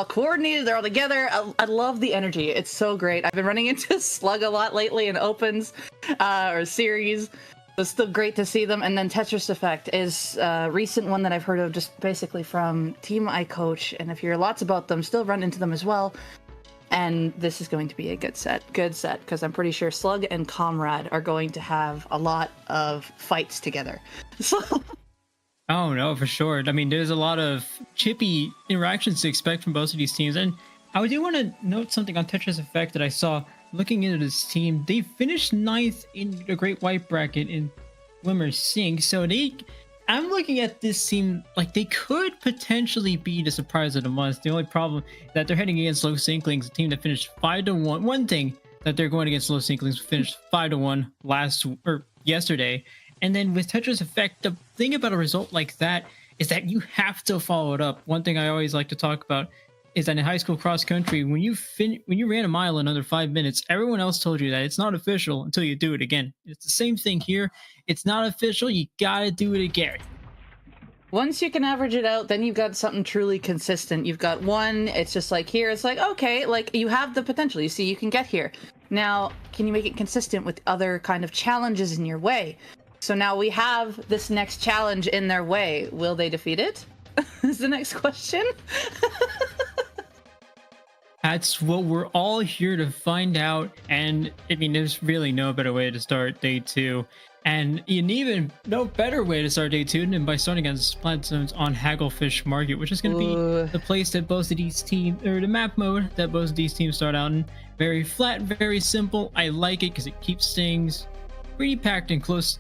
coordinated, they're all together. I love the energy. It's so great. I've been running into Slug a lot lately in opens or series. It's still great to see them. And then Tetris Effect is a recent one that I've heard of just basically from team I coach. And if you hear lots about them, still run into them as well. And this is going to be a good set, because I'm pretty sure Slug and Comrade are going to have a lot of fights together. So... Oh, no, for sure. I mean, there's a lot of chippy interactions to expect from both of these teams. And I do want to note something on Tetris Effect that I saw looking into this team. They finished 9th in the Great White Bracket in Swimmer Sync. So I'm looking at this team like they could potentially be the surprise of the month. The only problem is that they're heading against Los Inklings, a team that finished 5-1. One thing that they're going against Los Inklings finished 5-1 yesterday. And then with Tetris Effect, the thing about a result like that is that you have to follow it up. One thing I always like to talk about is that in high school cross country, when you ran a mile in under 5 minutes, everyone else told you that it's not official until you do it again. It's the same thing here. It's not official. You gotta do it again. Once you can average it out, then you've got something truly consistent. You've got one, it's just like here, it's like, okay, like you have the potential. You see, you can get here. Now, can you make it consistent with other kind of challenges in your way? So now we have this next challenge in their way. Will they defeat it? Is the next question. That's what we're all here to find out. And I mean, there's really no better way to start day 2. And an even no better way to start day 2 than by starting against Splatoon on Hagglefish Market, which is going to be the place that both of these teams, or the map mode that both of these teams start out in. Very flat, very simple. I like it because it keeps things pretty packed and close.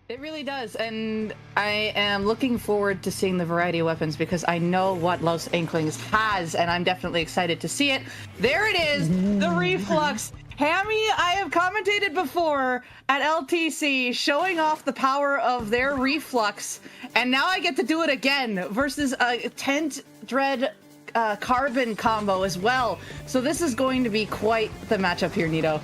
It really does, and I am looking forward to seeing the variety of weapons because I know what Los Inklings has, and I'm definitely excited to see it. There it is, the Reflux. Hammy, I have commentated before at LTC showing off the power of their Reflux, and now I get to do it again versus a Tent Dread Carbon combo as well. So this is going to be quite the matchup here, Nito.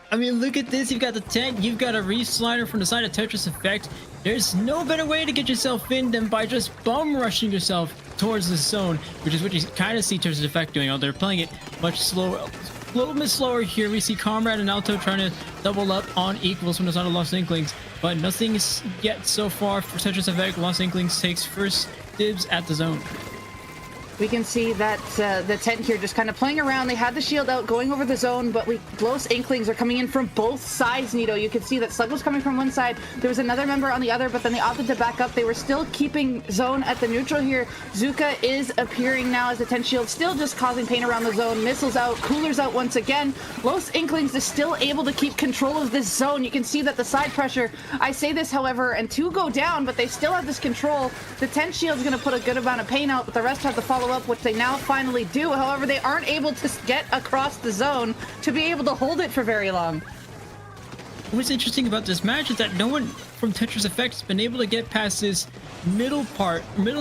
I mean, look at this. You've got the tent. You've got a reef slider from the side of Tetris Effect. There's no better way to get yourself in than by just bum rushing yourself towards the zone, which is what you kind of see Tetris Effect doing. They're playing it much slower, a little bit slower here. We see Comrade and Alto trying to double up on equals from the side of Los Inklings, but nothing is yet so far for Tetris Effect. Los Inklings takes first dibs at the zone. We can see that the tent here just kind of playing around. They had the shield out going over the zone, but Los Inklings are coming in from both sides, Nito. You can see that Slug was coming from one side. There was another member on the other, but then they opted to back up. They were still keeping zone at the neutral here. Zuka is appearing now as the tent shield, still just causing pain around the zone. Missiles out, coolers out once again. Los Inklings is still able to keep control of this zone. You can see that the side pressure, I say this, however, and 2 go down, but they still have this control. The tent shield's going to put a good amount of pain out, but the rest have to follow up, which they now finally do. However, they aren't able to get across the zone to be able to hold it for very long. What's interesting about this match is that no one from Tetris Effect has been able to get past this middle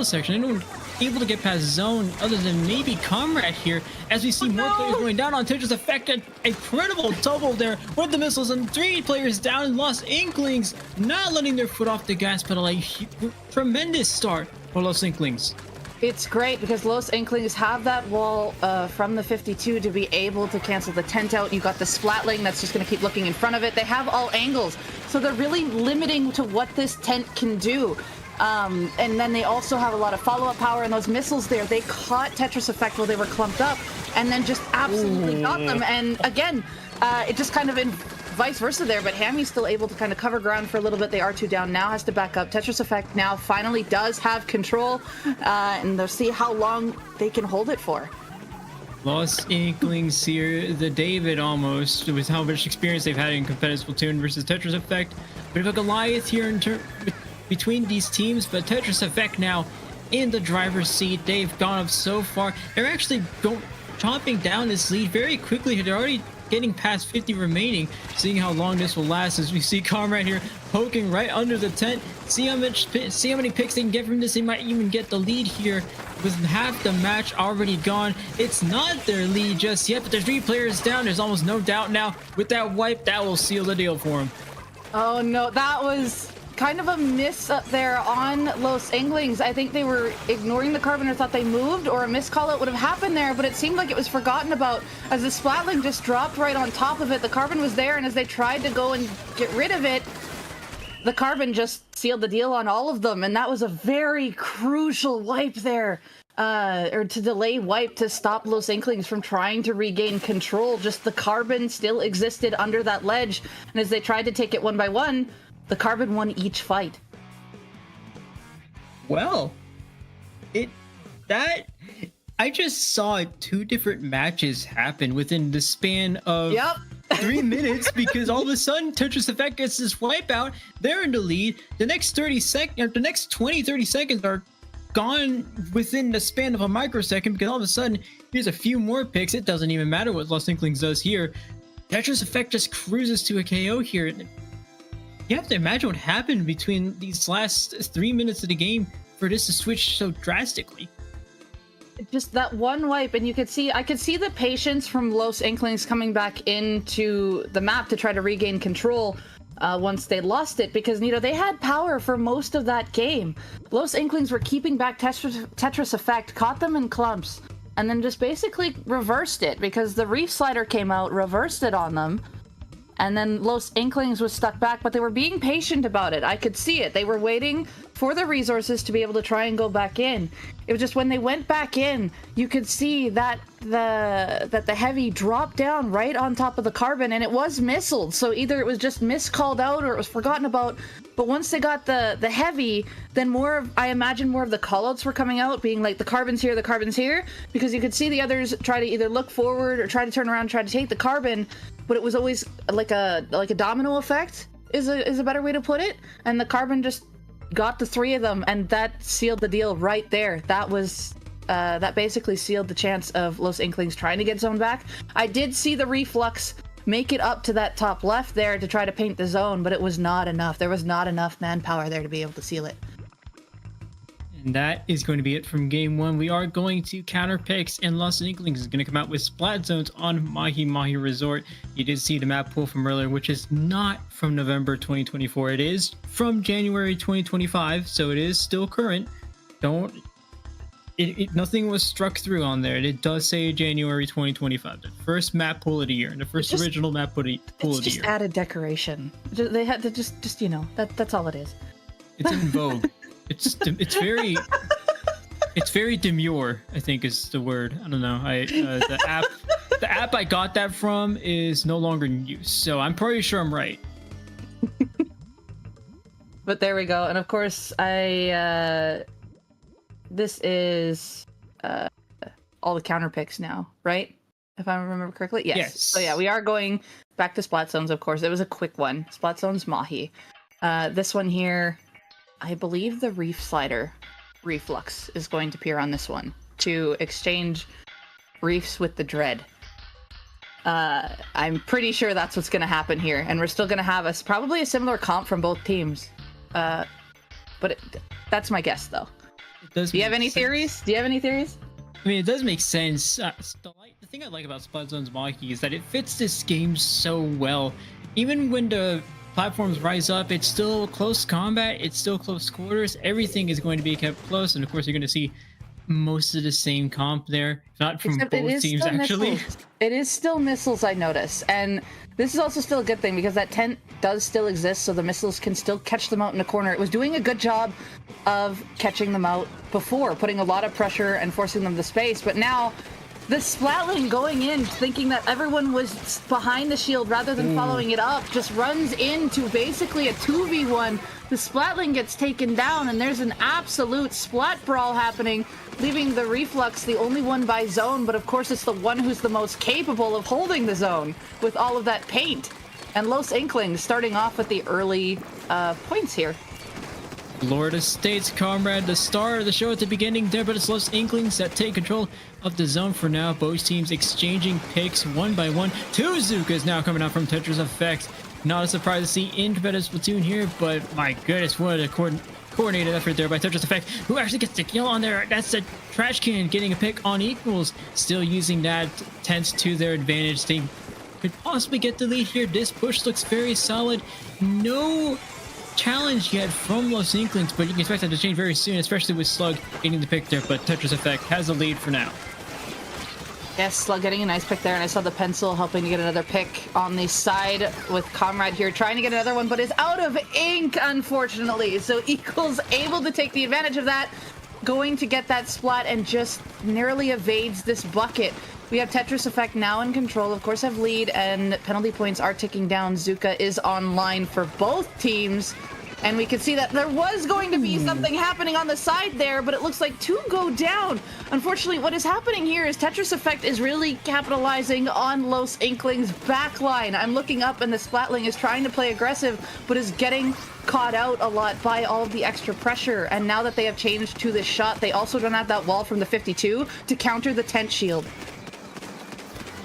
section. No one able to get past zone other than maybe Comrade here, as we see more players going down on Tetris Effect. An incredible double there with the missiles, and 3 players down, and Los Inklings not letting their foot off the gas pedal. A tremendous start for Los Inklings. It's great because Los Inklings have that wall from the 52 to be able to cancel the tent out. You got the Splatling that's just going to keep looking in front of it. They have all angles, so they're really limiting to what this tent can do. And then they also have a lot of follow-up power, and those missiles there, they caught Tetris Effect while they were clumped up and then just absolutely got them. And again, it just kind of vice versa there, but Hammy's still able to kind of cover ground for a little bit. They are 2 down, now has to back up. Tetris Effect now finally does have control, and they'll see how long they can hold it for. Los Inklings here, the David almost, with how much experience they've had in competitive Splatoon versus Tetris Effect. Bit of a Goliath here between these teams, but Tetris Effect now in the driver's seat. They've gone up so far. They're actually chopping down this lead very quickly. They're already getting past 50 remaining, seeing how long this will last, as we see Comrade here poking right under the tent. See how many picks they can get from this. They might even get the lead here with half the match already gone. It's not their lead just yet, but there's 3 players down. There's almost no doubt now with that wipe that will seal the deal for them. Oh no, that was kind of a miss up there on Los Inklings. I think they were ignoring the carbon or thought they moved, or a missed call out would have happened there, but it seemed like it was forgotten about as the Splatling just dropped right on top of it. The carbon was there, and as they tried to go and get rid of it, the carbon just sealed the deal on all of them, and that was a very crucial wipe there. Or to delay wipe to stop Los Inklings from trying to regain control. Just the carbon still existed under that ledge, and as they tried to take it one by one, the carbon won each fight. Well, I just saw 2 different matches happen within the span of 3 minutes, because all of a sudden Tetris Effect gets this wipeout. They're in the lead. The next 30 seconds are gone within the span of a microsecond, because all of a sudden here's a few more picks. It doesn't even matter what Los Inklings does here. Tetris Effect just cruises to a KO here. You have to imagine what happened between these last 3 minutes of the game for this to switch so drastically. Just that one wipe, and I could see the patience from Los Inklings coming back into the map to try to regain control once they lost it, because they had power for most of that game. Los Inklings were keeping back Tetris Effect, caught them in clumps, and then just basically reversed it, because the Reef Slider came out, reversed it on them, and then Los Inklings was stuck back, but they were being patient about it. I could see it. They were waiting for the resources to be able to try and go back in. It was just when they went back in, you could see that the heavy dropped down right on top of the carbon, and it was missiled. So either it was just miscalled out or it was forgotten about. But once they got the heavy, then I imagine more of the callouts were coming out, being like the carbon's here, because you could see the others try to either look forward or try to turn around, try to take the carbon. But it was always like a domino effect is a better way to put it, and the carbon just got the 3 of them, and that sealed the deal right there. That basically sealed the chance of Los Inklings trying to get zone back. I did see the reflux make it up to that top left there to try to paint the zone, but it was not enough. There was not enough manpower there to be able to seal it. And that is going to be it from game 1. We are going to counter picks, and Los Inklings is going to come out with Splat Zones on Mahi Mahi Resort. You did see the map pool from earlier, which is not from November 2024. It is from January 2025, so it is still current. Nothing was struck through on there. It does say January 2025, the first map pool of the year, and the first original map pool of the year. It's just added decoration. They had to just that's all it is. It's in vogue. It's very demure, I think is the word. I don't know. The app I got that from is no longer in use, so I'm pretty sure I'm right. But there we go. And of course, this is all the counter picks now, right? If I remember correctly, yes. So yeah, we are going back to Splat Zones. Of course, it was a quick one. Splat Zones Mahi. This one here, I believe the Reef Slider Reflux is going to appear on this one to exchange reefs with the Dread. I'm pretty sure that's what's going to happen here, and we're still going to have probably a similar comp from both teams. But that's my guess, though. Do you have any theories? I mean, it does make sense. The thing I like about Splat Zones Mahi is that it fits this game so well. Even when the platforms rise up, it's still close combat, it's still close quarters, everything is going to be kept close, and of course you're going to see most of the same comp there, not from both teams actually. Missiles. It is still missiles, I notice, and this is also still a good thing because that tent does still exist, so the missiles can still catch them out in the corner. It was doing a good job of catching them out before, putting a lot of pressure and forcing them to space, but now the Splatling going in, thinking that everyone was behind the shield rather than following it up, just runs into basically a 2v1. The Splatling gets taken down, and there's an absolute splat brawl happening, leaving the Reflux the only one by zone, but of course it's the one who's the most capable of holding the zone with all of that paint. And Los Inklings starting off with the early points here. Florida State's Comrade, the star of the show at the beginning there, but it's Los Inklings that take control of the zone for now. Both teams exchanging picks one by one. 2 Zukas now coming out from Tetris Effect. Not a surprise to see in competitive Splatoon here, but my goodness, what a coordinated effort there by Tetris Effect, who actually gets the kill on there. That's the trash can getting a pick on Equals, still using that tent to their advantage. They could possibly get the lead here. This push looks very solid. No challenge yet from Los Inklings, but you can expect that to change very soon, especially with Slug getting the pick there. But Tetris Effect has the lead for now. Yes, Slug getting a nice pick there, and I saw the pencil helping to get another pick on the side with Comrade here, trying to get another one, but is out of ink, unfortunately. So Equals able to take the advantage of that, going to get that splat, and just narrowly evades this bucket. We have Tetris Effect now in control, of course have lead, and penalty points are ticking down. Zuka is online for both teams. And we can see that there was going to be something happening on the side there, but it looks like two go down. Unfortunately, what is happening here is Tetris Effect is really capitalizing on Los Inklings' backline. I'm looking up and the Splatling is trying to play aggressive, but is getting caught out a lot by all of the extra pressure. And now that they have changed to this shot, they also don't have that wall from the 52 to counter the tent shield.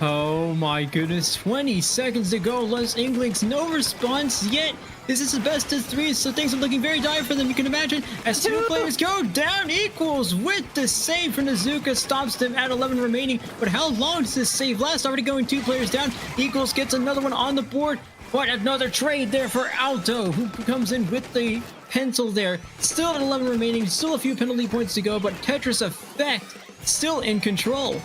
Oh my goodness, 20 seconds to go. Los Inklings, no response yet. This is the best of three, so things are looking very dire for them. You can imagine as two players go down. Equals with the save from Nazuka stops them at 11 remaining. But how long does this save last? Already going 2 players down. Equals gets another one on the board. What another trade there for Alto, who comes in with the pencil there. Still at 11 remaining, still a few penalty points to go, but Tetris Effect still in control.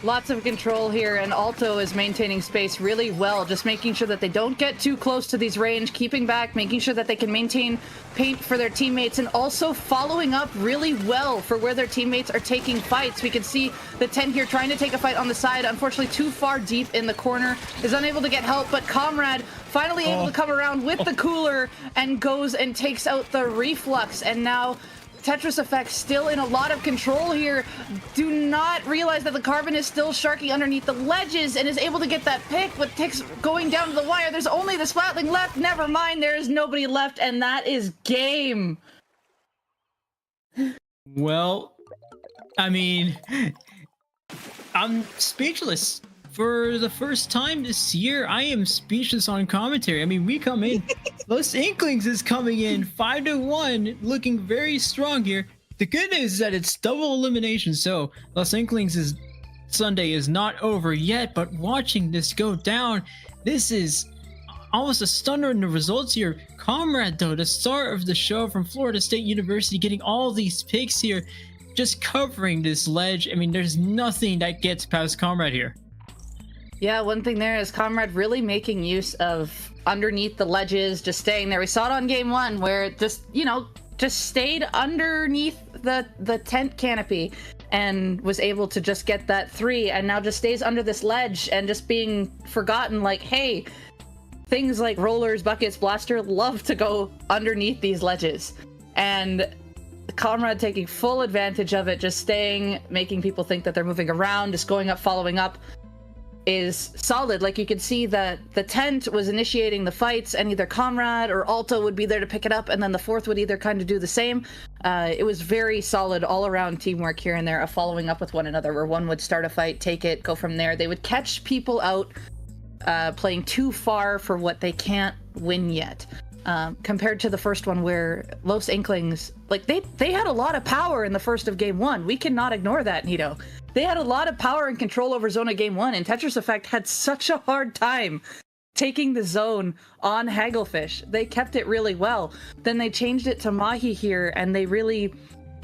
Lots of control here, and Alto is maintaining space really well, just making sure that they don't get too close to these range, keeping back, making sure that they can maintain paint for their teammates, and also following up really well for where their teammates are taking fights. We can see the 10 here trying to take a fight on the side, unfortunately too far deep in the corner, is unable to get help, but Comrade finally able to come around with the cooler and goes and takes out the reflux, and now Tetris Effect still in a lot of control here. Do not realize that the Carbon is still sharking underneath the ledges and is able to get that pick, but Tick's going down to the wire. There's only the Splatling left. Never mind, there is nobody left, and that is game. Well, I mean, I'm speechless. For the first time this year, I am speechless on commentary. I mean, we come in, Los Inklings is coming in 5-1, looking very strong here. The good news is that it's double elimination, so Los Inklings' Sunday is not over yet, but watching this go down, this is almost a stunner in the results here. Comrade, though, the star of the show from Florida State University, getting all these picks here, just covering this ledge. I mean, there's nothing that gets past Comrade here. Yeah, one thing there is Comrade really making use of underneath the ledges, just staying there. We saw it on game 1 where it just, just stayed underneath the tent canopy and was able to just get that 3, and now just stays under this ledge and just being forgotten, like, hey, things like rollers, buckets, blaster love to go underneath these ledges. And Comrade taking full advantage of it, just staying, making people think that they're moving around, just going up, following up, is solid. Like, you could see that the tent was initiating the fights, and either Comrade or Alto would be there to pick it up, and then the fourth would either kind of do the same. It was very solid all around teamwork here and there of following up with one another, where one would start a fight, take it, go from there. They would catch people out playing too far for what they can't win yet. Compared to the first one where Los Inklings, like, they had a lot of power in the first of game 1. We cannot ignore that, Nito. They had a lot of power and control over zone of game 1, and Tetris Effect had such a hard time taking the zone on Hagglefish. They kept it really well. Then they changed it to Mahi here, and they really,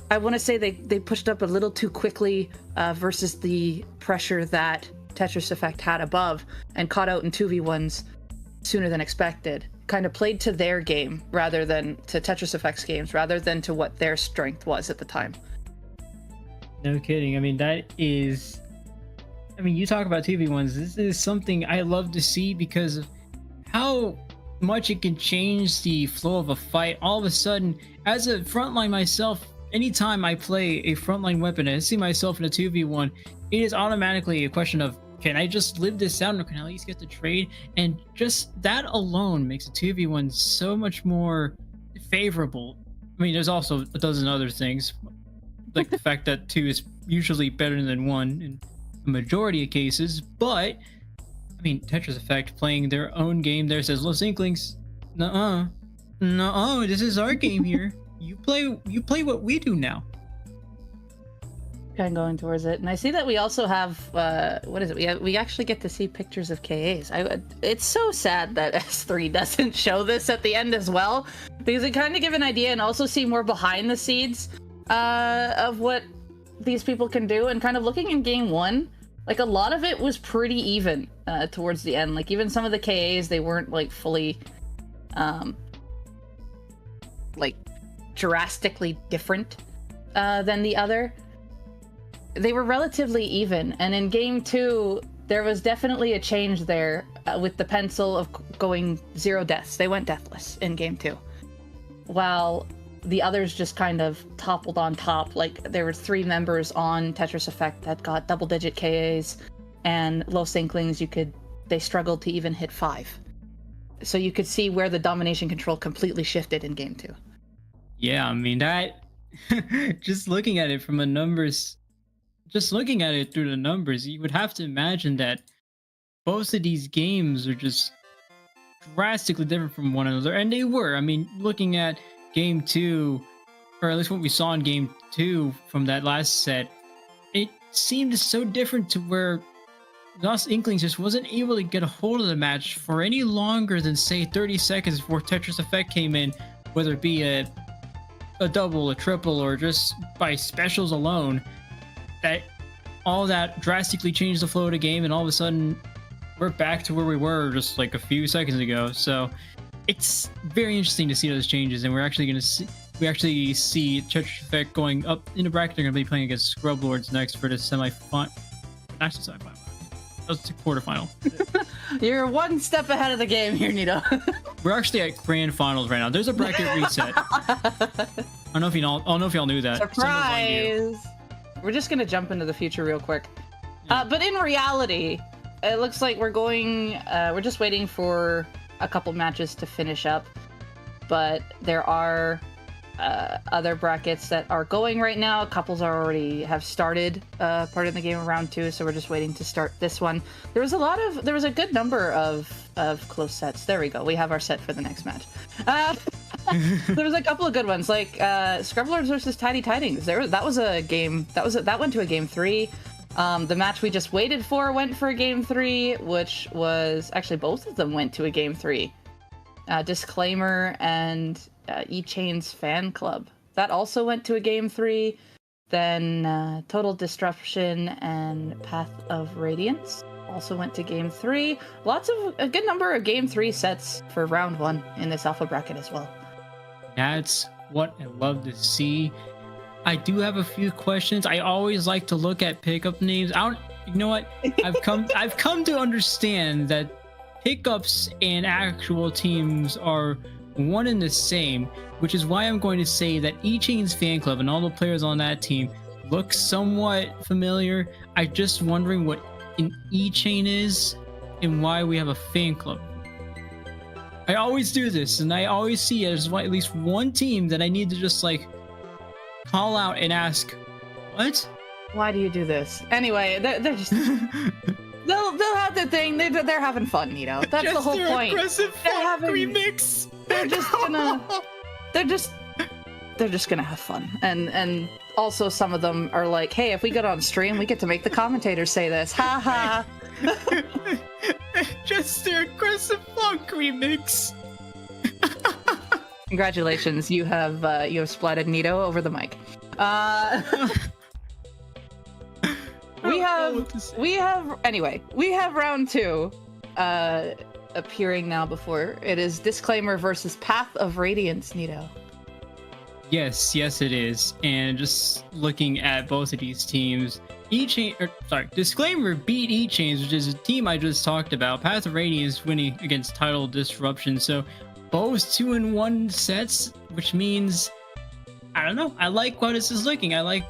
I want to say they pushed up a little too quickly versus the pressure that Tetris Effect had above, and caught out in 2v1s sooner than expected. Kind of played to their game rather than to Tetris Effect's games, rather than to what their strength was at the time. No kidding. I mean, that is, I mean, you talk about 2v1s. This is something I love to see because of how much it can change the flow of a fight. All of a sudden, as a frontline myself, anytime I play a frontline weapon and I see myself in a 2v1, it is automatically a question of, can I just live this out, or can I at least get the trade? And just that alone makes a 2v1 so much more favorable. I mean, there's also a dozen other things, like the fact that 2 is usually better than 1 in a majority of cases. But I mean, Tetris Effect playing their own game there says, Los Inklings, nuh-uh, this is our game here. You play what we do now. kind of going towards it. And I see that we also have, what is it? We actually get to see pictures of KAs. It's so sad that S3 doesn't show this at the end as well, because it kind of give an idea and also see more behind the scenes of what these people can do. And kind of looking in game 1, like a lot of it was pretty even towards the end. Like even some of the KAs, they weren't like fully, like drastically different than the other. They were relatively even, and in game 2 there was definitely a change there with the pencil of going 0 deaths. They went deathless in game 2, while the others just kind of toppled on top. Like there were 3 members on Tetris Effect that got double-digit KAs, and Los Inklings they struggled to even hit 5. So you could see where the domination control completely shifted in game 2. Yeah, I mean that. Just looking at it from a numbers, just looking at it through the numbers, you would have to imagine that both of these games are just drastically different from one another, and they were. I mean, looking at game 2, or at least what we saw in game 2 from that last set, it seemed so different to where Los Inklings just wasn't able to get a hold of the match for any longer than say 30 seconds before Tetris Effect came in, whether it be a double, a triple, or just by specials alone. That all that drastically changed the flow of the game, and all of a sudden we're back to where we were just like a few seconds ago. So it's very interesting to see those changes, and we're actually going to see Tetris Effect going up in the bracket. They're going to be playing against Scrublords next for the semi-final. Actually, semi-final. That's the quarterfinal. You're one step ahead of the game here, Nito. We're actually at grand finals right now. There's a bracket reset. I don't know if y'all knew that. Surprise! We're just gonna jump into the future real quick. Yeah. But in reality, it looks like we're just waiting for a couple matches to finish up. But there are other brackets that are going right now. Couples already have started part of the game of round 2, so we're just waiting to start this one. There was a good number of close sets. There we go. We have our set for the next match. There was a couple of good ones, like Scrublords versus Tidy Tidings. That was a game that went to a game 3. The match we just waited for went for a game 3, which was actually both of them went to a game 3. Disclaimer and E-Chain's Fan Club. That also went to a game 3. Then Total Disruption and Path of Radiance also went to game 3. A good number of game 3 sets for round 1 in this alpha bracket as well. That's what I love to see. I do have a few questions. I always like to look at pickup names. You know what? I've come to understand that pickups and actual teams are one and the same, which is why I'm going to say that E-Chain's Fan Club and all the players on that team look somewhat familiar. I'm just wondering what an E-Chain is and why we have a fan club. I always do this, and I always see there's at least one team that I need to just like call out and ask, what? Why do you do this? Anyway, they're just they'll have their thing. They're having fun, Nito. That's just the whole point. Aggressive remix. They're just gonna have fun, and also some of them are like, hey, if we get on stream, we get to make the commentators say this. Ha ha. Just their aggressive funk remix. Congratulations, you have splatted Nito over the mic. We have round 2 appearing now before. It is Disclaimer versus Path of Radiance, Nito. Yes, it is. And just looking at both of these teams, Disclaimer beat E-Chains, which is a team I just talked about. Path of Radiance winning against Title Disruption. So both 2-1 sets, which means, I don't know, I like what this is looking. I like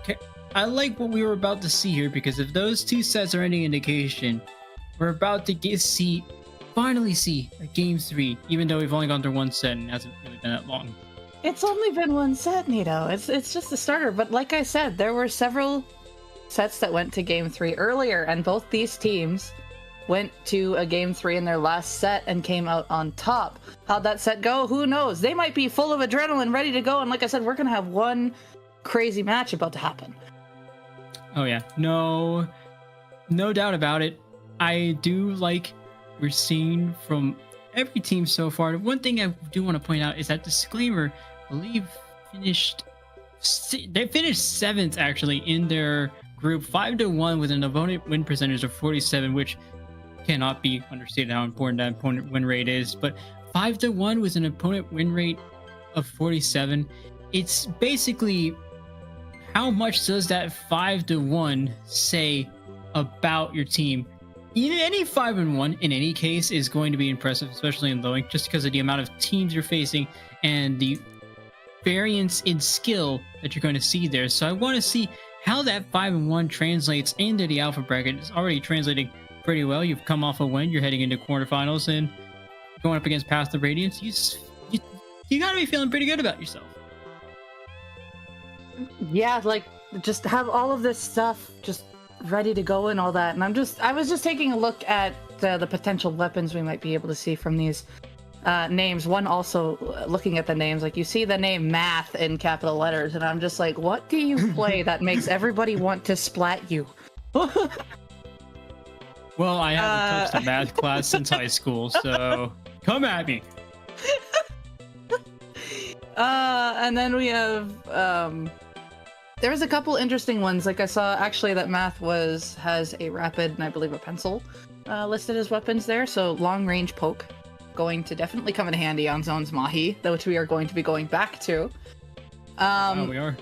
what we were about to see here, because if those 2 sets are any indication, we're about to finally see a game 3, even though we've only gone through 1 set and it hasn't really been that long. It's only been 1 set, Nito. It's just the starter. But like I said, there were several sets that went to game 3 earlier, and both these teams went to a game 3 in their last set and came out on top. How'd that set go? Who knows? They might be full of adrenaline, ready to go. And like I said, we're going to have one crazy match about to happen. Oh yeah, no doubt about it. I do like we're seeing from every team so far. One thing I do want to point out is that Disclaimer, I believe, they finished 7th actually in their group, 5-1 with an opponent win percentage of 47, which cannot be understated how important that opponent win rate is. But 5-1 with an opponent win rate of 47, it's basically how much does that 5-1 say about your team? Any 5-1 in any case is going to be impressive, especially in low ink, just because of the amount of teams you're facing and the variance in skill that you're going to see there. So I want to see how that 5-1 translates into the alpha bracket. It's already translating pretty well. You've come off a win. You're heading into quarterfinals and going up against Path of Radiance. You got to be feeling pretty good about yourself. Yeah, like just have all of this stuff just ready to go and all that. And I was just taking a look at the potential weapons we might be able to see from these names. One, also looking at the names, like you see the name Math in capital letters, and I'm just like, what do you play that makes everybody want to splat you? Well, I haven't touched a math class since high school, so come at me. And then we have there was a couple interesting ones. Like I saw actually that Math has a rapid and I believe a pencil listed as weapons there. So long range poke going to definitely come in handy on Zone's Mahi, which we are going to be going back to. Oh, we are.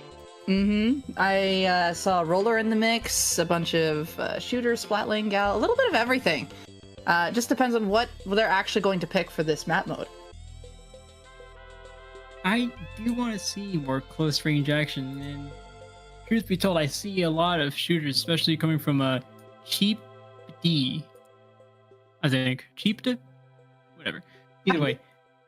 I saw Roller in the mix, a bunch of shooters, Splatling, Gal, a little bit of everything. Just depends on what they're actually going to pick for this map mode. I do want to see more close range action, and truth be told, I see a lot of shooters, especially coming from a Cheap D. I think Cheap D, whatever. Either way,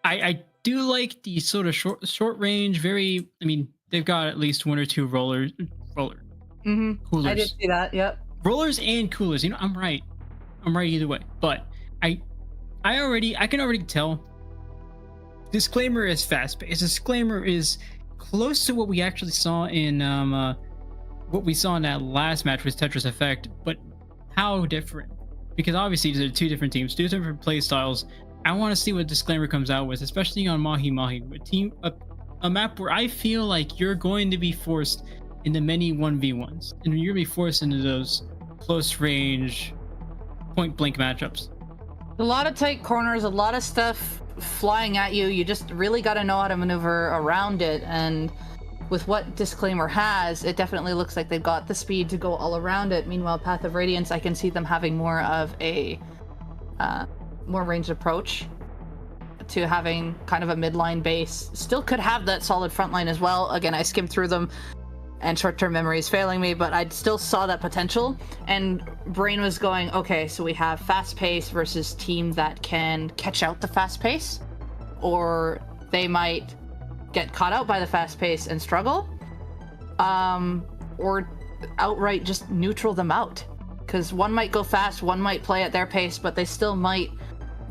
I do like the sort of short range. Very, I mean, they've got at least one or two roller coolers. I did see that. Yep. Rollers and coolers. You know, I'm right either way. But I can already tell. Disclaimer is fast-paced. Disclaimer is close to what we actually saw in that last match with Tetris Effect, but how different? Because obviously these are two different teams, two different play styles. I want to see what Disclaimer comes out with, especially on Mahi Mahi, a map where I feel like you're going to be forced into many 1v1s, and you're going to be forced into those close range, point blank matchups. A lot of tight corners, a lot of stuff flying at you. You just really got to know how to maneuver around it. And with what Disclaimer has, it definitely looks like they've got the speed to go all around it. Meanwhile, Path of Radiance, I can see them having more of a more ranged approach to having kind of a midline base. Still could have that solid front line as well. Again, I skimmed through them and short-term memory is failing me, but I still saw that potential, and brain was going, okay, so we have fast pace versus team that can catch out the fast pace, or they might get caught out by the fast pace and struggle, or outright just neutral them out, because one might go fast, one might play at their pace, but they still might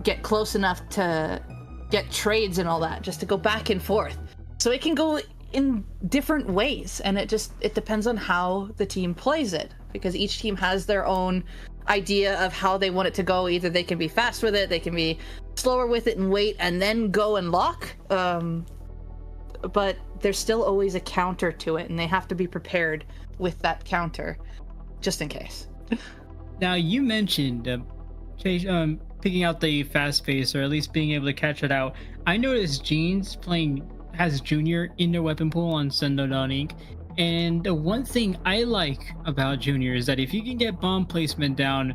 get close enough to get trades and all that, just to go back and forth. So it can go in different ways, and it depends on how the team plays it, because each team has their own idea of how they want it to go. Either they can be fast with it, they can be slower with it and wait and then go and lock, but there's still always a counter to it, and they have to be prepared with that counter just in case. Now, you mentioned picking out the fast pace, or at least being able to catch it out. I noticed Jeans has Junior in their weapon pool on Sendo.Inc. And the one thing I like about Junior is that if you can get bomb placement down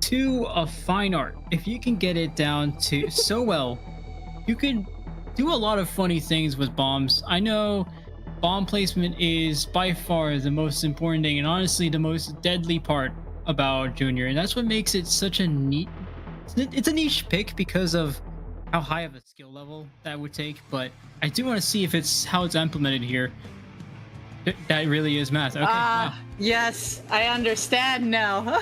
to a fine art, if you can get it down to so well, you can do a lot of funny things with bombs. I know bomb placement is by far the most important thing, and honestly the most deadly part about Junior, and that's what makes it such a neat. It's a niche pick because of how high of a skill level that would take, but I do want to see if it's how it's implemented here. That really is Math. Okay. Wow. Yes, I understand now.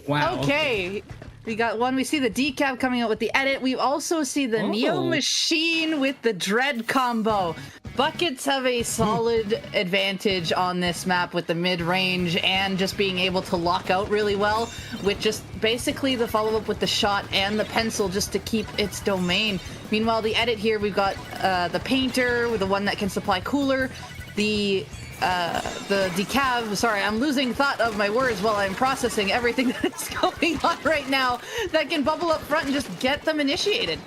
Wow. Okay. We got one. We see the decap coming out with the edit. We also see the Neo Machine with the Dread combo. Buckets have a solid advantage on this map with the mid-range and just being able to lock out really well with just basically the follow-up with the shot and the pencil just to keep its domain. Meanwhile, the edit here, we've got the painter with the one that can supply cooler, the decav, sorry, I'm losing thought of my words while I'm processing everything that is going on right now, that can bubble up front and just get them initiated.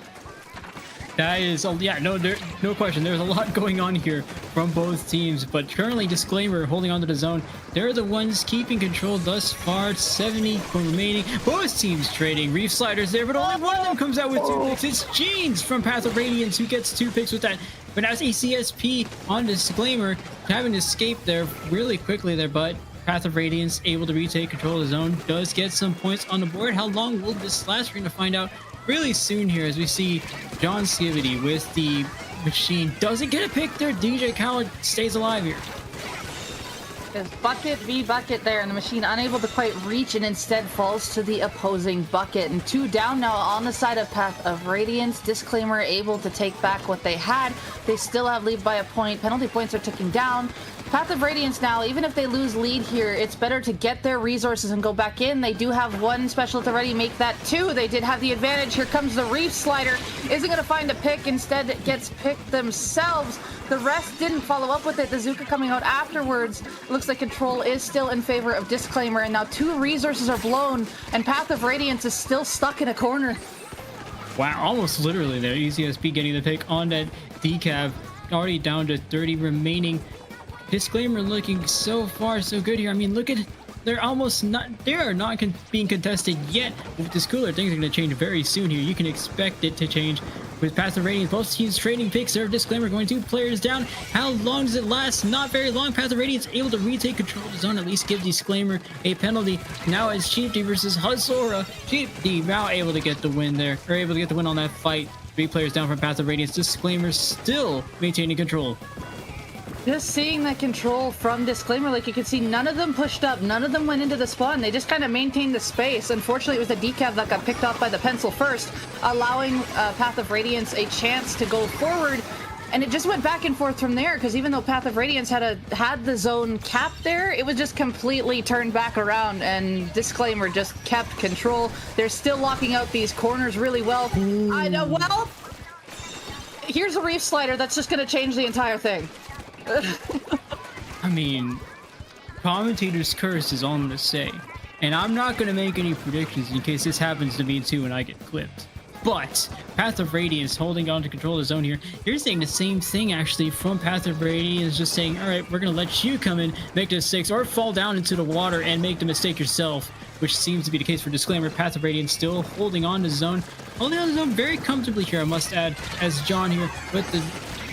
That is, yeah, no question. There's a lot going on here from both teams, but currently Disclaimer holding on to the zone. They're the ones keeping control thus far. 70 remaining. Both teams trading. Reef Sliders there, but only one of them comes out with 2 picks. It's Jeans from Path of Radiance who gets 2 picks with that. But as ACSP on Disclaimer, having to escape there really quickly there, but Path of Radiance able to retake control of the zone, does get some points on the board. How long will this last? We're going to find out really soon here as we see John Skivity with the machine. Doesn't get a pick there. DJ Khaled stays alive here. There's bucket v bucket there, and the machine unable to quite reach and instead falls to the opposing bucket. And 2 down now on the side of Path of Radiance. Disclaimer able to take back what they had. They still have lead by a point. Penalty points are ticking down. Path of Radiance now, even if they lose lead here, it's better to get their resources and go back in. They do have 1 special to ready, make that 2. They did have the advantage. Here comes the Reef Slider. Isn't going to find a pick. Instead, it gets picked themselves. The rest didn't follow up with it. The Zuka coming out afterwards. It looks like control is still in favor of Disclaimer, and now 2 resources are blown, and Path of Radiance is still stuck in a corner. Wow, almost literally there. ECSP getting the pick on that decav. Already down to 30 remaining. Disclaimer looking so far so good here. I mean, look at, they're almost not, they are not being contested yet. With this cooler, things are going to change very soon here. You can expect it to change with Path of Radiance. Both teams trading picks there. Disclaimer going 2 players down. How long does it last? Not very long. Path of Radiance able to retake control of the zone, at least give Disclaimer a penalty. Now it's Chiefty versus Husora. Chiefty now able to get the win there, or able to get the win on that fight. 3 players down from Path of Radiance. Disclaimer still maintaining control. Just seeing that control from Disclaimer, like you can see, none of them pushed up, none of them went into the spawn. They just kind of maintained the space. Unfortunately, it was the decav that got picked off by the pencil first, allowing Path of Radiance a chance to go forward. And it just went back and forth from there, because even though Path of Radiance had the zone capped there, it was just completely turned back around, and Disclaimer just kept control. They're still locking out these corners really well. I know, well, here's a Reef Slider that's just going to change the entire thing. I mean, Commentators curse is all I'm gonna say, and I'm not gonna make any predictions in case this happens to me too and I get clipped. But Path of Radiance holding on to control of the zone here. You're saying the same thing actually from Path of Radiance, just saying, all right, we're gonna let you come in, make this 6, or fall down into the water and make the mistake yourself, which seems to be the case for Disclaimer. Path of Radiance still holding on to zone, holding on to zone very comfortably here, I must add, as John here with the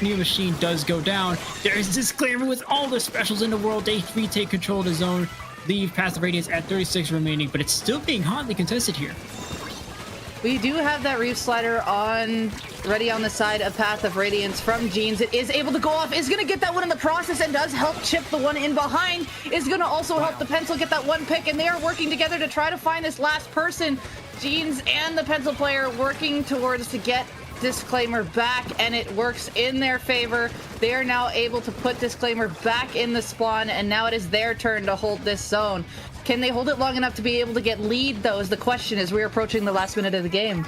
new machine does go down. There's Disclaimer with all the specials in the world. They retake control of the zone, leave Path of Radiance at 36 remaining, but it's still being hotly contested here. We do have that Reef Slider ready on the side of Path of Radiance from Jeans. It is able to go off, is going to get that one in the process, and does help chip the one in behind. Is going to also help the pencil get that 1 pick, and they are working together to try to find this last person. Jeans and the pencil player working towards to get Disclaimer back, and it works in their favor. They are now able to put Disclaimer back in the spawn, and now it is their turn to hold this zone. Can they hold it long enough to be able to get lead, though, is the question as we're approaching the last minute of the game.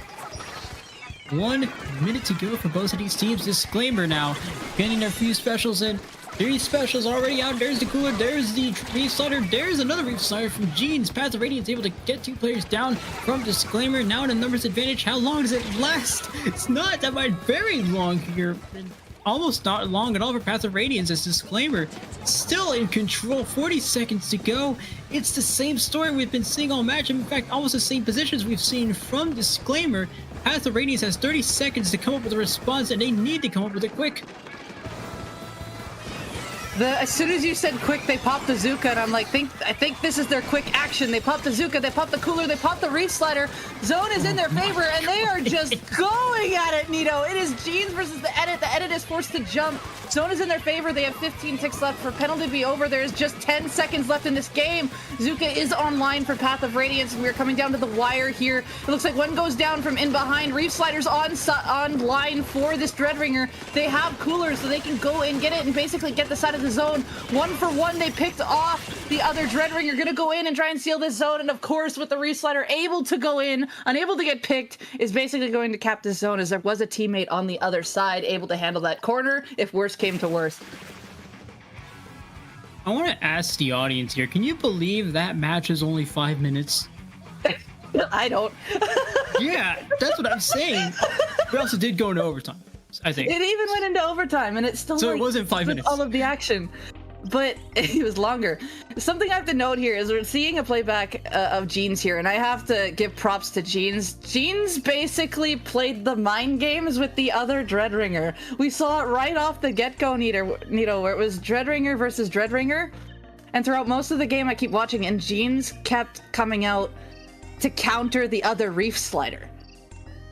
1 minute to go for both of these teams. Disclaimer now getting their few specials in. 3 specials already out. There's the cooler, there's the Reef Slider, there's another Reef Slider from Jeans. Path of Radiance able to get 2 players down from Disclaimer. Now in a numbers advantage. How long does it last? It's not that much, very long here. Almost not long at all for Path of Radiance as Disclaimer still in control. 40 seconds to go. It's the same story we've been seeing all match. In fact, almost the same positions we've seen from Disclaimer. Path of Radiance has 30 seconds to come up with a response, and they need to come up with it quick. As soon as you said quick, they popped the Zuka, and I'm like, I think this is their quick action. They popped the Zuka, they popped the cooler, they popped the Reef Slider. Zone is in their favor, and they are just going at it, Nito. It is Jeans versus the Edit. The Edit is forced to jump. Zone is in their favor. They have 15 ticks left for penalty to be over. There is just 10 seconds left in this game. Zuka is online for Path of Radiance. We're coming down to the wire here. It looks like one goes down from in behind. Reef Slider's on line for this Dreadringer. They have coolers, so they can go and get it and basically get the side of the zone. 1 for 1, they picked off the other Dreadringer. Gonna go in and try and seal this zone, and of course, with the Reef Slider able to go in, unable to get picked, is basically going to cap this zone, as there was a teammate on the other side able to handle that corner if worse came to worst. I want to ask the audience here, can you believe that match is only 5 minutes? I don't. Yeah, that's what I'm saying. We also did go into overtime, I think. It even went into overtime, and it's still so like, it wasn't 5 minutes. All of the action, but it was longer. Something I have to note here is we're seeing a playback of Jeans here, and I have to give props to Jeans. Jeans basically played the mind games with the other Dreadringer. We saw it right off the get-go, Nito, where it was Dreadringer versus Dreadringer, and throughout most of the game I keep watching, and Jeans kept coming out to counter the other Reef Slider.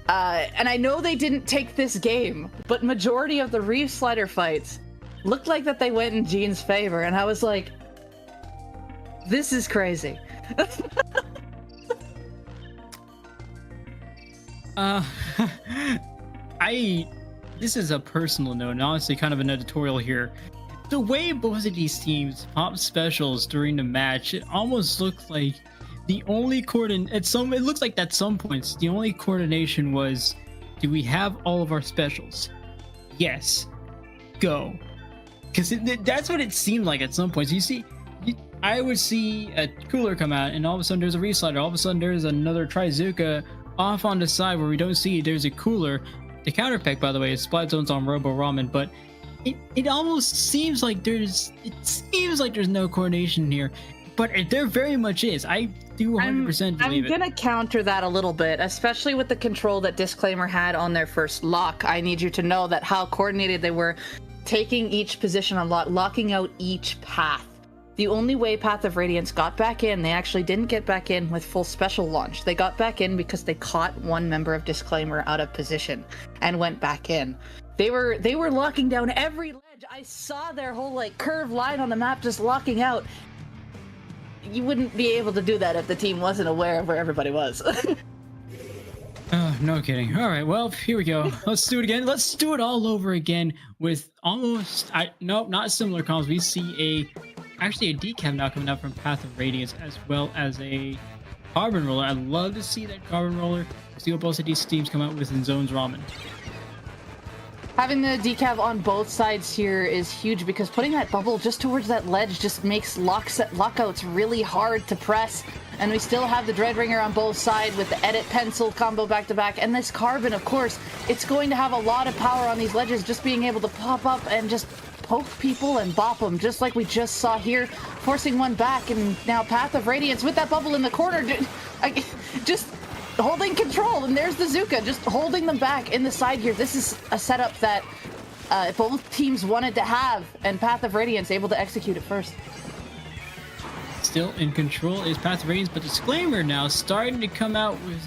And I know they didn't take this game, but majority of the Reef Slider fights looked like that they went in Jean's favor, and I was like, this is crazy. This is a personal note, and honestly kind of an editorial here. The way both of these teams popped specials during the match, it almost looked like the only it looks like at some points the only coordination was, do we have all of our specials? Yes, go. Because that's what it seemed like at some points. I would see a cooler come out, and all of a sudden there's a Reef Slider, all of a sudden there's another Trizuka off on the side where we don't see there's a cooler. The counter pick, by the way, is Splat Zones on Robo Ramen, but it almost seems like there's no coordination here. But there very much is. I do 100% believe it. I'm gonna counter that a little bit, especially with the control that Disclaimer had on their first lock. I need you to know that how coordinated they were, taking each position on lock, locking out each path. The only way Path of Radiance got back in, they actually didn't get back in with full special launch. They got back in because they caught one member of Disclaimer out of position and went back in. They were locking down every ledge. I saw their whole like curved line on the map just locking out. You wouldn't be able to do that if the team wasn't aware of where everybody was. No kidding. All right, well, here we go. Let's do it again. Let's do it all over again with almost, nope, not similar comms. We see actually a decap now coming out from Path of Radiance, as well as a Carbon Roller. I'd love to see that Carbon Roller. See what both of these teams come out with in Zones Ramen. Having the decav on both sides here is huge, because putting that bubble just towards that ledge just makes lockouts really hard to press. And we still have the Dreadringer on both sides with the Edit Pencil combo back to back. And this Carbon, of course, it's going to have a lot of power on these ledges, just being able to pop up and just poke people and bop them, just like we just saw here, forcing one back. And now Path of Radiance with that bubble in the corner, just holding control, and there's the Zuka just holding them back in the side here. This is a setup that both teams wanted to have, and Path of Radiance able to execute it first. Still in control is Path of Radiance, but Disclaimer now starting to come out with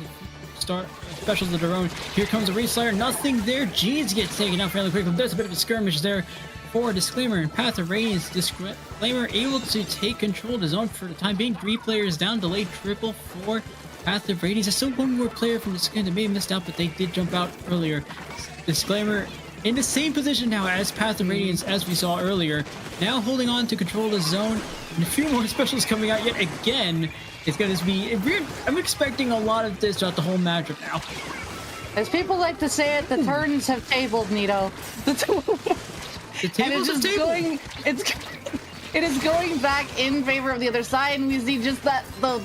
specials of their own. Here comes a Reef Slider, nothing there. Jeans gets taken out fairly quickly. There's a bit of a skirmish there for Disclaimer, and Path of Radiance. Disclaimer able to take control of the zone for the time being. 3 players down, delayed triple for Path of Radiance. There's still one more player from the skin that may have missed out, but they did jump out earlier. Disclaimer in the same position now as Path of Radiance as we saw earlier. Now holding on to control the zone. And a few more specials coming out yet again. It's going to be weird. I'm expecting a lot of this throughout the whole matchup now. As people like to say it, the turns have tabled, Nito. The tables have tabled. It is going back in favor of the other side, and we see just that the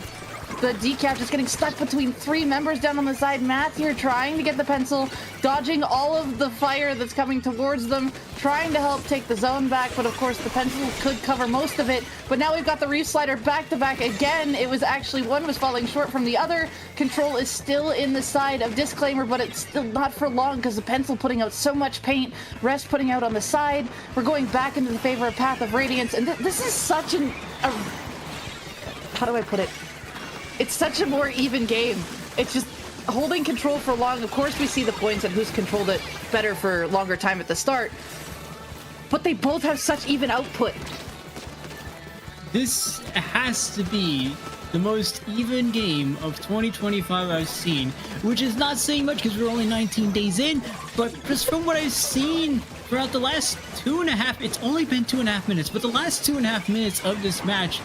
The decaf just getting stuck between 3 members down on the side. Matt here trying to get the pencil, dodging all of the fire that's coming towards them, trying to help take the zone back, but of course the pencil could cover most of it. But now we've got the Reef Slider back to back again. It was actually one was falling short from the other. Control is still in the side of Disclaimer, but it's still not for long because the pencil putting out so much paint, Rest putting out on the side. We're going back into the favor of Path of Radiance, and this is such how do I put it? It's such a more even game. It's just holding control for long. Of course, we see the points and who's controlled it better for longer time at the start, but they both have such even output. This has to be the most even game of 2025 I've seen, which is not saying much because we're only 19 days in, but just from what I've seen throughout the last 2.5, it's only been 2.5 minutes, but the last 2.5 minutes of this match,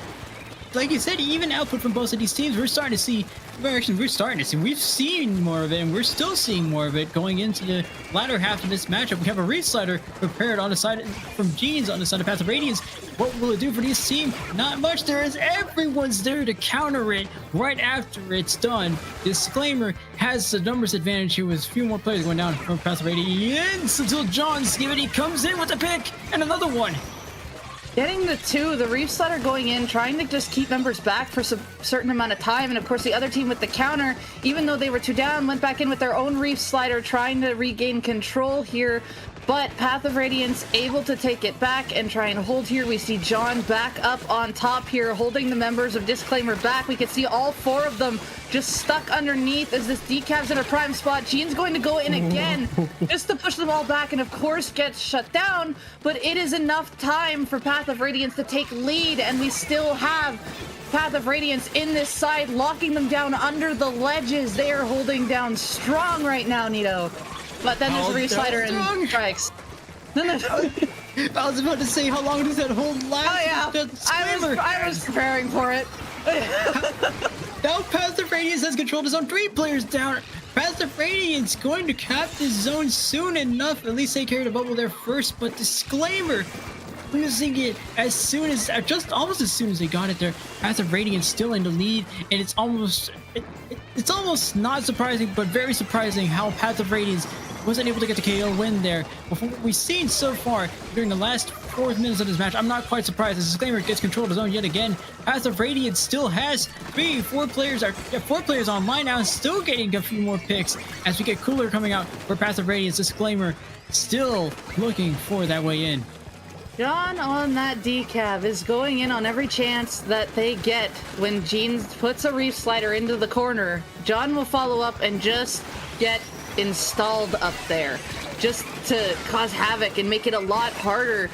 like you said, even output from both of these teams, we're starting to see, we've seen more of it, and we're still seeing more of it going into the latter half of this matchup. We have a Reef Slider prepared on the side from Jeans on the side of Path of Radiance. What will it do for this team? Not much. Everyone's there to counter it right after it's done. Disclaimer has the numbers advantage here with a few more players going down from Path of Radiance until John Skivity comes in with a pick and another one. Getting the 2, the Reef Slider going in, trying to just keep members back for some certain amount of time, and of course the other team with the counter, even though they were 2 down, went back in with their own Reef Slider, trying to regain control here. But Path of Radiance able to take it back and try and hold here. We see John back up on top here, holding the members of Disclaimer back. We can see all 4 of them just stuck underneath as this decav's in a prime spot. Jean's going to go in again just to push them all back and of course gets shut down. But it is enough time for Path of Radiance to take lead, and we still have Path of Radiance in this side, locking them down under the ledges. They are holding down strong right now, Nito. But then there's a Reef Slider and strikes. I was about to say, how long does that hold last? Oh yeah, I was preparing for it. Now Path of Radiance has controlled his own 3 players down. Path of Radiance going to cap this zone soon enough. At least they carried a bubble there first, but Disclaimer losing it as soon as, almost as soon as they got it there. Path of Radiance still in the lead, and it's almost not surprising, but very surprising how Path of Radiance wasn't able to get the KO win there. But from what we've seen so far during the last 4 minutes of this match, I'm not quite surprised. As Disclaimer gets control of his own yet again. Path of Radiance still has 4 players online now, and still getting a few more picks as we get Cooler coming out for Path of Radiance. Disclaimer still looking for that way in. John on that decav is going in on every chance that they get. When Jean puts a Reef Slider into the corner, John will follow up and just get installed up there, just to cause havoc and make it a lot harder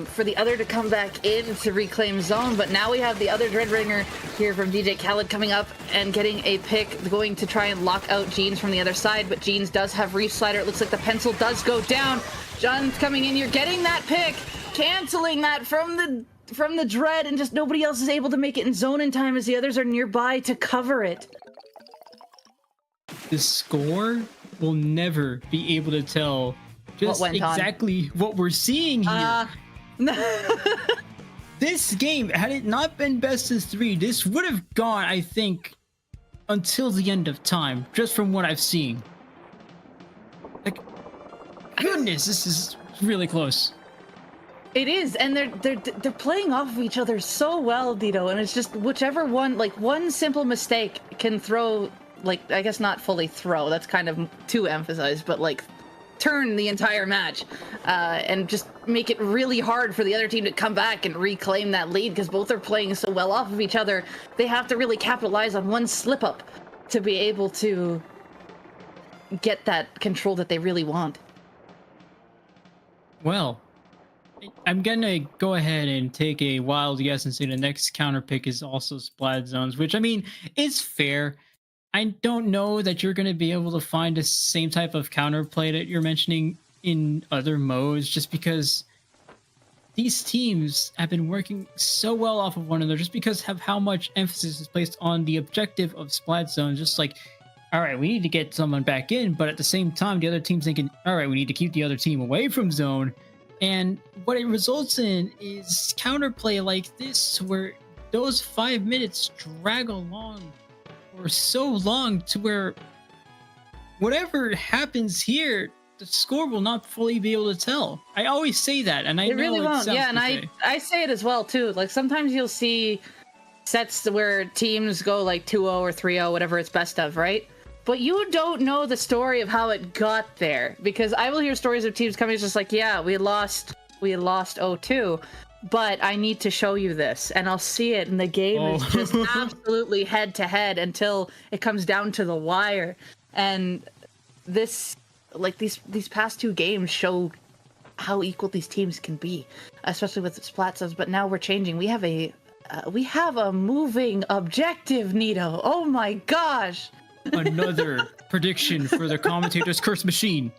for the other to come back in to reclaim zone. But now we have the other Dreadringer here from DJ Khaled coming up and getting a pick, going to try and lock out Jeans from the other side. But Jeans does have Reef Slider. It looks like the pencil does go down. John's coming in. You're getting that pick, canceling that from the Dread, and just nobody else is able to make it in zone in time as the others are nearby to cover it. The score will never be able to tell just exactly what we're seeing here. This game, had it not been best of 3, this would have gone, I think, until the end of time, just from what I've seen. Like, goodness, this is really close. It is, and they're playing off of each other so well, Dito, and it's just whichever one, like one simple mistake can throw, like, I guess not fully throw, that's kind of too emphasized, but like turn the entire match and just make it really hard for the other team to come back and reclaim that lead, because both are playing so well off of each other. They have to really capitalize on one slip up to be able to get that control that they really want. Well, I'm gonna go ahead and take a wild guess and say the next counter pick is also Splat Zones, which, I mean, is fair. I don't know that you're gonna be able to find the same type of counterplay that you're mentioning in other modes, just because these teams have been working so well off of one another, just because of how much emphasis is placed on the objective of Splat Zones. Just like, all right, we need to get someone back in, but at the same time, the other team's thinking, all right, we need to keep the other team away from zone. And what it results in is counterplay like this, where those 5 minutes drag along for so long to where whatever happens here, the score will not fully be able to tell. I always say that, and I It know really it won't. sounds Yeah, and cliche. I say it as well too. Like sometimes you'll see sets where teams go like 2-0 or 3-0, whatever it's best of, right? But you don't know the story of how it got there, because I will hear stories of teams coming just like, yeah, we lost 0-2, but I need to show you this, and I'll see it, and the game is just absolutely head to head until it comes down to the wire. And this, like these past 2 games show how equal these teams can be, especially with the splat subs. But now we're changing. We have a moving objective, Nito. Oh my gosh! Another prediction for the commentator's curse machine.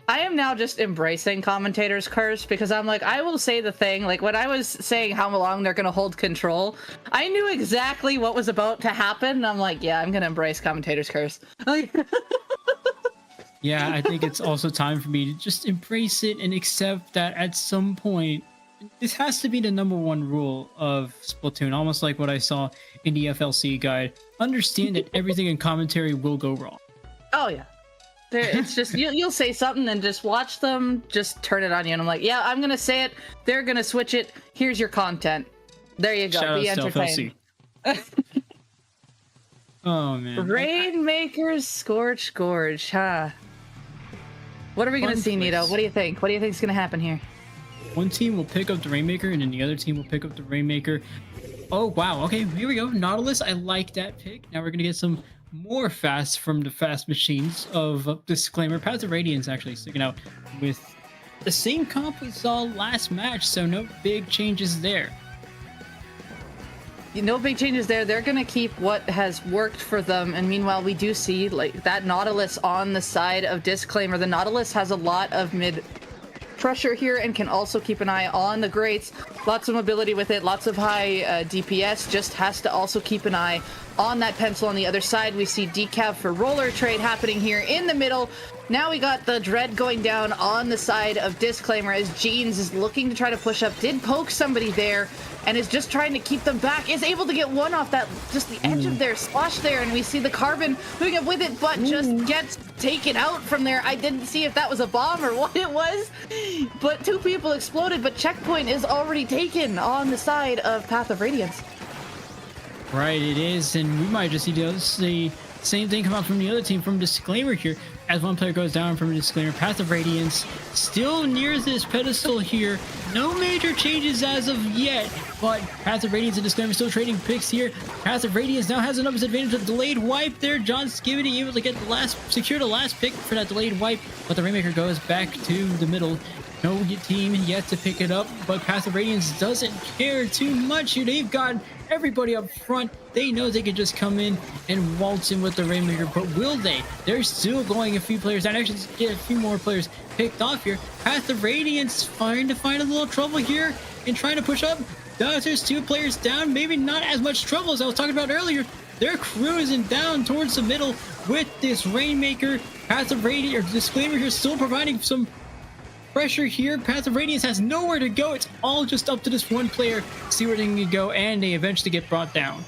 I am now just embracing commentators' curse, because I'm like, I will say the thing. Like when I was saying how long they're gonna hold control, I knew exactly what was about to happen. And I'm like, yeah, I'm gonna embrace commentators' curse. Yeah, I think it's also time for me to just embrace it and accept that at some point, this has to be the #1 rule of Splatoon, almost like what I saw in the FLC guide. Understand that everything in commentary will go wrong. Oh yeah. It's just you'll say something and just watch them just turn it on you, and I'm like, yeah, I'm gonna say it, they're gonna switch it, here's your content, there you go. Shout Be out to entertained. FLC. Oh man. Rainmaker's Scorch Gorge, huh? What are we gonna Fun see, place. Nito? What do you think? What do you think's gonna happen here? One team will pick up the Rainmaker, and then the other team will pick up the Rainmaker. Oh wow, okay, here we go. Nautilus, I like that pick. Now we're gonna get some more fast from the fast machines of Disclaimer. Path of Radiance actually sticking out with the same comp we saw last match, so no big changes there. No big changes there. They're gonna keep what has worked for them, and meanwhile we do see like that Nautilus on the side of Disclaimer. The Nautilus has a lot of mid pressure here and can also keep an eye on the grates. Lots of mobility with it, lots of high DPS. Just has to also keep an eye on that pencil on the other side. We see decav for roller trade happening here in the middle. Now we got the dread going down on the side of Disclaimer as Jeans is looking to try to push up. Did poke somebody there and is just trying to keep them back. Is able to get one off that, just the edge of their slosh there, and we see the Carbon moving up with it, but just gets taken out from there. I didn't see if that was a bomb or what it was, but 2 people exploded, but checkpoint is already taken on the side of Path of Radiance. Right, it is, and we might just see the same thing come out from the other team from Disclaimer here. As one player goes down from a Disclaimer, Path of Radiance still near this pedestal here. No major changes as of yet, but Path of Radiance and Disclaimer still trading picks here. Path of Radiance now has an numbers advantage of delayed wipe there. John Skivity able to get secure the last pick for that delayed wipe, but the Rainmaker goes back to the middle. No team yet to pick it up, but Path of Radiance doesn't care too much here. They've got everybody up front. They know they can just come in and waltz in with the Rainmaker, but will they? They're still going a few players down. Actually, get a few more players picked off here. Path of Radiance trying to find a little trouble here and trying to push up. There's 2 players down. Maybe not as much trouble as I was talking about earlier. They're cruising down towards the middle with this Rainmaker. Path of Radiance, or Disclaimer here, still providing some pressure here. Path of Radiance has nowhere to go. It's all just up to this one player. See where they can go, and they eventually get brought down.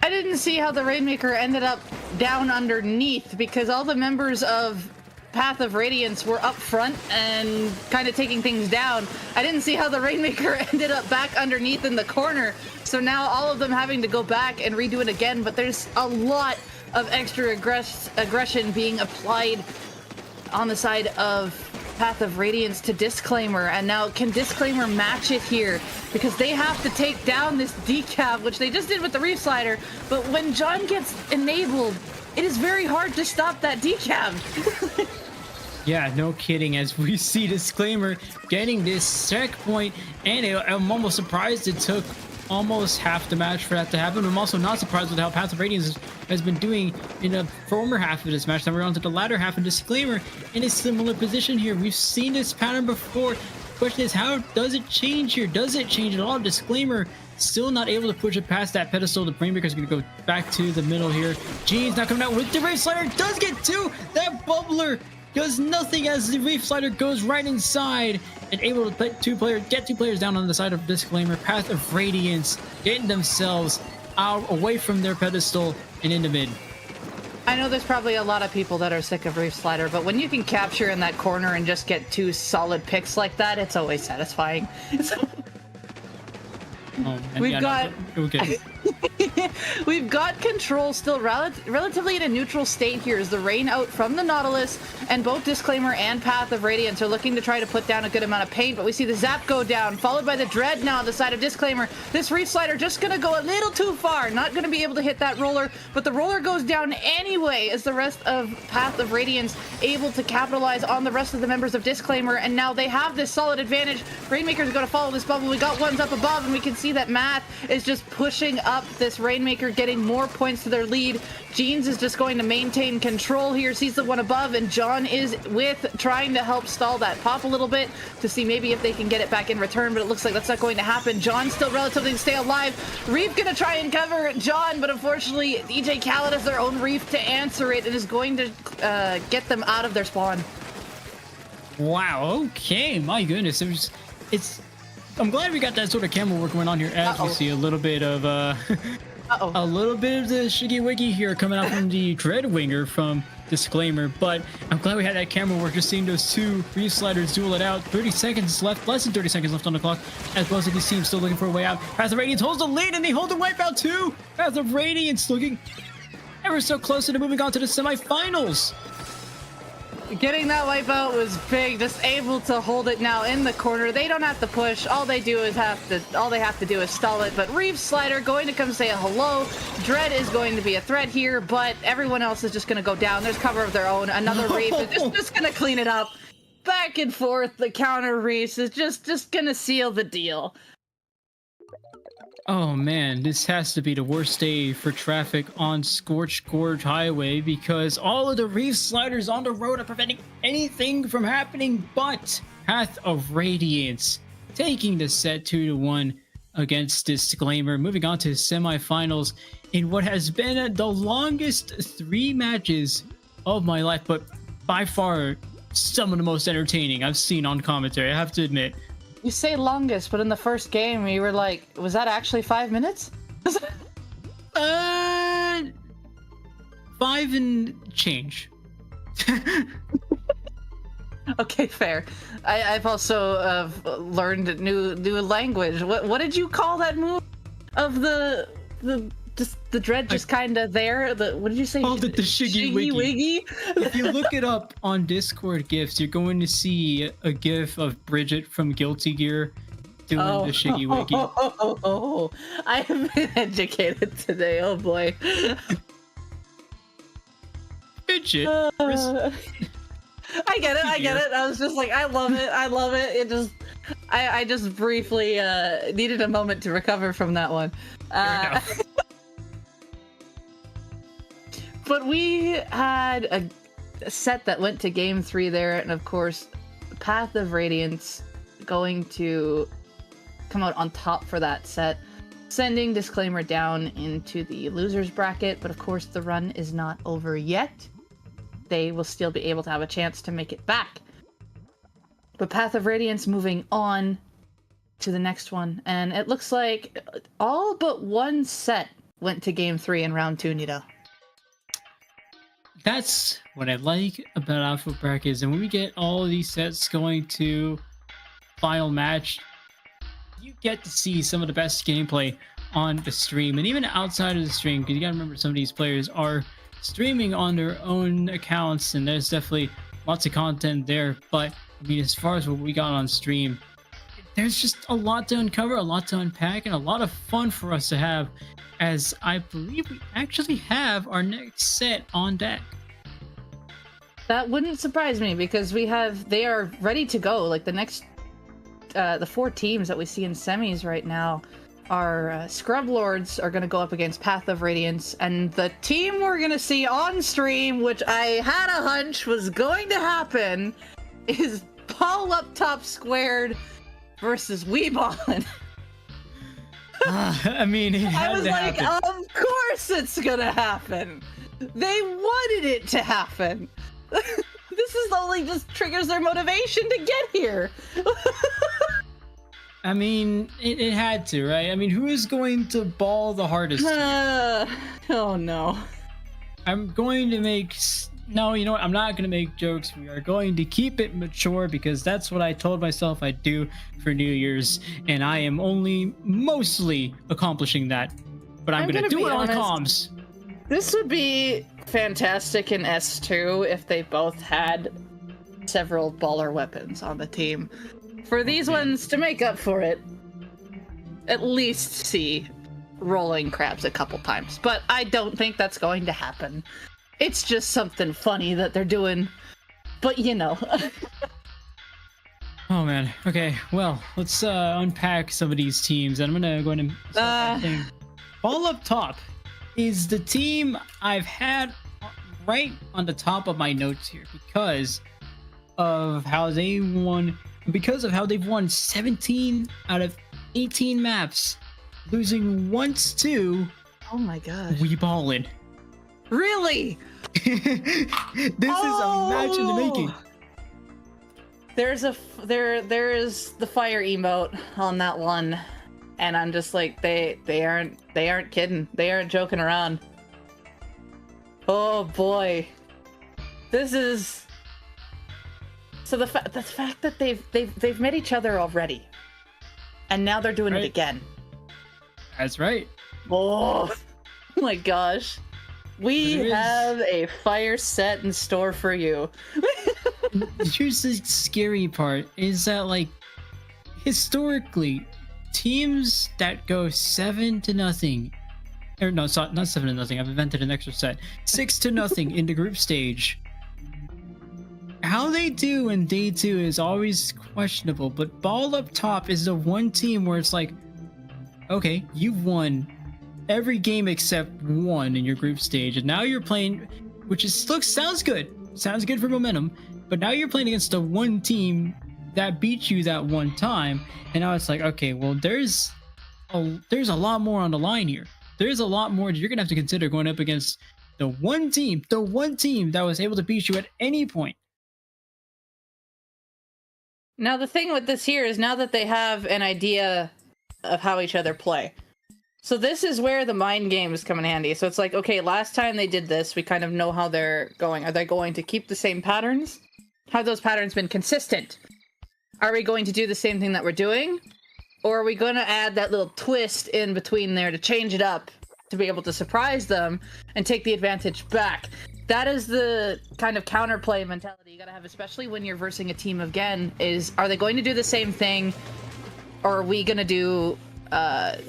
I didn't see how the Rainmaker ended up down underneath, because all the members of Path of Radiance were up front and kind of taking things down. I didn't see how the Rainmaker ended up back underneath in the corner. So now all of them having to go back and redo it again, but there's a lot of extra aggression being applied on the side of Path of Radiance to Disclaimer, and now can Disclaimer match it here? Because they have to take down this decav, which they just did with the Reef Slider, but when John gets enabled, it is very hard to stop that decav. Yeah, no kidding, as we see Disclaimer getting this checkpoint, and I'm almost surprised it took almost half the match for that to happen. I'm also not surprised with how Path of Radiance has been doing in the former half of this match. Now we're on to the latter half of Disclaimer in a similar position here. We've seen this pattern before. The question is, how does it change here? Does it change at all? Disclaimer still not able to push it past that pedestal. The Rainmaker's going to go back to the middle here. Gene's not coming out with the Reef Slider. Does get 2. That Bubbler does nothing as the Reef Slider goes right inside, and able to get two players down on the side of Disclaimer. Path of Radiance getting themselves out away from their pedestal and into mid. I know there's probably a lot of people that are sick of Reef Slider, but when you can capture in that corner and just get two solid picks like that, it's always satisfying. We've got we've got control still relatively in a neutral state here as the rain out from the Nautilus, and both Disclaimer and Path of Radiance are looking to try to put down a good amount of paint, but we see the zap go down, followed by the Dread now on the side of Disclaimer. This Reef Slider just gonna go a little too far, not gonna be able to hit that roller, but the roller goes down anyway as the rest of Path of Radiance able to capitalize on the rest of the members of Disclaimer, and now they have this solid advantage. Rainmaker's gonna follow this bubble. We got ones up above, and we can see that Math is just pushing up this Rainmaker, getting more points to their lead. Jeans is just going to maintain control here, sees the one above, and John is trying to help stall that pop a little bit to see maybe if they can get it back in return, but it looks like that's not going to happen. John still relatively stay alive. Reef gonna try and cover John, but unfortunately DJ Khaled has their own Reef to answer it and is going to get them out of their spawn. Wow, okay, my goodness. I'm glad we got that sort of camera work going on here as we see a little bit of a little bit of the Shiggy Wiggy here coming out from the Dreadwinger from Disclaimer, but I'm glad we had that camera work, just seeing those two Reef Sliders duel it out. 30 seconds left, less than 30 seconds left on the clock, as both of these teams still looking for a way out. Path of Radiance holds the lead, and they hold the wipeout too! Path of Radiance looking ever so closer to moving on to the semifinals. Getting that wipeout was big, just able to hold it now in the corner. They don't have to push. All they have to do is stall it. But Reef Slider going to come say a hello. Dread is going to be a threat here, but everyone else is just going to go down. There's cover of their own. Another Reef is just going to clean it up. Back and forth. The counter Reef is just going to seal the deal. Oh man, this has to be the worst day for traffic on Scorched Gorge Highway, because all of the Reef Sliders on the road are preventing anything from happening but Path of Radiance taking the set 2-1 against Disclaimer, moving on to semifinals in what has been the longest 3 matches of my life, but by far some of the most entertaining I've seen on commentary, I have to admit. You say longest, but in the first game, you were like, was that actually 5 minutes? 5 and change. Okay, fair. I've also learned new language. What did you call that move? Of the Dread just kind of there. What did you say? Called it the Shiggy Wiggy. If you look it up on Discord GIFs, you're going to see a GIF of Bridget from Guilty Gear doing the Shiggy Wiggy. I have been educated today. Oh boy. Bridget. I get it. I was just like, I love it. It just, I just briefly needed a moment to recover from that one. But we had a set that went to game 3 there, and of course, Path of Radiance going to come out on top for that set, sending Disclaimer down into the losers bracket. But of course, the run is not over yet. They will still be able to have a chance to make it back. But Path of Radiance moving on to the next one, and it looks like all but one set went to game 3 in round 2, Nito. That's what I like about Alpha Brackets, and when we get all of these sets going to final match, you get to see some of the best gameplay on the stream, and even outside of the stream, because you gotta remember some of these players are streaming on their own accounts, and there's definitely lots of content there. But I mean, as far as what we got on stream, there's just a lot to uncover, a lot to unpack, and a lot of fun for us to have, as I believe we actually have our next set on deck. That wouldn't surprise me, because they are ready to go. Like the next, the 4 teams that we see in semis right now are Scrublords are going to go up against Path of Radiance, and the team we're going to see on stream, which I had a hunch was going to happen, is Paul Up Top Squared versus Ballin. I mean, I was like, of course it's gonna happen. They wanted it to happen. This is only just triggers their motivation to get here. I mean, it had to, right? I mean, who is going to ball the hardest? Oh no. I'm going to make... No, you know what? I'm not going to make jokes. We are going to keep it mature because that's what I told myself I'd do for New Year's. And I am only mostly accomplishing that. But I'm going to do it on comms. This would be fantastic in S2 if they both had several baller weapons on the team. For these ones to make up for it, at least see rolling crabs a couple times. But I don't think that's going to happen. It's just something funny that they're doing. But you know. Oh man. Okay, well, let's unpack some of these teams. And I'm going to go ahead and... Ball up top is the team I've had right on the top of my notes here because of how they won... Because of how they've won 17 out of 18 maps, losing once to... Oh my gosh. Ballin. Really? This is a match in the making. There is the fire emote on that one, and I'm just like they aren't kidding. They aren't joking around. Oh boy. This is... So the fact that they've met each other already, and now they're doing it again. That's right. Oh my gosh, we have a fire set in store for you. Here's the scary part: is that like historically, teams that go 7-0, or no, not 7-0. I've invented an extra set. 6-0 in the group stage. How they do in day 2 is always questionable, but Ball up top is the one team where it's like, okay, you've won every game except one in your group stage, and now you're playing, which sounds good for momentum, but now you're playing against the one team that beat you that one time, and now it's like, okay, well, there's a lot more on the line here. There's a lot more you're gonna have to consider going up against the one team that was able to beat you at any point. Now, the thing with this here is now that they have an idea of how each other play. So this is where the mind games come in handy. So it's like, okay, last time they did this, we kind of know how they're going. Are they going to keep the same patterns? Have those patterns been consistent? Are we going to do the same thing that we're doing? Or are we going to add that little twist in between there to change it up, to be able to surprise them and take the advantage back? That is the kind of counterplay mentality you gotta have, especially when you're versing a team again, is are they going to do the same thing, or are we gonna do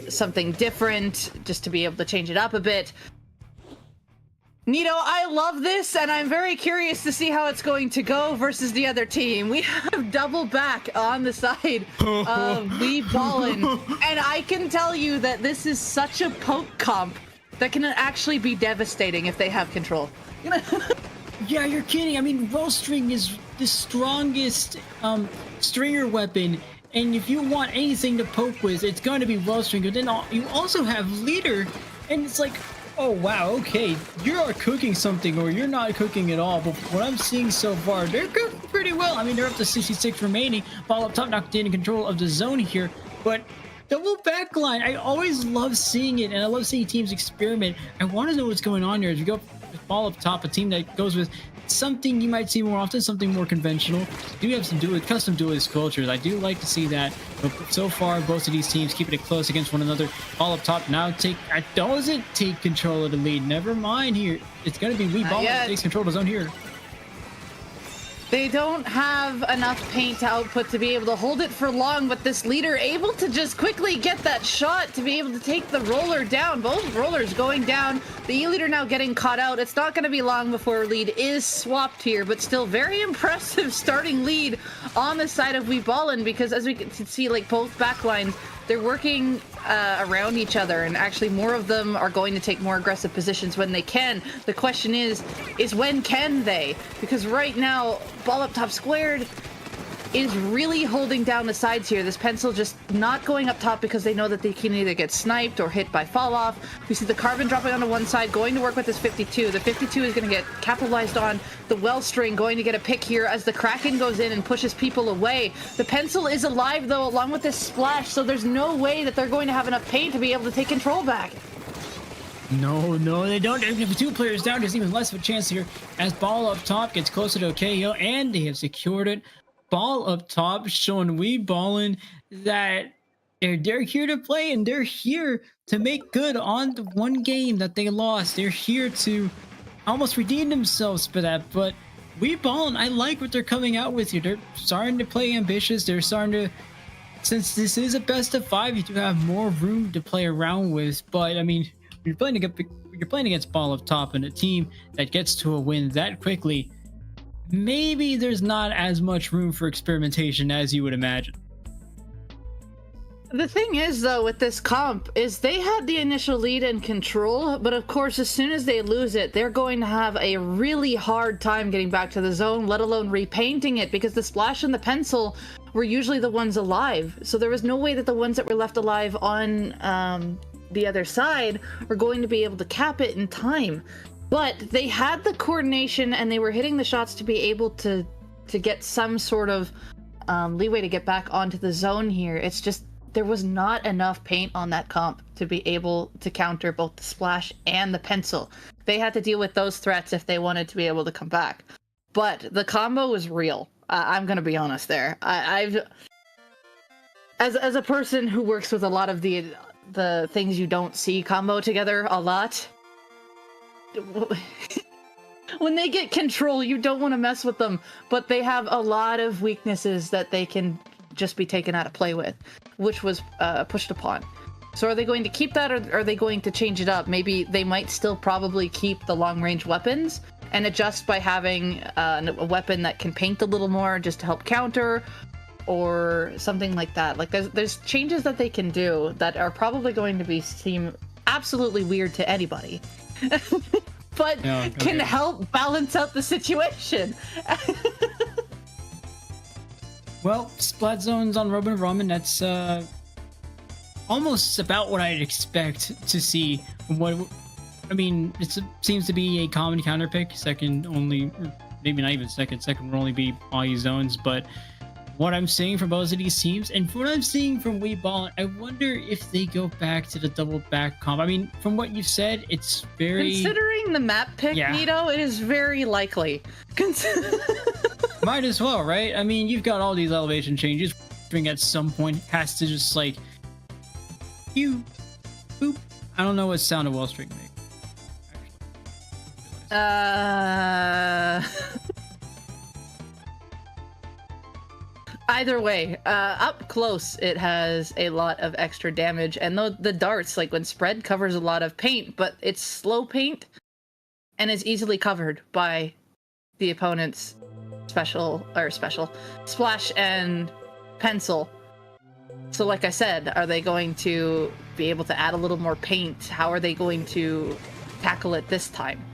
something different just to be able to change it up a bit? Nito, I love this, and I'm very curious to see how it's going to go versus the other team. We have double back on the side of Ballin, and I can tell you that this is such a poke comp that can actually be devastating if they have control. Yeah, you're kidding. I mean, Wellstring is the strongest stringer weapon, and if you want anything to poke with, it's going to be Wellstring. But then you also have Leader, and it's like, oh wow, okay, you're cooking something, or you're not cooking at all. But what I'm seeing so far, they're cooking pretty well. I mean, they're up to 66 remaining. Ball up top, not in control of the zone here, but double backline. I always love seeing it, and I love seeing teams experiment. I want to know what's going on here as we go with Ball up top, a team that goes with something you might see more often, something more conventional. Do have some custom duelist cultures. I do like to see that, but so far both of these teams keeping it close against one another. Ball up top now doesn't take control of the lead. Never mind here. It's going to be Ballin that takes control of the zone here. They don't have enough paint output to be able to hold it for long, but this Leader able to just quickly get that shot to be able to take the roller down. Both rollers going down. The E-Leader now getting caught out. It's not going to be long before lead is swapped here, but still very impressive starting lead on the side of Ballin, because as we can see, like, both backlines, they're working around each other, and actually more of them are going to take more aggressive positions when they can. The question is when can they? Because right now, Ball up top squared, is really holding down the sides here. This pencil just not going up top because they know that they can either get sniped or hit by fall off. We see the carbon dropping onto one side, going to work with this 52. The 52 is going to get capitalized on. The Wellstring going to get a pick here as the Kraken goes in and pushes people away. The pencil is alive though, along with this splash, so there's no way that they're going to have enough paint to be able to take control back. No, they don't. If 2 players down, there's even less of a chance here as ball up top gets closer to a KO, and they have secured it. Ball up top showing we Ballin that they're here to play, and they're here to make good on the one game that they lost. They're here to almost redeem themselves for that, but we Ballin, I like what they're coming out with here. They're starting to play ambitious. They're starting to, since this is a best of 5, you do have more room to play around with, but I mean, you're playing against ball up top and a team that gets to a win that quickly. Maybe there's not as much room for experimentation as you would imagine. The thing is, though, with this comp, is they had the initial lead and control, but of course, as soon as they lose it, they're going to have a really hard time getting back to the zone, let alone repainting it, because the splash and the pencil were usually the ones alive. So there was no way that the ones that were left alive on the other side were going to be able to cap it in time. But they had the coordination and they were hitting the shots to be able to get some sort of leeway to get back onto the zone here. It's just there was not enough paint on that comp to be able to counter both the splash and the pencil. They had to deal with those threats if they wanted to be able to come back. But the combo was real. I'm going to be honest there. I've as a person who works with a lot of the things you don't see combo together a lot, when they get control, you don't want to mess with them, but they have a lot of weaknesses that they can just be taken out of play with, which was pushed upon. So are they going to keep that, or are they going to change it up? Maybe they might still probably keep the long-range weapons and adjust by having a weapon that can paint a little more just to help counter, or something like that. Like there's changes that they can do that are probably going to seem absolutely weird to anybody. But can help balance out the situation. Well, Splat Zones on Robin Ramen, that's almost about what I'd expect to see. I mean, it seems to be a common counter pick. Second only, or maybe not even second. Second will only be all these zones, but what I'm seeing from both of these teams, and from what I'm seeing from Wii Ballin, I wonder if they go back to the double back comp. I mean, from what you said, it's very... Considering the map pick, Nito, it is very likely. Might as well, right? I mean, you've got all these elevation changes. At some point, has to just like... boop. I don't know what sound a Wellstring makes. Either way, up close, it has a lot of extra damage, and the darts, like when spread, covers a lot of paint, but it's slow paint and is easily covered by the opponent's special splash and pencil. So like I said, are they going to be able to add a little more paint? How are they going to tackle it this time?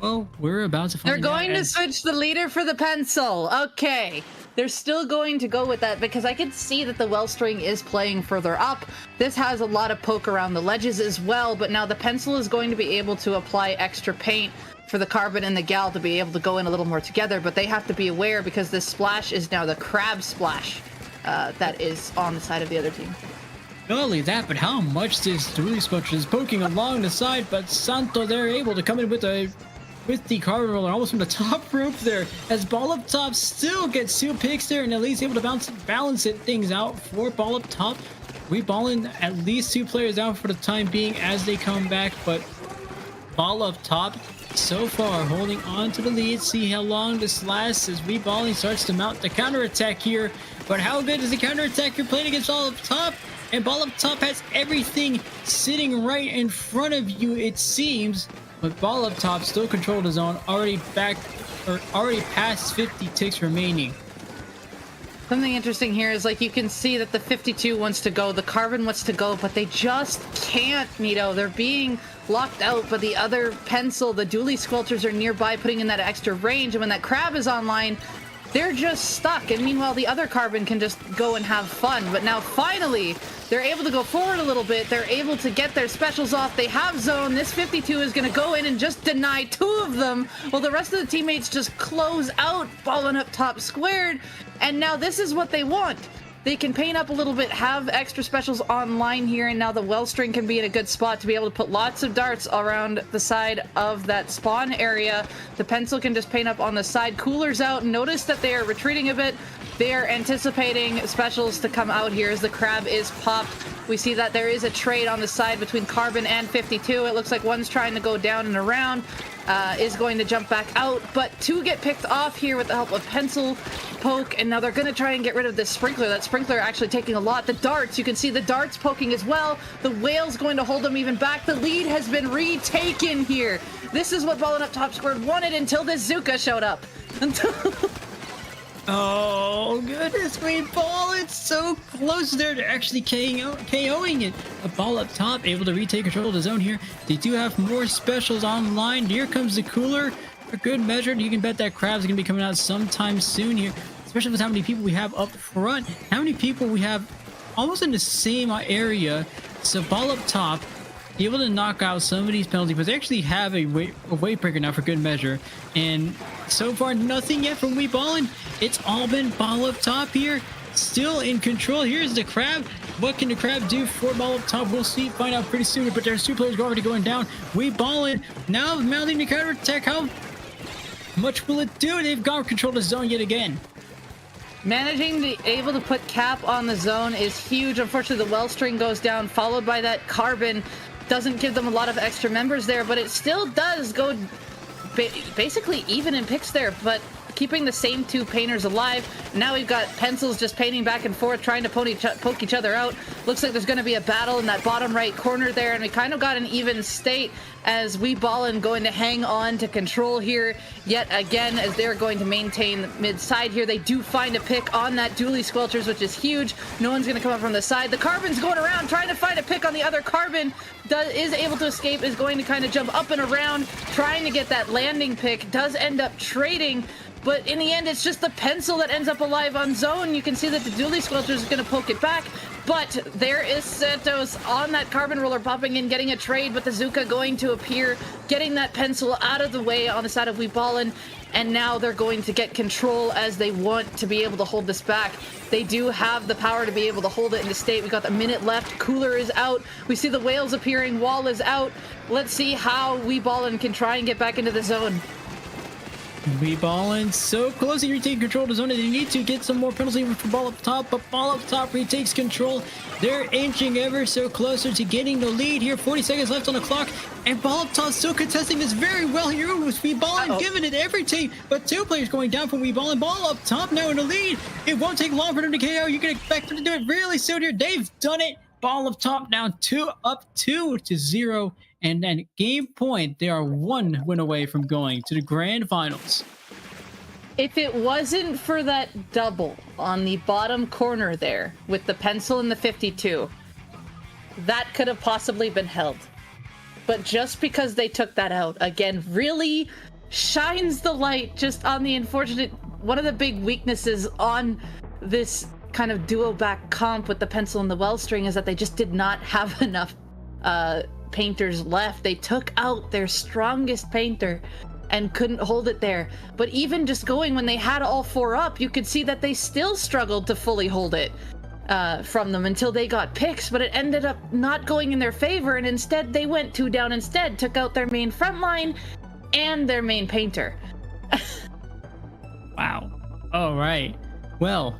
Well, we're about to find out. They're going to switch the leader for the pencil. Okay. They're still going to go with that because I can see that the Wellstring is playing further up. This has a lot of poke around the ledges as well, but now the pencil is going to be able to apply extra paint for the carbon and the gal to be able to go in a little more together, but they have to be aware because this splash is now the crab splash that is on the side of the other team. Not only that, but how much this Three Splash is poking along the side, but Santo, they're able to come in with the carbon roller almost from the top rope there, as Ball Up Top still gets 2 picks there and at least able to balance things out for Ball Up Top. We Ballin at least 2 players out for the time being as they come back, but Ball Up Top so far holding on to the lead. See how long this lasts as We Ballin starts to mount the counterattack here, but how good is the counterattack you're playing against Ball Up Top? And Ball Up Top has everything sitting right in front of you, it seems. But Ball Up Top still control the zone, already past 50 ticks remaining. Something interesting here is, like, you can see that the 52 wants to go, the Carbon wants to go, but they just can't, Nito. They're being locked out, but the other pencil, the Dually Squelchers, are nearby, putting in that extra range, and when that Crab is online, they're just stuck. And meanwhile, the other Carbon can just go and have fun. But now, finally, they're able to go forward a little bit. They're able to get their specials off. They have zone. This 52 is going to go in and just deny 2 of them, while the rest of the teammates just close out Ballin up top squared. And now this is what they want. They can paint up a little bit, have extra specials online here, and now the Wellstring can be in a good spot to be able to put lots of darts around the side of that spawn area. The pencil can just paint up on the side. Cooler's out. Notice that they are retreating a bit. They are anticipating specials to come out here as the Crab is popped. We see that there is a trade on the side between Carbon and 52. It looks like one's trying to go down and around, is going to jump back out, but 2 get picked off here with the help of Pencil, Poke, and now they're going to try and get rid of this Sprinkler. That Sprinkler actually taking a lot. The darts, you can see the darts poking as well. The Whale's going to hold them even back. The lead has been retaken here. This is what Ballin up top squared wanted until this Zuka showed up. Oh, goodness, we Ballin so close there to actually KOing it. A Ball up top, able to retake control of the zone here. They do have more specials online. Here comes the Cooler. For good measure, you can bet that Crab's going to be coming out sometime soon here, especially with how many people we have up front. How many people we have almost in the same area. So Ball up top, able to knock out some of these penalties, but they actually have a weight breaker now for good measure. And so far, nothing yet from Ballin. It's all been Ball up top here, still in control. Here's the Crab. What can the Crab do for Ball up top? We'll see, find out pretty soon. But there's 2 players already going down. Ballin now mounting the counter attack. How much will it do? They've got control of the zone yet again. Managing to able to put cap on the zone is huge. Unfortunately, the Wellstring goes down, followed by that Carbon. Doesn't give them a lot of extra members there, but it still does go basically even in picks there, but keeping the same 2 painters alive. Now we've got Pencils just painting back and forth, trying to poke each other out. Looks like there's going to be a battle in that bottom right corner there, and we kind of got an even state as Ballin going to hang on to control here yet again, as they're going to maintain the mid side here. They do find a pick on that Dually Squelchers, which is huge. No one's going to come up from the side. The Carbon's going around trying to find a pick on the other Carbon. Is able to escape, is going to kind of jump up and around, trying to get that landing pick. Does end up trading, but in the end, it's just the Pencil that ends up alive on zone. You can see that the Dually Squelcher is going to poke it back, but there is Santos on that Carbon Roller popping in, getting a trade, but the Zuka going to appear, getting that Pencil out of the way on the side of Ballin, and now they're going to get control as they want to be able to hold this back. They do have the power to be able to hold it in the state. We got a minute left. Cooler is out. We see the Whales appearing. Wall is out. Let's see how Ballin can try and get back into the zone. Ballin so close to retake control of the zone. They need to get some more penalty for Ball up top, but Ball up top retakes control. They're inching ever so closer to getting the lead here. 40 seconds left on the clock, and Ball up top still contesting this very well here with Ballin, giving it everything, but 2 players going down from Ballin. Ball up top now in the lead. It won't take long for them to KO. You can expect them to do it really soon here. They've done it. Ball up top now 2-0. And at game point, they are 1 win away from going to the grand finals. If it wasn't for that double on the bottom corner there with the Pencil and the 52, that could have possibly been held. But just because they took that out, again, really shines the light just on the unfortunate, one of the big weaknesses on this kind of duo back comp with the Pencil and the Wellstring is that they just did not have enough painters left. They took out their strongest painter and couldn't hold it there. But even just going when they had all 4 up, you could see that they still struggled to fully hold it from them until they got picks, but it ended up not going in their favor, and instead they went 2 down instead, took out their main front line and their main painter. Wow. All right. Well,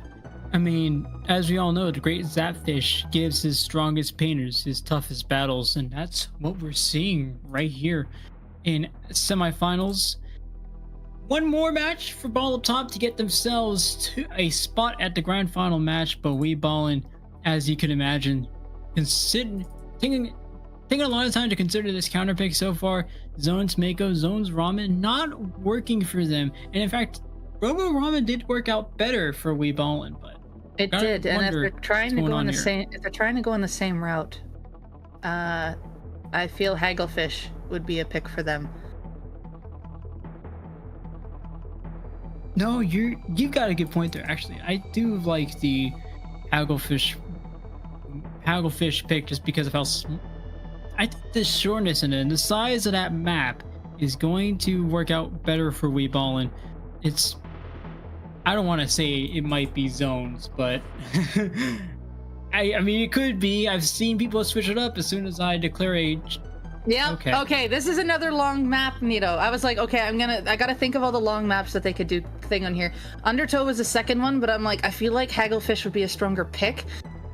I mean, as we all know, the great Zapfish gives his strongest painters his toughest battles, and that's what we're seeing right here in semifinals. 1 more match for Ball up top to get themselves to a spot at the grand final match, but Ballin, as you can imagine, taking a lot of time to consider this counter pick so far. Zones Mako, Zones Ramen not working for them, and in fact, Robo Ramen did work out better for Ballin, but It Gotta did, and if wonder they're trying to what's go going in on the here. same, if they're trying to go in the same route, I feel Hagglefish would be a pick for them. No, you've got a good point there. Actually, I do like the hagglefish hagglefish pick just because of how I think the shortness in it and the size of that map is going to work out better for Wee Ballin. It's I don't want to say it might be zones, but I mean it could be. I've seen people switch it up as soon as I declare a. Yep. Okay. Okay. This is another long map, Nito. I was like, okay, I gotta think of all the long maps that they could do thing on here. Undertow was the second one, but I'm like, I feel like Hagglefish would be a stronger pick.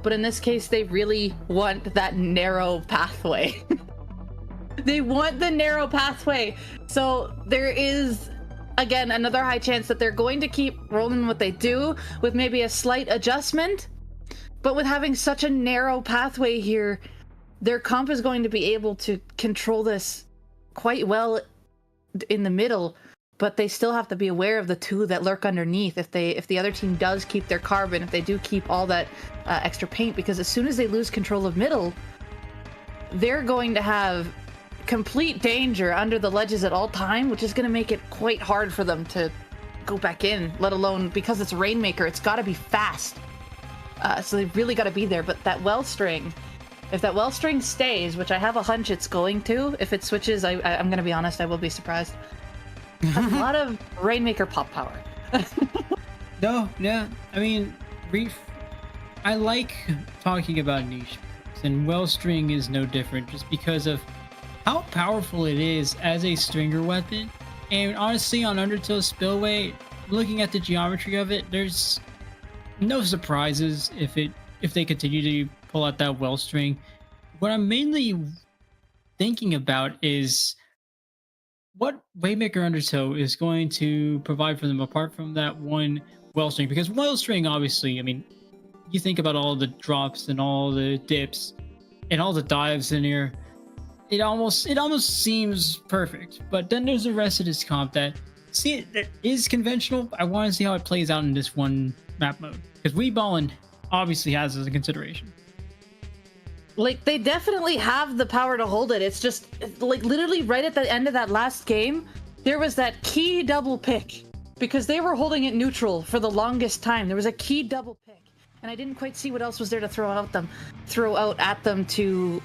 But in this case, they really want that narrow pathway. They want the narrow pathway. So there is, again, another high chance that they're going to keep rolling what they do with maybe a slight adjustment. But with having such a narrow pathway here, their comp is going to be able to control this quite well in the middle, but they still have to be aware of the two that lurk underneath if the other team does keep their carbon, if they do keep all that extra paint, because as soon as they lose control of middle, they're going to have complete danger under the ledges at all time, which is going to make it quite hard for them to go back in, let alone because it's Rainmaker, it's got to be fast. So they really got to be there, but that Wellstring, if that Wellstring stays, which I have a hunch it's going to, if it switches, I'm going to be honest, I will be surprised. A lot of Rainmaker pop power. No, yeah. I mean, I like talking about niche, and Wellstring is no different just because of how powerful it is as a stringer weapon. And honestly, on Undertow Spillway, looking at the geometry of it, there's no surprises if they continue to pull out that Wellstring. What I'm mainly thinking about is what Waymaker Undertow is going to provide for them apart from that one Wellstring. Because Wellstring, obviously, I mean, you think about all the drops and all the dips and all the dives in here, it almost seems perfect. But then there's the rest of this comp that is conventional. I want to see how it plays out in this one map mode, because Wee Ballin obviously has as a consideration. Like, they definitely have the power to hold it. It's just, like, literally right at the end of that last game, there was that key double pick. Because they were holding it neutral for the longest time. There was a key double pick. And I didn't quite see what else was there to throw out at them to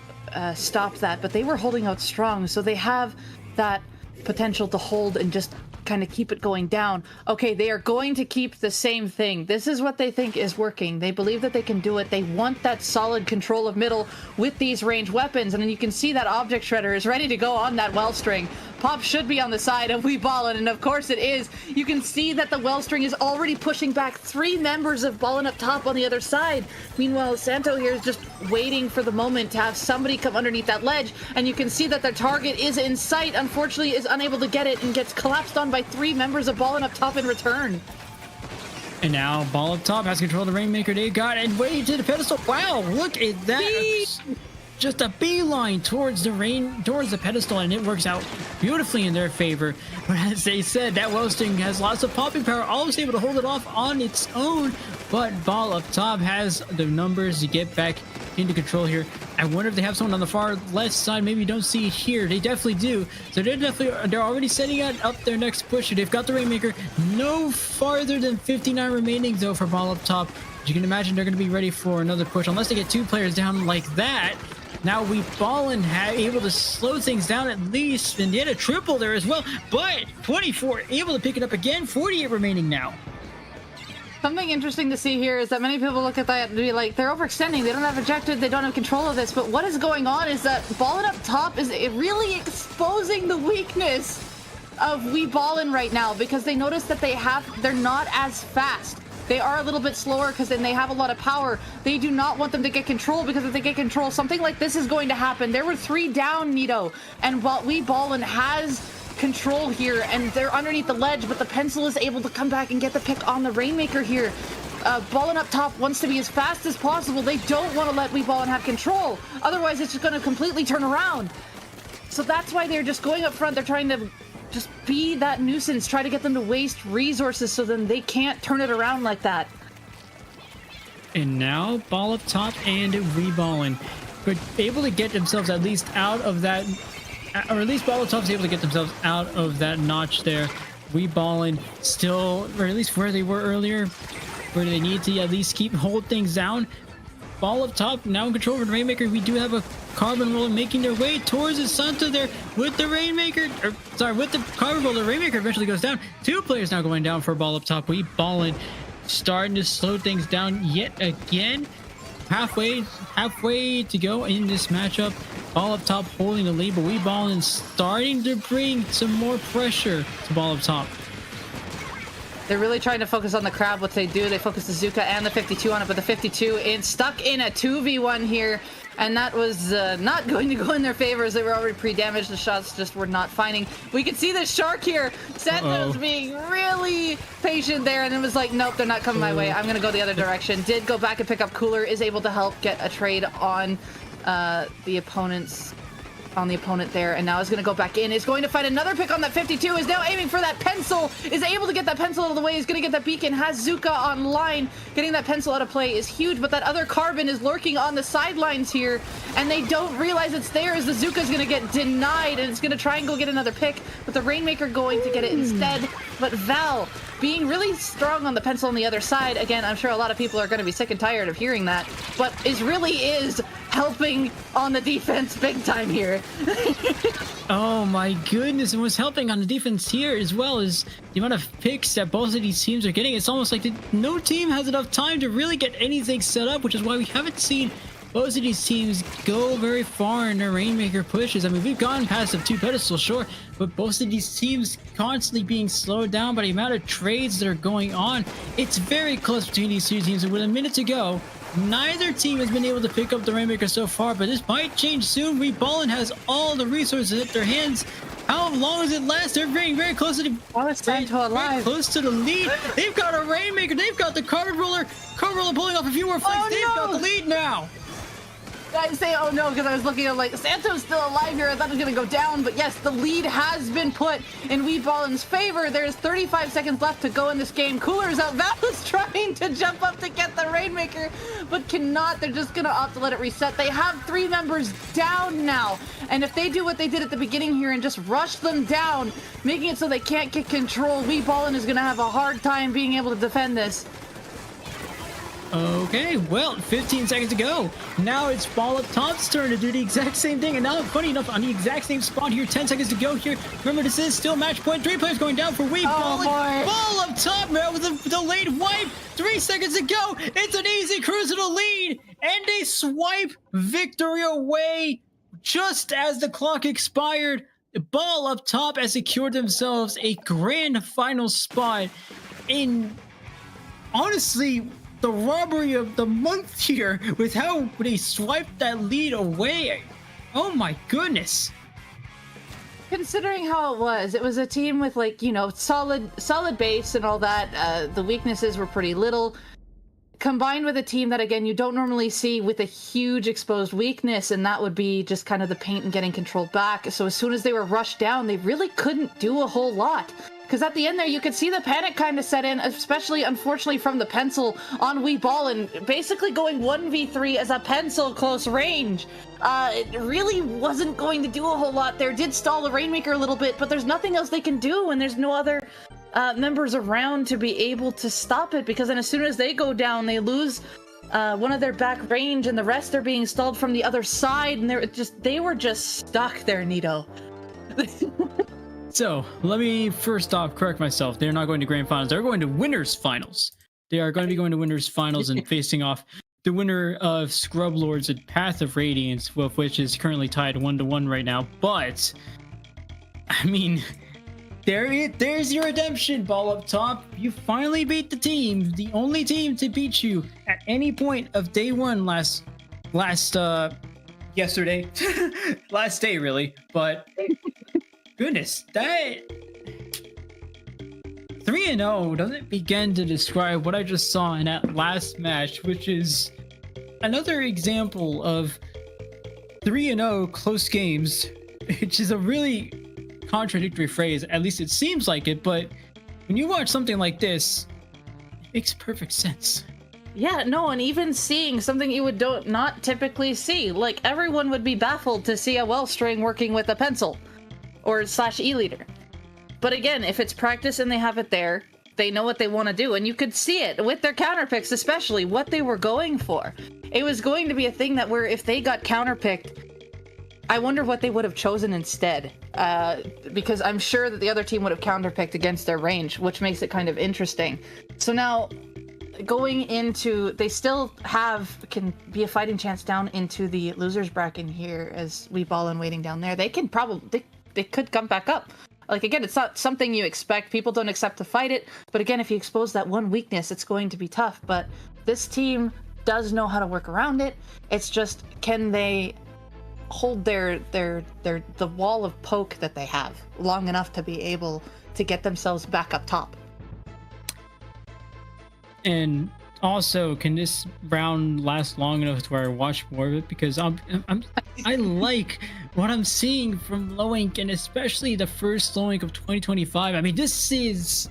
stop that. But they were holding out strong, so they have that potential to hold and just kind of keep it going down. Okay, they are going to keep the same thing. This is what they think is working. They believe that they can do it. They want that solid control of middle with these ranged weapons. And then you can see that Object Shredder is ready to go on that Wellstring. Pop should be on the side of Wee Ballin, and of course it is. You can see that the Wellstring is already pushing back 3 members of Ballin up top on the other side. Meanwhile, Santo here is just waiting for the moment to have somebody come underneath that ledge, and you can see that their target is in sight. Unfortunately, is unable to get it and gets collapsed on by 3 members of Ballin up top in return. And now Ball up top has control of the Rainmaker. They got it way to the pedestal. Wow, look at that. Just a beeline towards the pedestal, and it works out beautifully in their favor. But as they said, that Wellstring has lots of popping power, always able to hold it off on its own. But Ball up top has the numbers to get back into control here. I wonder if they have someone on the far left side. Maybe you don't see it here. They definitely do. So they're already setting up their next push. They've got the Rainmaker no farther than 59 remaining though for Ball up top. As you can imagine, they're going to be ready for another push unless they get 2 players down like that. Now Wee Ballin able to slow things down at least, and yet a triple there as well. But 24 able to pick it up again. 48 remaining now. Something interesting to see here is that many people look at that and be like, they're overextending, they don't have objective, they don't have control of this. But what is going on is that Ballin up top is really exposing the weakness of Wee Ballin right now, because they notice that they're not as fast. They are a little bit slower because then they have a lot of power. They do not want them to get control, because if they get control, something like this is going to happen. There were 3 down, Nito, and Wee Ballin has control here, and they're underneath the ledge, but the pencil is able to come back and get the pick on the Rainmaker here. Ballin up top wants to be as fast as possible. They don't want to let Wee Ballin have control. Otherwise, it's just going to completely turn around. So that's why they're just going up front. They're trying to just be that nuisance, try to get them to waste resources so then they can't turn it around like that. And now Ball up top and Ballin, but able to get themselves at least out of that, or at least Ball up top's able to get themselves out of that notch there. Ballin still, or at least where they were earlier, where they need to at least hold things down. Ball up top now in control of the Rainmaker. We do have a Carbon Roller making their way towards the Santo there with the Rainmaker, or sorry, with the Carbon Roller. Rainmaker eventually goes down. 2 players now going down for Ball up top. Ballin starting to slow things down yet again. Halfway to go in this matchup. Ball up top holding the lead, but Ballin starting to bring some more pressure to Ball up top. They're really trying to focus on the crowd. What they do, they focus the Zuka and the 52 on it, but the 52 stuck in a 2v1 here, and that was not going to go in their favor as they were already pre-damaged. The shots just were not finding. We can see the shark here. Santos being really patient there, and it was like, nope, they're not coming my way. I'm going to go the other direction. Did go back and pick up Cooler, is able to help get a trade on the opponent there, and now is going to go back in, is going to find another pick on that 52, is now aiming for that pencil, is able to get that pencil out of the way, is going to get that beacon, has Zuka online. Getting that pencil out of play is huge, but that other Carbon is lurking on the sidelines here, and they don't realize it's there as the Zuka is going to get denied, and it's going to try and go get another pick, but the Rainmaker going to get it instead. But Val being really strong on the pencil on the other side. Again, I'm sure a lot of people are going to be sick and tired of hearing that, but really is helping on the defense big time here. Oh my goodness, and was helping on the defense here as well as the amount of picks that both of these teams are getting. It's almost like no team has enough time to really get anything set up, which is why we haven't seen both of these teams go very far in their Rainmaker pushes. I mean, we've gone past the 2 pedestals, sure, but both of these teams constantly being slowed down by the amount of trades that are going on. It's very close between these 2 teams, and with a minute to go, neither team has been able to pick up the Rainmaker so far, but this might change soon. Ballin has all the resources at their hands. How long does it last? They're very, very close to the very close to the lead. They've got a Rainmaker. They've got the Carbon Roller. Carbon Roller pulling off a few more flicks. They've got the lead now. I say oh no because I was looking at like Santos still alive here. I thought it was gonna go down, but yes, the lead has been put in Ballin's favor. There's 35 seconds left to go in this game. Cooler's out. Val is trying to jump up to get the Rainmaker, but cannot. They're just gonna opt to let it reset. They have 3 members down now, and if they do what they did at the beginning here and just rush them down, making it so they can't get control, Ballin is gonna have a hard time being able to defend this. Okay, well, 15 seconds to go. Now it's Ball up top's turn to do the exact same thing, and now, funny enough, on the exact same spot here, 10 seconds to go here. Remember, this is still match point. 3 players going down for Ballin. Ball up top, man, with a delayed wipe. 3 seconds to go. It's an easy cruise to the lead, and a swipe victory away just as the clock expired. Ball up top has secured themselves a grand final spot in, honestly, the robbery of the month here with how they swiped that lead away. Oh my goodness. Considering how it was a team with, like, you know, solid base and all that. The weaknesses were pretty little, combined with a team that, again, you don't normally see with a huge exposed weakness, and that would be just kind of the paint and getting control back. So as soon as they were rushed down, they really couldn't do a whole lot. Because at the end there, you could see the panic kind of set in, especially, unfortunately, from the pencil on Ballin, basically going 1v3 as a pencil close range. It really wasn't going to do a whole lot there. Did stall the Rainmaker a little bit, but there's nothing else they can do, and there's no other members around to be able to stop it, because then as soon as they go down, they lose one of their back range, and the rest are being stalled from the other side, and they were just stuck there, Nito. So, let me first off correct myself. They're not going to grand finals. They're going to winners finals. They are going to be going to winners finals and facing off the winner of Scrublords and Path of Radiance, with which is currently tied 1-1 right now. But, I mean, there's your redemption, Ball up top. You finally beat the team, the only team to beat you at any point of day one yesterday. Last day, really. But goodness, that 3-0 doesn't begin to describe what I just saw in that last match, which is another example of 3-0 close games, which is a really contradictory phrase. At least it seems like it, but when you watch something like this, it makes perfect sense. Yeah, no, and even seeing something you would not typically see. Like, everyone would be baffled to see a well string working with a pencil or slash e-leader. But again, if it's practice and they have it there, they know what they want to do. And you could see it with their counterpicks, especially what they were going for. It was going to be a thing that where if they got counterpicked, I wonder what they would have chosen instead. Because I'm sure that the other team would have counterpicked against their range, which makes it kind of interesting. So now, going into, they still can be a fighting chance down into the losers bracket here as we Ballin waiting down there. They can probably, they could come back up. Like, again, it's not something you expect. People don't accept to fight it. But again, if you expose that one weakness, it's going to be tough. But this team does know how to work around it. It's just, can they hold the wall of poke that they have long enough to be able to get themselves back up top? And also, can this round last long enough to where I watch more of it? Because I like what I'm seeing from Low Ink, and especially the first Low Ink of 2025. I mean, this is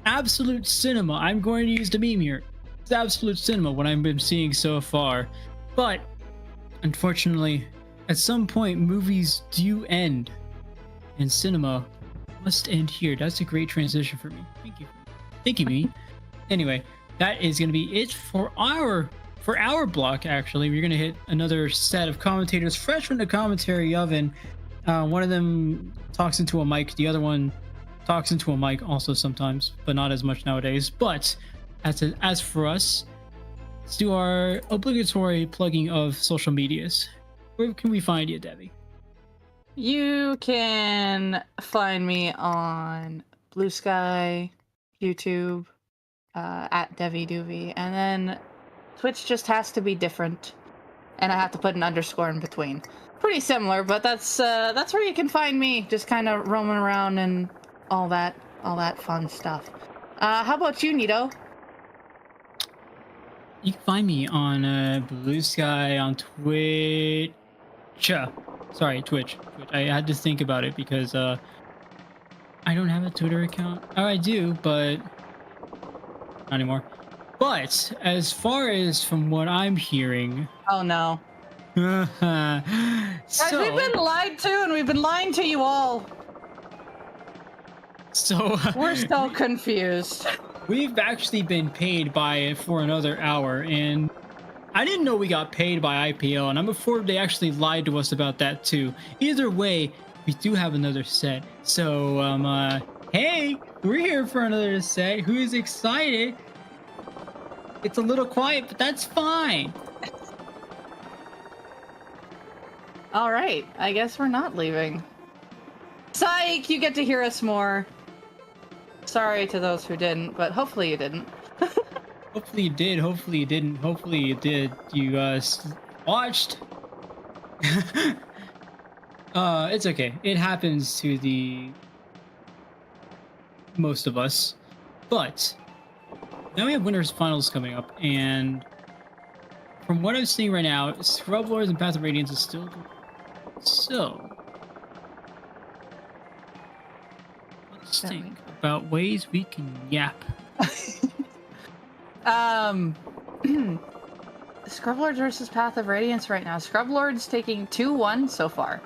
absolute cinema. I'm going to use the meme here. It's absolute cinema what I've been seeing so far. But unfortunately, at some point, movies do end, and cinema must end here. That's a great transition for me. Thank you. Thank you, me. Anyway, that is going to be it for our block. Actually, we're going to hit another set of commentators fresh from the commentary oven. One of them talks into a mic. The other one talks into a mic also sometimes, but not as much nowadays. But as for us, let's do our obligatory plugging of social medias. Where can we find you, Debbie? You can find me on Blue Sky, YouTube, at Devi Doovie, and then Twitch just has to be different, and I have to put an underscore in between. Pretty similar, but that's where you can find me, just kind of roaming around and all that fun stuff. How about you, Nito? You can find me on Blue Sky, on Twitch. Sorry, Twitch. I had to think about it because I don't have a Twitter account. Oh, I do, but not anymore. But as far as from what I'm hearing, oh no, guys, we've been lied to, and we've been lying to you all. So we're so confused. We've actually been paid for another hour, and I didn't know we got paid by IPL, and I'm afraid they actually lied to us about that too. Either way, we do have another set. So, hey, we're here for another set. Who's excited? It's a little quiet, but that's fine. All right, I guess we're not leaving. Psych, you get to hear us more. Sorry to those who didn't, but hopefully you didn't. Hopefully you did, hopefully you didn't, hopefully you did. You watched. It's okay. It happens to the most of us. But now we have winners finals coming up, and from what I'm seeing right now, Scrublords and Path of Radiance is still good. So let's think about ways we can yap. Scrublords versus Path of Radiance right now. Scrublords taking 2-1 so far.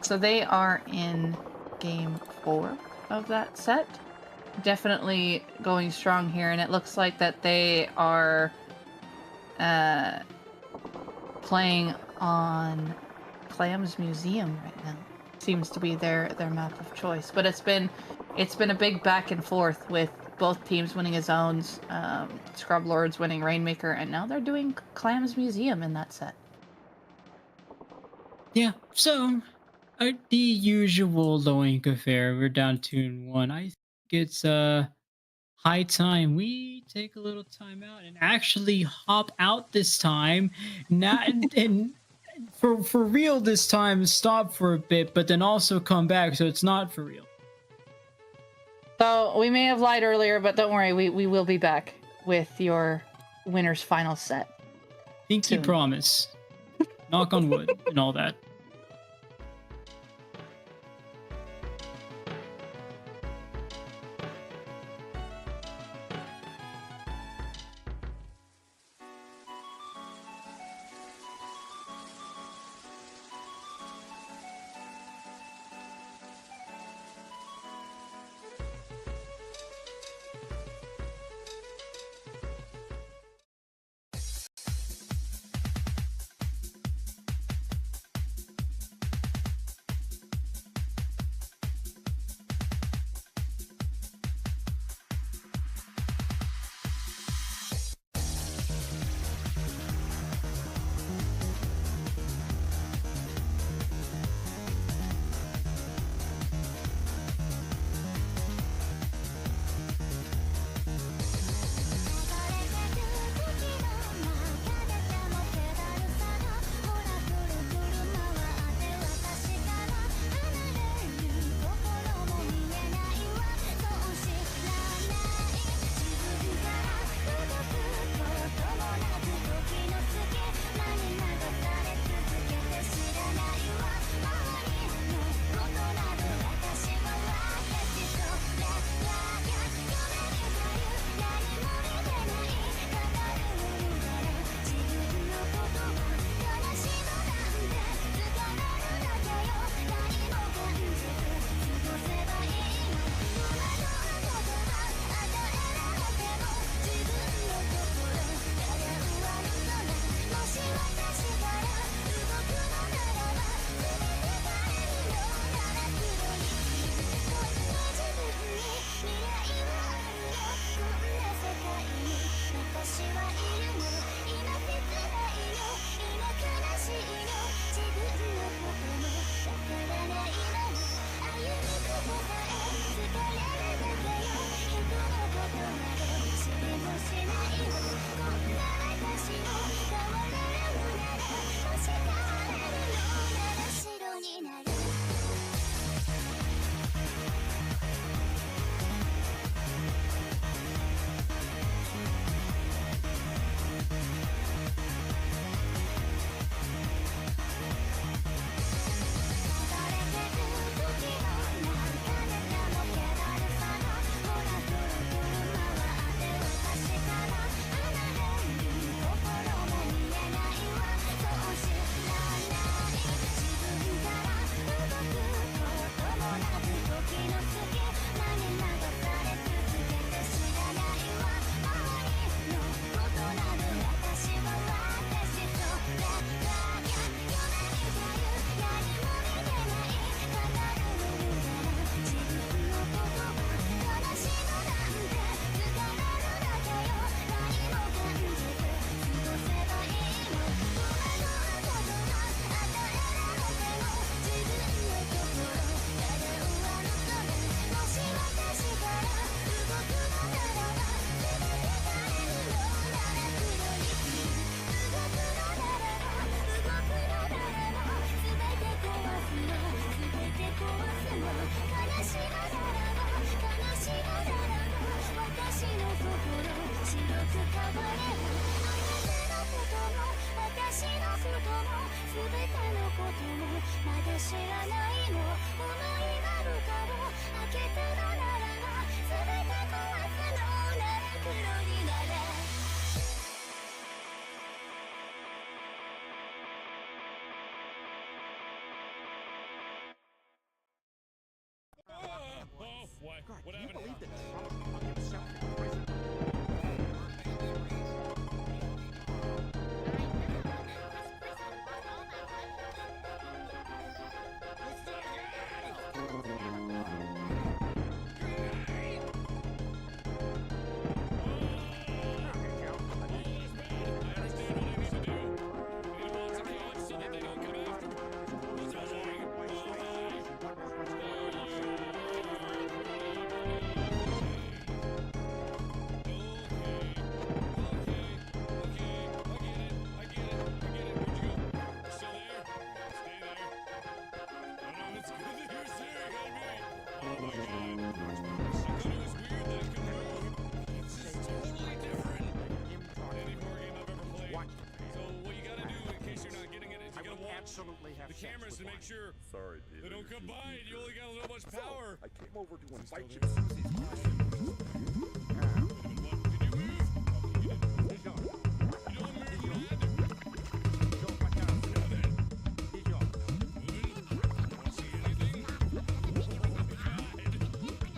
So they are in game 4 of that set. Definitely going strong here, and it looks like that they are playing on Clam's Museum right now. Seems to be their map of choice. But it's been a big back and forth with both teams winning his zones, Scrublords winning Rainmaker, and now they're doing Clam's Museum in that set. Yeah, so the usual Low Ink affair. We're down 2-1. I think it's high time we take a little time out and actually hop out this time. Not and for real this time, stop for a bit, but then also come back so it's not for real. So we may have lied earlier, but don't worry, we will be back with your winner's final set. Pinky promise. Knock on wood and all that. What Can you happened? believe that Trump hung himself in prison? Absolutely have the cameras to make sure Sorry, David. they don't come by and you only got a little much power. I came over to invite you there? to Susie's costume. Did you move? You don't move, Ned? Want to see anything? Oh my God.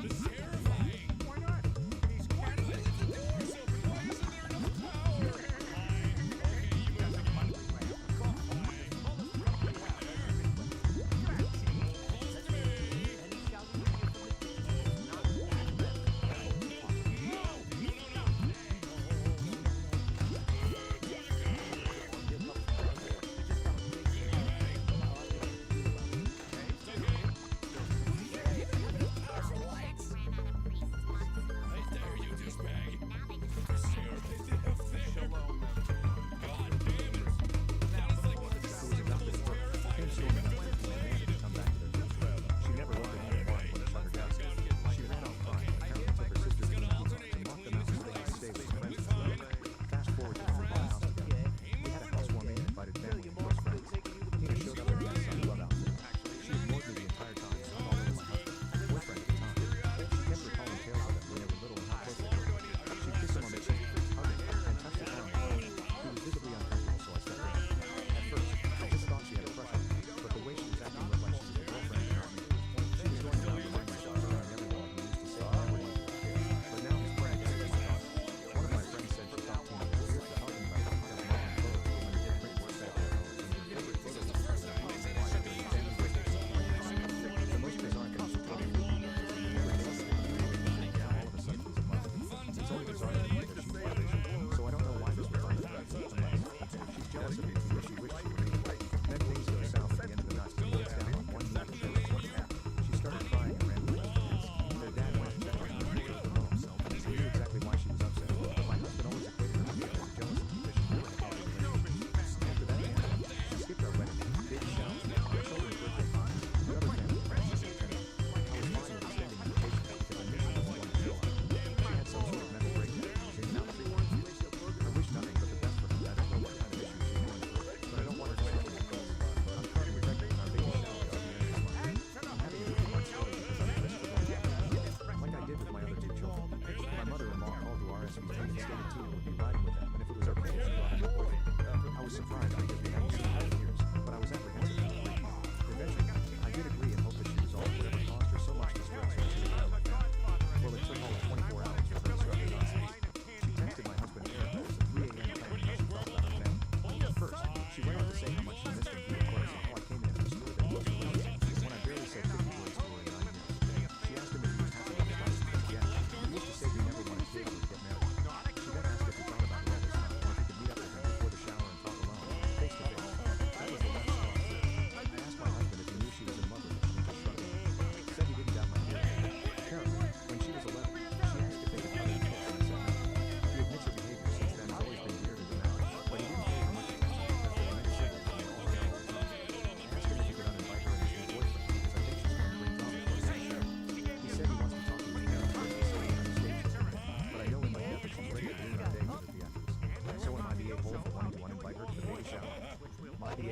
This is terrifying. Why not? He's Why do they leave the doors open? Why isn't there enough power? Fine. Okay, you move again. Fine. Close to me.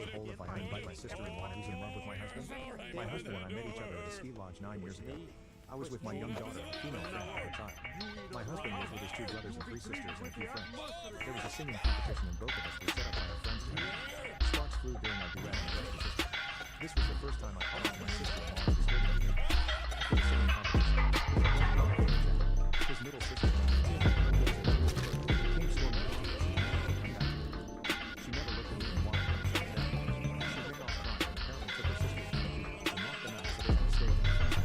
a hole if I invite my sister-in-law who's in love with my husband? My husband and I met each other at a ski lodge 9 years ago. I was with my young daughter, a female friend at the time. My husband was with his 2 brothers and 3 sisters and a few friends. There was a singing competition and both of us were set up by our friends together. Sparks flew during our duet and the rest is history. This was the first time I called my sister-in-law and disturbed me. After the singing competition, his middle sister-in-law came storming out to us and demanded to come back to her. She never looked at me and wanted to come down. She ran off crying and apparently took her sisters from the people and locked them out so they could stay with their friends.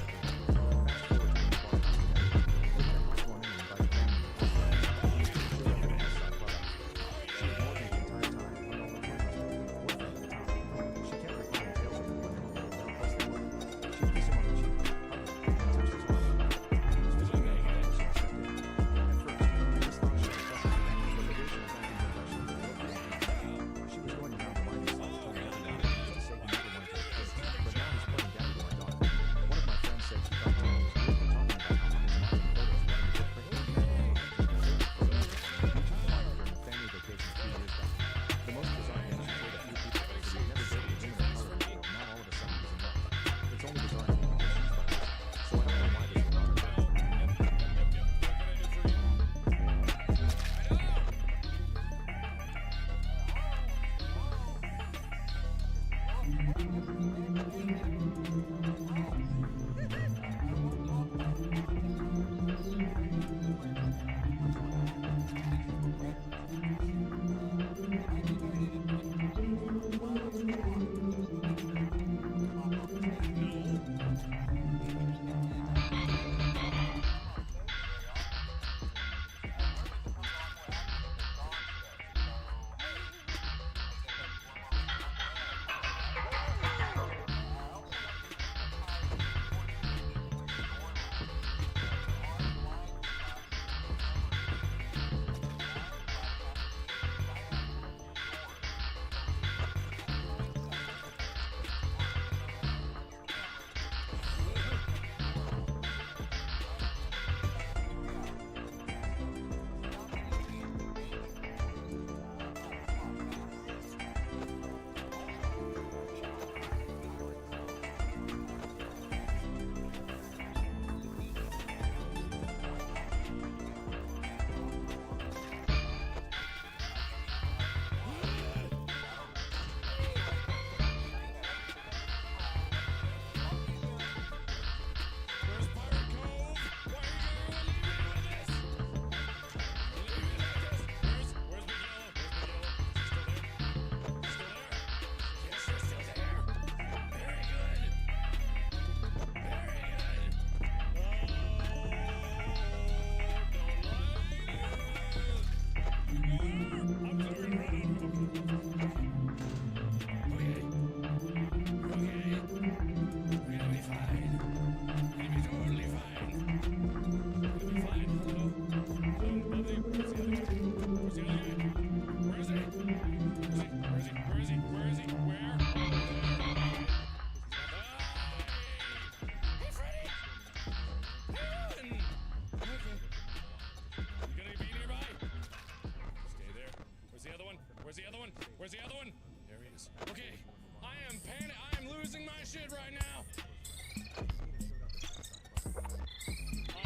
Where's the other one? Where's the other one? There he is. Okay, I am panic. I am losing my shit right now.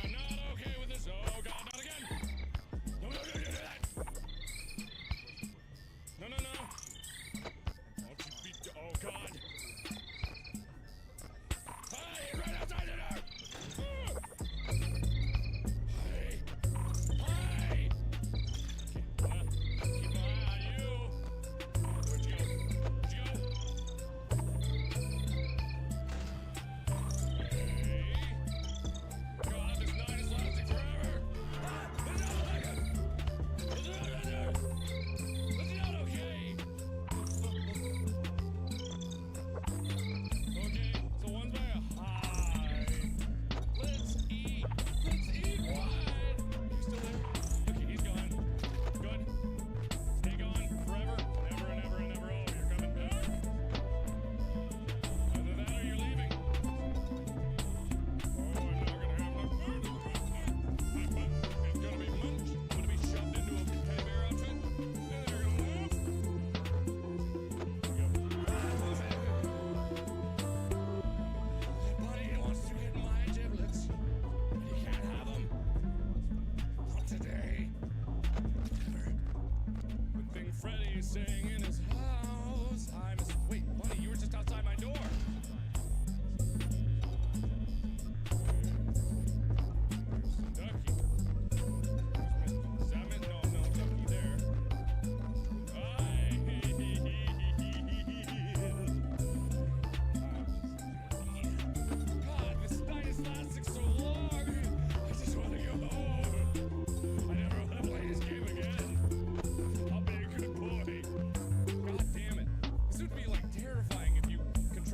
I'm not okay with this. Oh God, not again. No, no, no, no, no, that. No, no, no. Don't you be. Oh God. Hey, right outside the door. Hey. Hey. Keep my eye on you. Where'd you go? Where'd you go?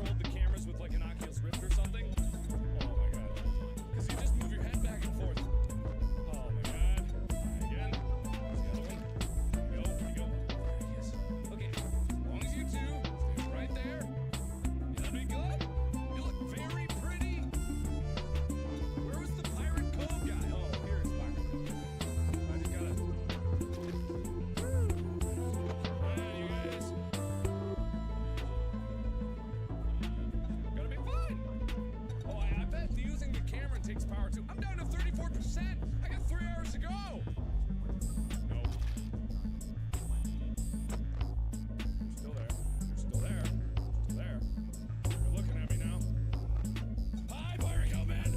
controlled the cameras with like an Oculus Rift or something? Oh my god. Because you just move your head back and forth. Oh my god. Again. There's the other one. Where'd he go? There he is. Okay. As long as you two stay right there. That'll be good. You look very pretty. Where was the Pirate Cove guy? Oh, here's Pirate Cove. I just gotta. Yeah, you guys. Gonna be fun. Oh, I bet using the camera takes power too. I'm down to 34%. I got 3 hours to go. Nope. Still there. You're still there. Still there. You're looking at me now. Hi, Pirate Cove man.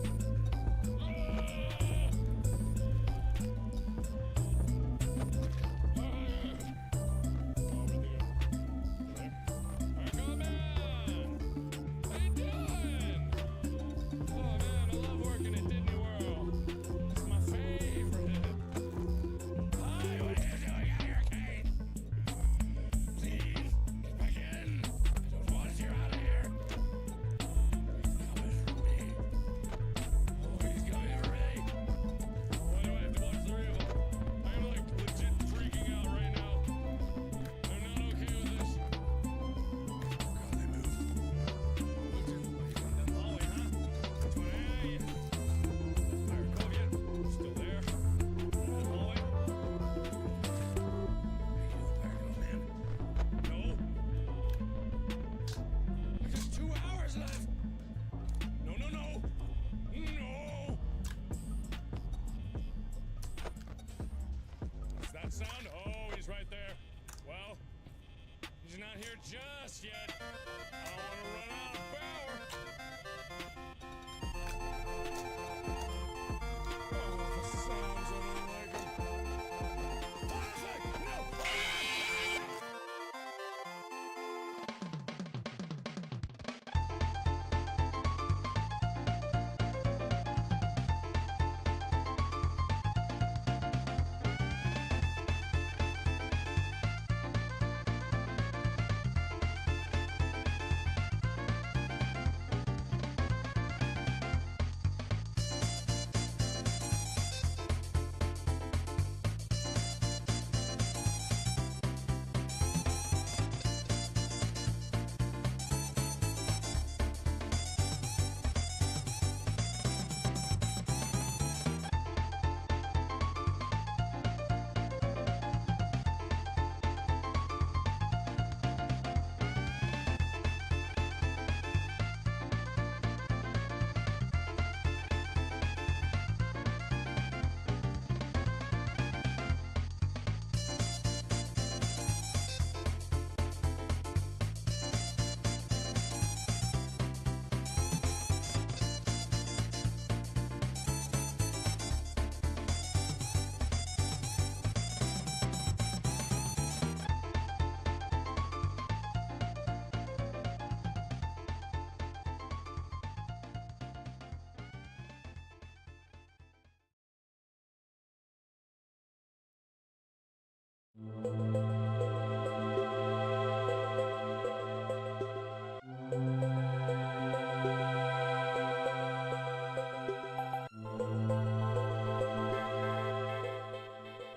Sound? Oh, he's right there. Well, he's not here just yet. I don't want to run out of power. Oh, the sounds I don't like them. Perfect! No!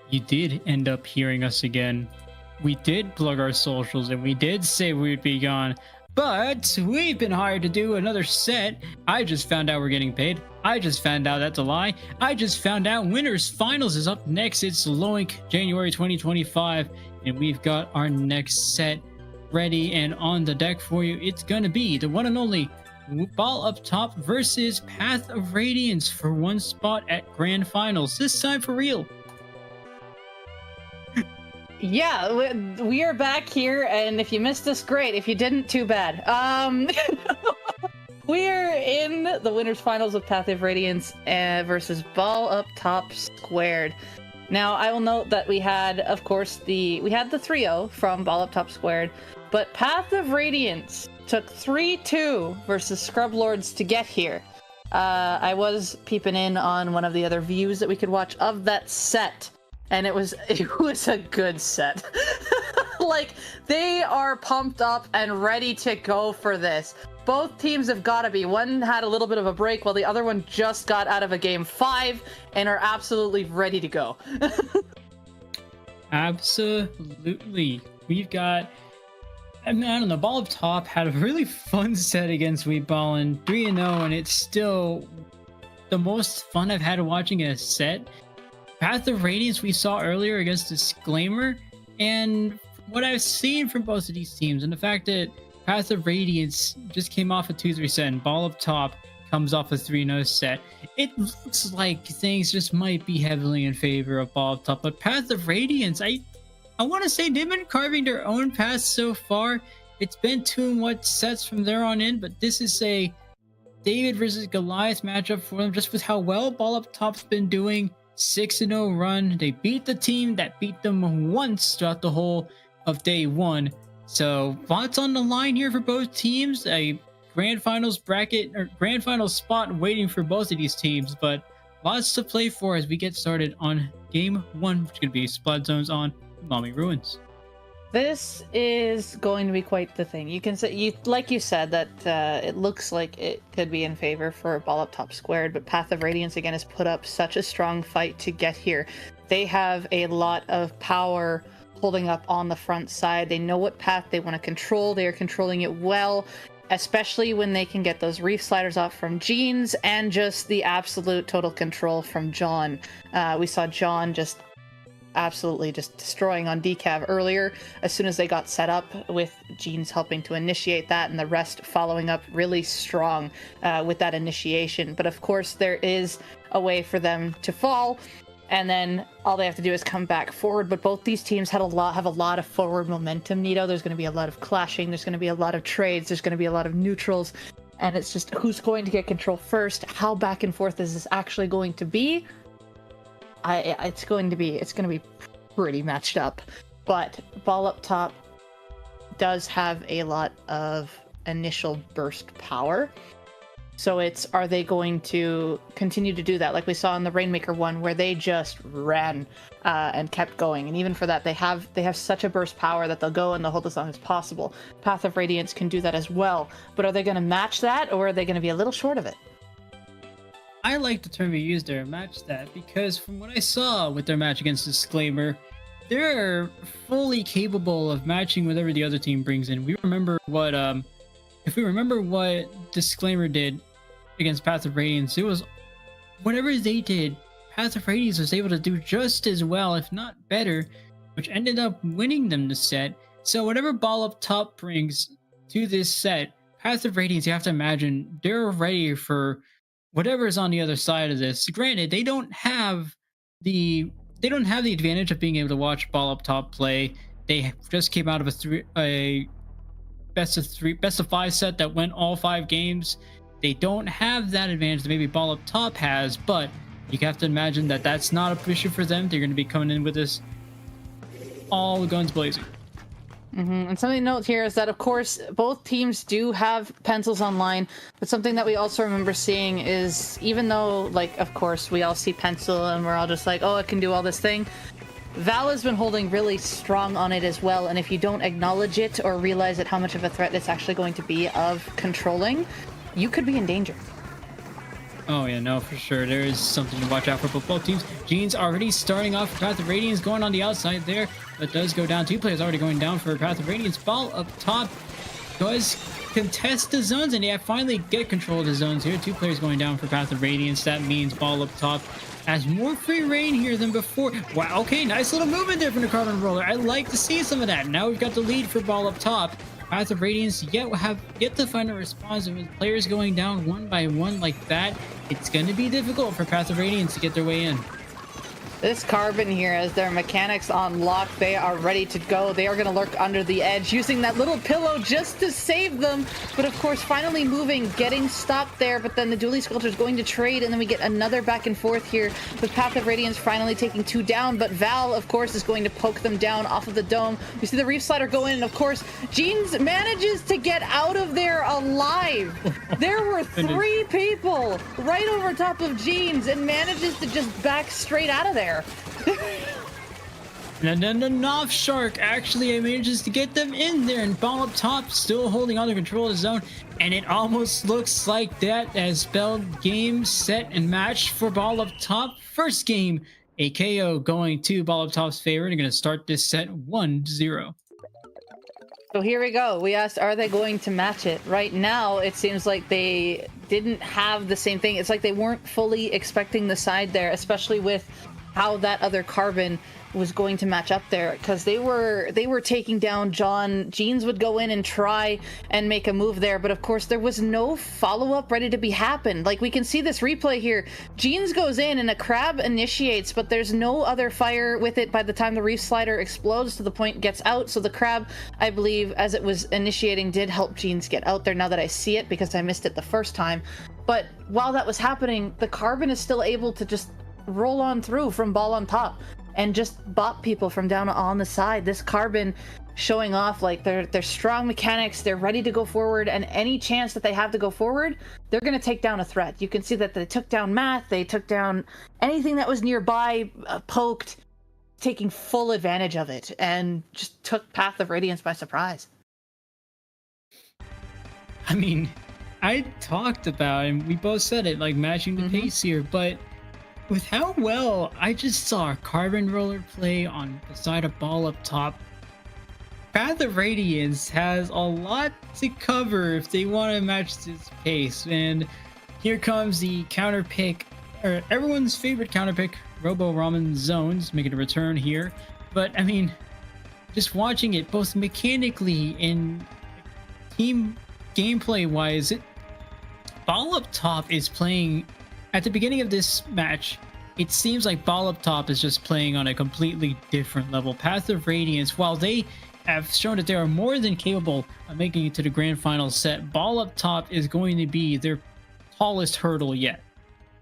You did end up hearing us again. We did plug our socials and we did say we'd be gone, but we've been hired to do another set. I just found out we're getting paid. I just found out that's a lie. I just found out Winners Finals is up next. It's Loink, January 2025, and we've got our next set ready and on the deck for you. It's gonna be the one and only Ball Up Top versus Path of Radiance for one spot at Grand Finals. This time for real. Yeah, we are back here, and if you missed us, great. If you didn't, too bad. We're in the winners finals of Path of Radiance versus Ball Up Top Squared. Now, I will note that we had, of course, the 3-0 from Ball Up Top Squared, but Path of Radiance took 3-2 versus Scrublords to get here. I was peeping in on one of the other views that we could watch of that set, and it was a good set. Like, they are pumped up and ready to go for this. Both teams have got to be. One had a little bit of a break while the other one just got out of a game 5 and are absolutely ready to go. Absolutely. We've got, I mean, I don't know, Ball Up Top had a really fun set against Ballin, 3-0, and it's still the most fun I've had watching a set. Path of Radiance we saw earlier against Disclaimer, and what I've seen from both of these teams, and the fact that Path of Radiance just came off a 2-3 set, and Ball Up Top comes off a 3-0 set. It looks like things just might be heavily in favor of Ball Up Top, but Path of Radiance, I want to say they've been carving their own path so far. It's been 2 sets from there on in, but this is a David versus Goliath matchup for them, just with how well Ball Up Top's been doing. 6-0 run. They beat the team that beat them once throughout the whole of day 1. So lots on the line here for both teams. A grand finals bracket or grand finals spot waiting for both of these teams, but lots to play for as we get started on game 1, which is going to be Splat Zones on Mommy Ruins. This is going to be quite the thing. You can say, like you said, that it looks like it could be in favor for Ball Up Top squared, but Path of Radiance again has put up such a strong fight to get here. They have a lot of power holding up on the front side. They know what path they want to control. They are controlling it well, especially when they can get those reef sliders off from Jeans and just the absolute total control from John. We saw John just absolutely just destroying on Decav earlier as soon as they got set up, with Jeans helping to initiate that and the rest following up really strong with that initiation. But of course there is a way for them to fall, and then all they have to do is come back forward. But both these teams have a lot of forward momentum, Nito. There's going to be a lot of clashing, there's going to be a lot of trades, there's going to be a lot of neutrals, and it's just who's going to get control first. How back and forth is this actually going to be? It's going to be pretty matched up. But Ball Up Top does have a lot of initial burst power, so are they going to continue to do that like we saw in the Rainmaker one, where they just ran and kept going? And even for that, they have such a burst power that they'll go and they'll hold as long as possible. Path of Radiance can do that as well, but are they going to match that, or are they going to be a little short of it? I like the term you used there, match that, because from what I saw with their match against Disclaimer, they're fully capable of matching whatever the other team brings in. If we remember what Disclaimer did against Path of Radiance, it was whatever they did, Path of Radiance was able to do just as well, if not better, which ended up winning them the set. So whatever Ball Up Top brings to this set, Path of Radiance, you have to imagine they're ready for whatever is on the other side of this. Granted, they don't have the advantage of being able to watch Ball Up Top play. They just came out of a best of 5 set that went all 5 games. They don't have that advantage that maybe Ball Up Top has, but you have to imagine that that's not an issue for them. They're going to be coming in with this all guns blazing. And something to note here is that, of course, both teams do have pencils online, but something that we also remember seeing is, even though, like, of course, we all see pencil and we're all just like, oh, it can do all this thing, Val has been holding really strong on it as well, and if you don't acknowledge it or realize how much of a threat it's actually going to be of controlling, you could be in danger. Oh yeah, no, for sure. There is something to watch out for both teams. Jeans already starting off for Path of Radiance, going on the outside there, but does go down. 2 players already going down for Path of Radiance. Ball Up Top does contest the zones, and yeah, finally get control of the zones here. 2 players going down for Path of Radiance. That means Ball Up Top has more free reign here than before. Wow, okay, nice little movement there from the Carbon Roller. I like to see some of that. Now we've got the lead for Ball Up Top. Path of Radiance have yet to find a response. With players going down 1 by 1 like that, it's going to be difficult for Path of Radiance to get their way in. This Carbon here, as their mechanics on lock, they are ready to go. They are going to lurk under the edge, using that little pillow just to save them. But of course, finally moving, getting stopped there. But then the Dually Sculptor is going to trade, and then we get another back and forth here with Path of Radiance finally taking 2 down. But Val, of course, is going to poke them down off of the dome. We see the Reef Slider go in, and of course, Jeans manages to get out of there alive. There were 3 people right over top of Jeans, and manages to just back straight out of there. And then the Knopf Shark actually manages to get them in there, and Ball up top still holding on to control of the zone. And it almost looks like that has spelled game, set, and match for Ball up top. First game, a KO going to Ball up top's favor. They're going to start this set 1-0. So here we go. We asked, are they going to match it? Right now, it seems like they didn't have the same thing. It's like they weren't fully expecting the side there, especially with how that other carbon was going to match up there, because they were taking down John. Jeans would go in and try and make a move there, but of course there was no follow-up ready to be happened. Like, we can see this replay here. Jeans goes in and a crab initiates, but there's no other fire with it by the time the reef slider explodes to the point it gets out. So the crab, I believe, as it was initiating, did help Jeans get out there, now that I see it, because I missed it the first time. But while that was happening, the carbon is still able to just roll on through from Ball on top and just bop people from down on the side. This carbon showing off like they're strong mechanics, they're ready to go forward, and any chance that they have to go forward, they're going to take down a threat. You can see that they took down Math, they took down anything that was nearby, poked, taking full advantage of it, and just took Path of Radiance by surprise. I mean, I talked about, and we both said it, like matching the pace here, but with how well I just saw Carbon Roller play on the side of Ball up top, Path of Radiance has a lot to cover if they want to match this pace. And here comes the counter pick, or everyone's favorite counter pick, Robo Ramen Zones, making a return here. But I mean, just watching it both mechanically and team gameplay wise, Ball up top is playing. At the beginning of this match, it seems like Ball up top is just playing on a completely different level. Path of Radiance, while they have shown that they are more than capable of making it to the grand final set, Ball up top is going to be their tallest hurdle yet.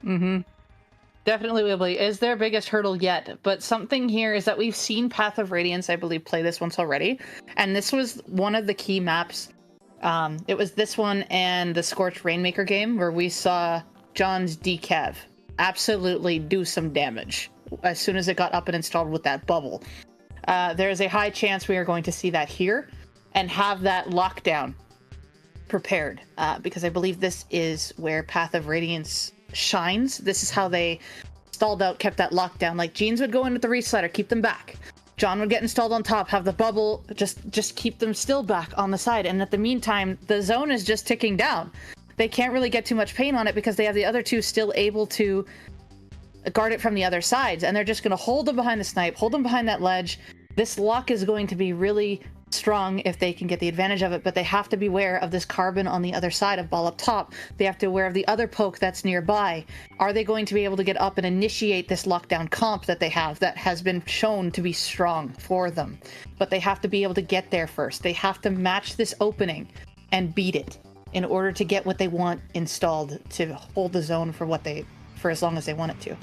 Definitely will be. Is their biggest hurdle yet. But something here is that we've seen Path of Radiance, I believe, play this once already. And this was one of the key maps. It was this one and the Scorched Rainmaker game where we saw John's decav absolutely do some damage as soon as it got up and installed with that bubble. There is a high chance we are going to see that here and have that lockdown prepared, because I believe this is where Path of Radiance shines. This is how they stalled out, kept that lockdown. Like, Jeans would go in with the reef slider, keep them back. John would get installed on top, have the bubble, just keep them still back on the side. And at the meantime, the zone is just ticking down. They can't really get too much pain on it because they have the other two still able to guard it from the other sides. And they're just going to hold them behind the snipe, hold them behind that ledge. This lock is going to be really strong if they can get the advantage of it, but they have to be aware of this carbon on the other side of Ball up top. They have to be aware of the other poke that's nearby. Are they going to be able to get up and initiate this lockdown comp that they have that has been shown to be strong for them? But they have to be able to get there first. They have to match this opening and beat it in order to get what they want installed to hold the zone for as long as they want it to.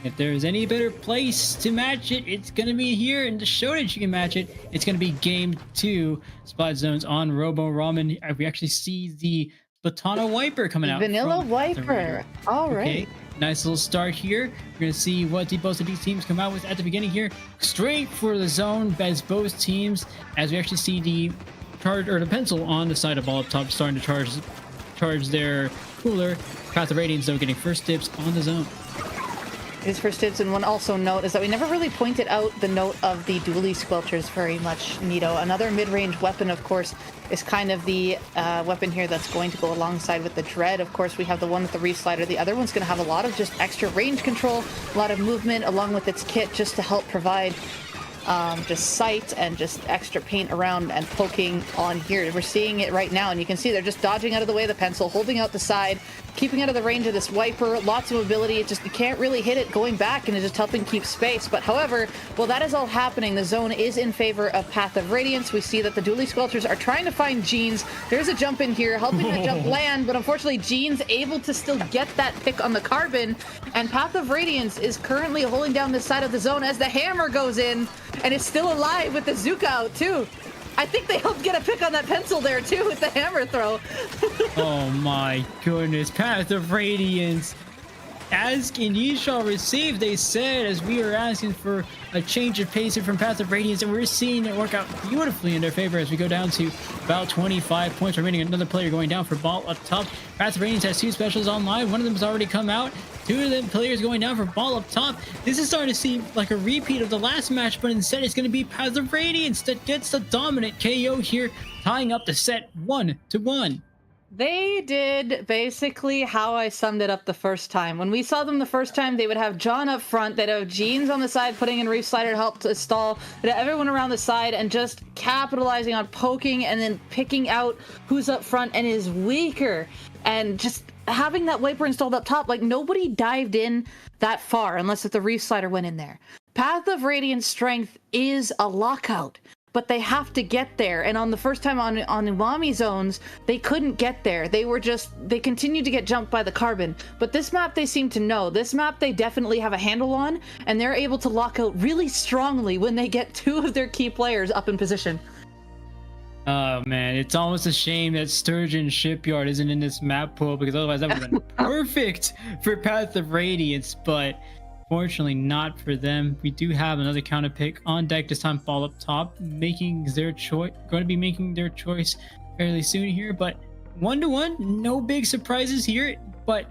If there's any better place to match it, it's going to be here. And to show that you can match it, it's going to be game 2, Spot Zones on Robo Ramen. We actually see the Batana Wiper coming out. Vanilla Wiper. All right. Okay. Nice little start here. We're going to see what both of these teams come out with at the beginning here. Straight for the zone as both teams, as we actually see the pencil on the side of Ball up top starting to charge their cooler. Path of Radiance, though, getting first dibs on the zone. His first dibs, and one also note is that we never really pointed out the note of the dually squelchers very much, Nito. Another mid-range weapon, of course, is kind of the weapon here that's going to go alongside with the Dread. Of course, we have the one with the reef slider. The other one's going to have a lot of just extra range control, a lot of movement along with its kit just to help provide just sight and just extra paint around and poking on here. We're seeing it right now, and you can see they're just dodging out of the way of the pencil, holding out the side, keeping out of the range of this wiper. Lots of mobility. It just, you can't really hit it going back, and it's just helping keep space. But however, while that is all happening, the zone is in favor of Path of Radiance. We see that the dually squelchers are trying to find Jeans. There's a jump in here, helping the jump land, but unfortunately Jeans able to still get that pick on the carbon, and Path of Radiance is currently holding down this side of the zone as the hammer goes in, and it's still alive with the Zuka out too. I think they helped get a pick on that pencil there too with the hammer throw. Oh my goodness. Path of Radiance Ask and ye shall receive, they said, as we are asking for a change of pace here from Path of Radiance, and we're seeing it work out beautifully in their favor as we go down to about 25 points remaining. Another player going down for ball up top. Path of Radiance has two specials online. One of them has already come out. Two of them players going down for ball up top. This is starting to seem like a repeat of the last match, but instead it's going to be Path of Radiance that gets the dominant KO here, tying up the set 1-1. They did basically how I summed it up the first time. When we saw them the first time, they would have John up front, they'd have Jeans on the side putting in Reef Slider to help to stall, they'd have everyone around the side and just capitalizing on poking and then picking out who's up front and is weaker. And just having that wiper installed up top, like nobody dived in that far unless if the Reef Slider went in there. Path of Radiance strength is a lockout, but they have to get there. And on the first time on Umami zones, they couldn't get there. They continued to get jumped by the carbon. But this map they seem to know. This map they definitely have a handle on, and they're able to lock out really strongly when they get two of their key players up in position. Oh man, it's almost a shame that Sturgeon Shipyard isn't in this map pool, because otherwise that would have been perfect for Path of Radiance, but fortunately not for them. We do have another counter pick on deck, this time ball up top, going to be making their choice fairly soon here, but 1-1, no big surprises here. But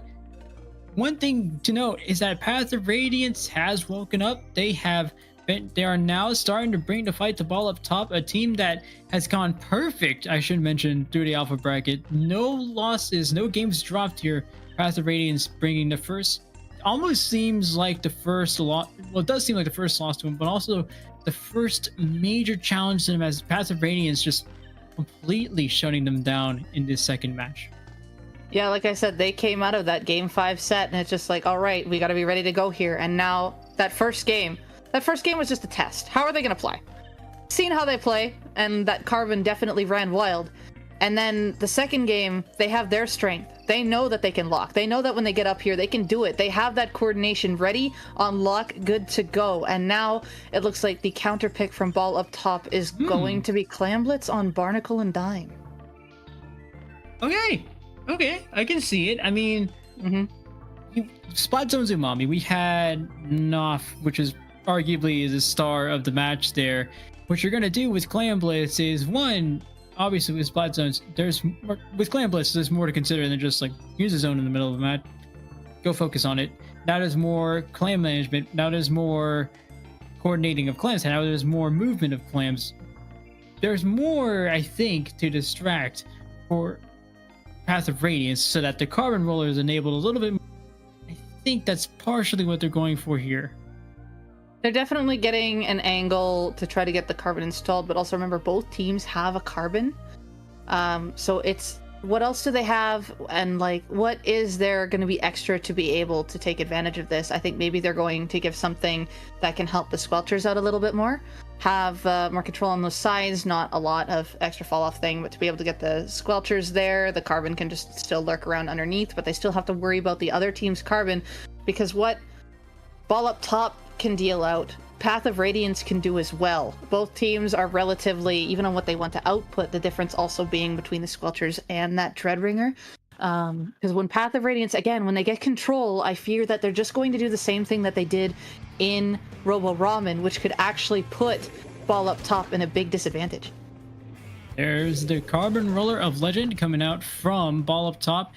one thing to note is that Path of Radiance has woken up. They are now starting to bring the fight to ball up top, a team that has gone perfect, I should mention, through the alpha bracket. No losses, no games dropped here. Path of Radiance bringing the first, almost seems like the first loss. Well, it does seem like the first loss to him, but also the first major challenge to them, as Path of Radiance just completely shutting them down in this second match. Yeah, like I said, they came out of that game 5 set and it's just like, all right, we got to be ready to go here. And now that first game was just a test. How are they going to play? Seeing how they play, and that Carbon definitely ran wild. And then the second game, they have their strength. They know that they can lock. They know that when they get up here, they can do it. They have that coordination ready, on lock, good to go. And now it looks like the counter pick from ball up top is going to be Clamblitz on Barnacle and Dime. Okay, I can see it. I mean, Splat Zone's Umami. We had Noff, which is arguably the star of the match there. What you're gonna do with Clamblitz is, one, obviously with Splat Zones, with Clamblitz, there's more to consider than just like, use a zone in the middle of the map, go focus on it. Now there's more clam management. Now there's more coordinating of clams. Now there's more movement of clams. There's more, I think, to distract for Path of Radiance, so that the Carbon Roller is enabled a little bit more. I think that's partially what they're going for here. They're definitely getting an angle to try to get the carbon installed, but also remember both teams have a carbon. So it's, what else do they have? And like, what is there going to be extra to be able to take advantage of this? I think maybe they're going to give something that can help the Squelchers out a little bit more. Have more control on those sides, not a lot of extra fall off thing, but to be able to get the Squelchers there, the carbon can just still lurk around underneath, but they still have to worry about the other team's carbon, because what ball up top can deal out, Path of Radiance can do as well. Both teams are relatively even on what they want to output, the difference also being between the Squelchers and that Dreadringer. Because when Path of Radiance, again, when they get control, I fear that they're just going to do the same thing that they did in Robo Ramen, which could actually put ball up top in a big disadvantage. There's the Carbon Roller of Legend coming out from ball up top.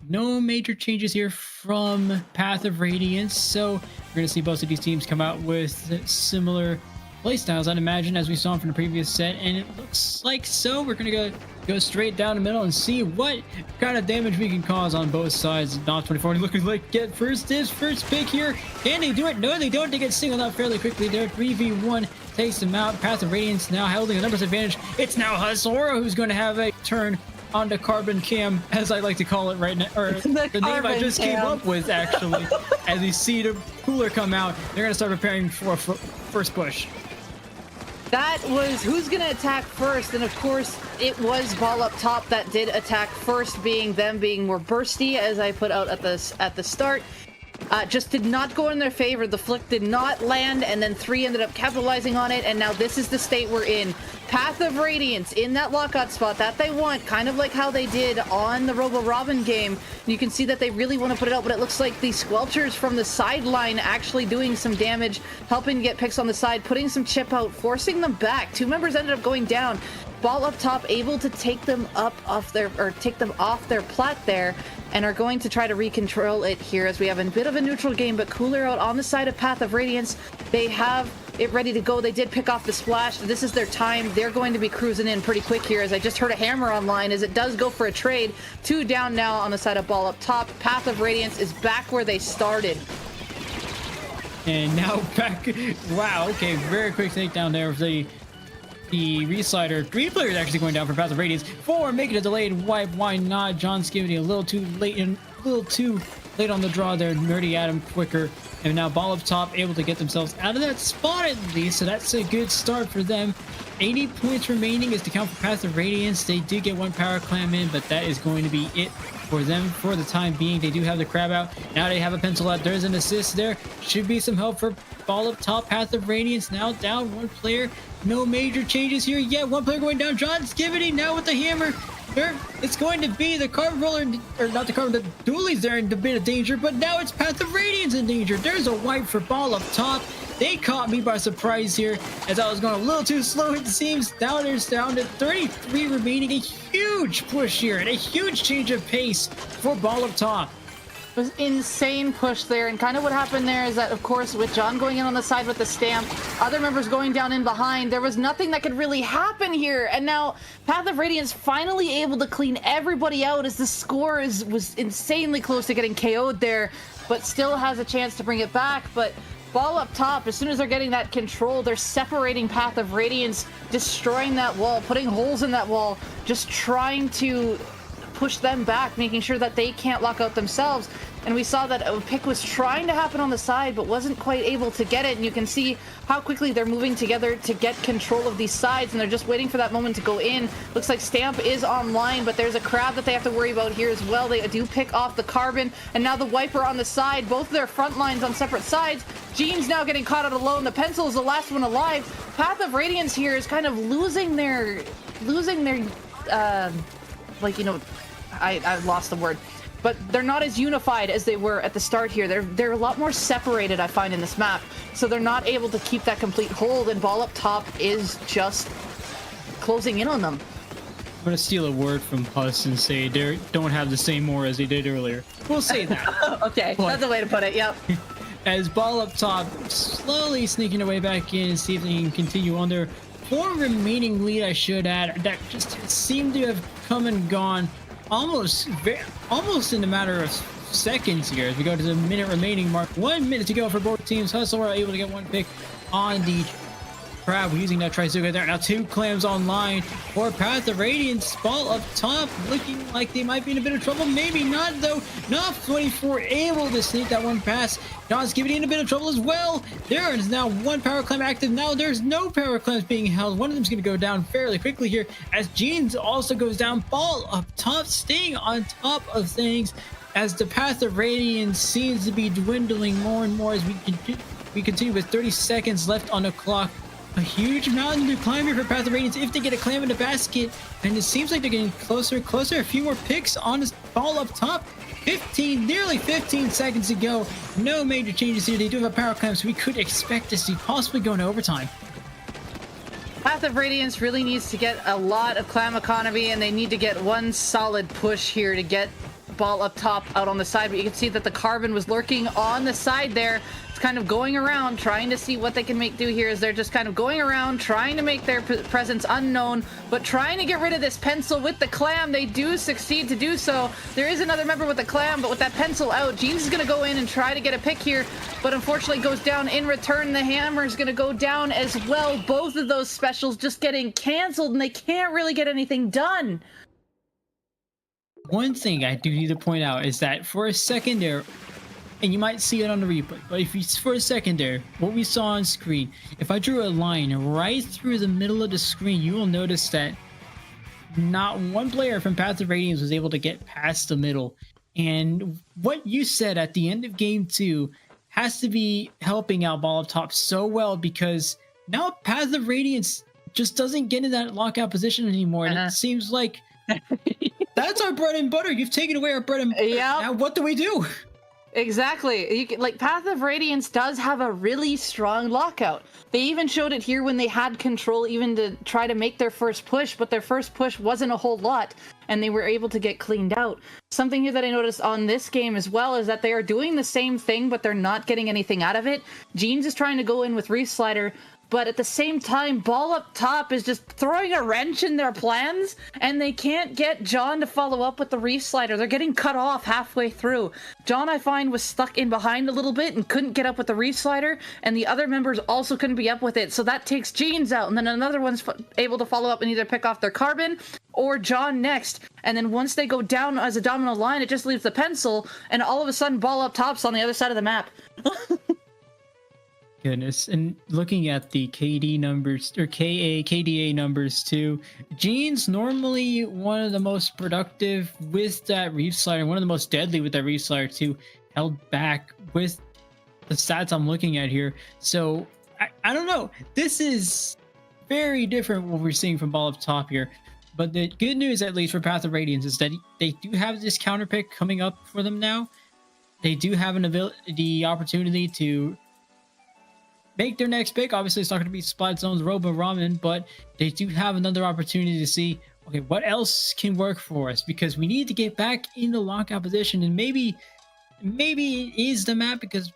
No major changes here from Path of Radiance, so we're going to see both of these teams come out with similar playstyles, I'd imagine, as we saw from the previous set, and it looks like so. We're going to go straight down the middle and see what kind of damage we can cause on both sides. Not 24 looking like get first pick here. Can they do it? No, they don't. They get singled out fairly quickly there. 3v1 takes them out. Path of Radiance now holding a numbers advantage. It's now Hasora who's going to have a turn on the Carbon Cam, as I like to call it right now, or the name I just came up with, actually. As we see the cooler come out, they're going to start preparing for first push. That was who's going to attack first, and of course it was ball up top that did attack first, being them being more bursty, as I put out at the start. Just did not go in their favor. The flick did not land, and then 3 ended up capitalizing on it, and now this is the state we're in. Path of Radiance in that lockout spot that they want, kind of like how they did on the Robo Robin game, You can see that they really want to put it out, but it looks like the Squelchers from the sideline actually doing some damage, helping to get picks on the side, putting some chip out, forcing them back. 2 members ended up going down. Ball up top, able to take them off their plat there, and are going to try to recontrol it here as we have a bit of a neutral game, but Cooler out on the side of Path of Radiance. They have it ready to go. They did pick off the splash. This is their time. They're going to be cruising in pretty quick here, as I just heard a hammer online as it does go for a trade. 2 down now on the side of Ball up top. Path of Radiance is back where they started. And now back. Wow, okay, very quick takedown there of the reslider. 3 players actually going down for Path of Radiance. 4 making a delayed wipe. Why not? John's giving it a little too late on the draw there. Nerdy Adam quicker. And now Ball up top able to get themselves out of that spot at least. So that's a good start for them. 80 points remaining is to count for Path of Radiance. They do get 1 power clam in, but that is going to be it for them for the time being. They do have the crab out. Now they have a pencil out. There's an assist there. Should be some help for Ball up top. Path of Radiance now down 1 player. No major changes here yet. 1 player going down. John Skivity now with the hammer. It's going to be the carbon roller, or not the carbon, the Dooley's there in a bit of danger, but now it's Path of Radiance in danger. There's a wipe for Ball up top. They caught me by surprise here as I was going a little too slow, it seems. Now there's down to 33 remaining. A huge push here and a huge change of pace for Ball up top. It was insane push there, and kind of what happened there is that, of course, with John going in on the side with the stamp, other members going down in behind, there was nothing that could really happen here. And now Path of Radiance finally able to clean everybody out as the score was insanely close to getting KO'd there, but still has a chance to bring it back. But Ball up top, as soon as they're getting that control, they're separating Path of Radiance, destroying that wall, putting holes in that wall, just trying to push them back, making sure that they can't lock out themselves. And we saw that a pick was trying to happen on the side, but wasn't quite able to get it. And you can see how quickly they're moving together to get control of these sides, and they're just waiting for that moment to go in. Looks like Stamp is online, but there's a crab that they have to worry about here as well. They do pick off the carbon, and now the wiper on the side, both of their front lines on separate sides. Jean's now getting caught out alone. The pencil is the last one alive. Path of Radiance here is kind of losing their like, you know, I lost the word, but they're not as unified as they were at the start here. They're a lot more separated, I find, in this map, so they're not able to keep that complete hold, and Ball up top is just closing in on them. I'm gonna steal a word from Puss and say they don't have the same aura as they did earlier. We'll say that. Okay, but that's the way to put it. Yep. as Ball up top slowly sneaking their way back in and see if they can continue on their 4 remaining lead, I should add, that just seemed to have come and gone almost in a matter of seconds here as we go to the minute remaining mark. 1 minute to go for both teams. Hustle are able to get 1 pick on the crab using that Trizuka there. Now 2 clams online for Path of Radiance. Ball up top looking like they might be in a bit of trouble. Maybe not though. Knopf 24 able to sneak that 1 pass. Don's giving in a bit of trouble as well. There is now 1 power clam active. Now there's no power clams being held. One of them's going to go down fairly quickly here as Jeans also goes down. Ball up top, staying on top of things as the Path of Radiance seems to be dwindling more and more as we continue with 30 seconds left on the clock. A huge mountain to climb here for Path of Radiance if they get a clam in the basket, and it seems like they're getting closer. A few more picks on this Ball up top. Nearly 15 seconds to go. No major changes here. They do have a power clam, so we could expect to see possibly going to overtime. Path of Radiance really needs to get a lot of clam economy, and they need to get 1 solid push here to get Ball up top out on the side. But you can see that the carbon was lurking on the side there. It's kind of going around trying to see what they can do here, as they're just kind of going around trying to make their presence unknown, but trying to get rid of this pencil with the clam. They do succeed to do so. There is another member with the clam, but with that pencil out, Jeans is going to go in and try to get a pick here, but unfortunately goes down in return. The hammer is going to go down as well. Both of those specials just getting canceled, and they can't really get anything done. One thing I do need to point out is that for a second there, and you might see it on the replay, but if you, for a second there, what we saw on screen, if I drew a line right through the middle of the screen, you will notice that not 1 player from Path of Radiance was able to get past the middle. And what you said at the end of game 2 has to be helping out Ball up top so well, because now Path of Radiance just doesn't get in that lockout position anymore. And it seems like That's our bread and butter. You've taken away our bread and butter. Yep. Now what do we do? Exactly. Like Path of Radiance does have a really strong lockout. They even showed it here when they had control even to try to make their first push, but their first push wasn't a whole lot, and they were able to get cleaned out. Something here that I noticed on this game as well is that they are doing the same thing, but they're not getting anything out of it. Jeans is trying to go in with Reef Slider, but at the same time, Ball up top is just throwing a wrench in their plans, and they can't get John to follow up with the Reef Slider. They're getting cut off halfway through. John, I find, was stuck in behind a little bit and couldn't get up with the Reef Slider, and the other members also couldn't be up with it, so that takes Jeans out, and then another one's able to follow up and either pick off their Carbon or John next, and then once they go down as a domino line, it just leaves the pencil, and all of a sudden, Ball up top's on the other side of the map. Goodness, and looking at the KD numbers or KDA numbers too, Jean's normally one of the most productive with that Reef Slider, one of the most deadly with that Reef Slider too, held back with the stats I'm looking at here. So I don't know, this is very different what we're seeing from Ball up top here. But the good news, at least for Path of Radiance, is that they do have this counter pick coming up for them now. They do have the opportunity to make their next pick. Obviously, it's not going to be Splat Zone's Robo Ramen, but they do have another opportunity to see, okay, what else can work for us? Because we need to get back in the lockout position, and maybe it is the map, because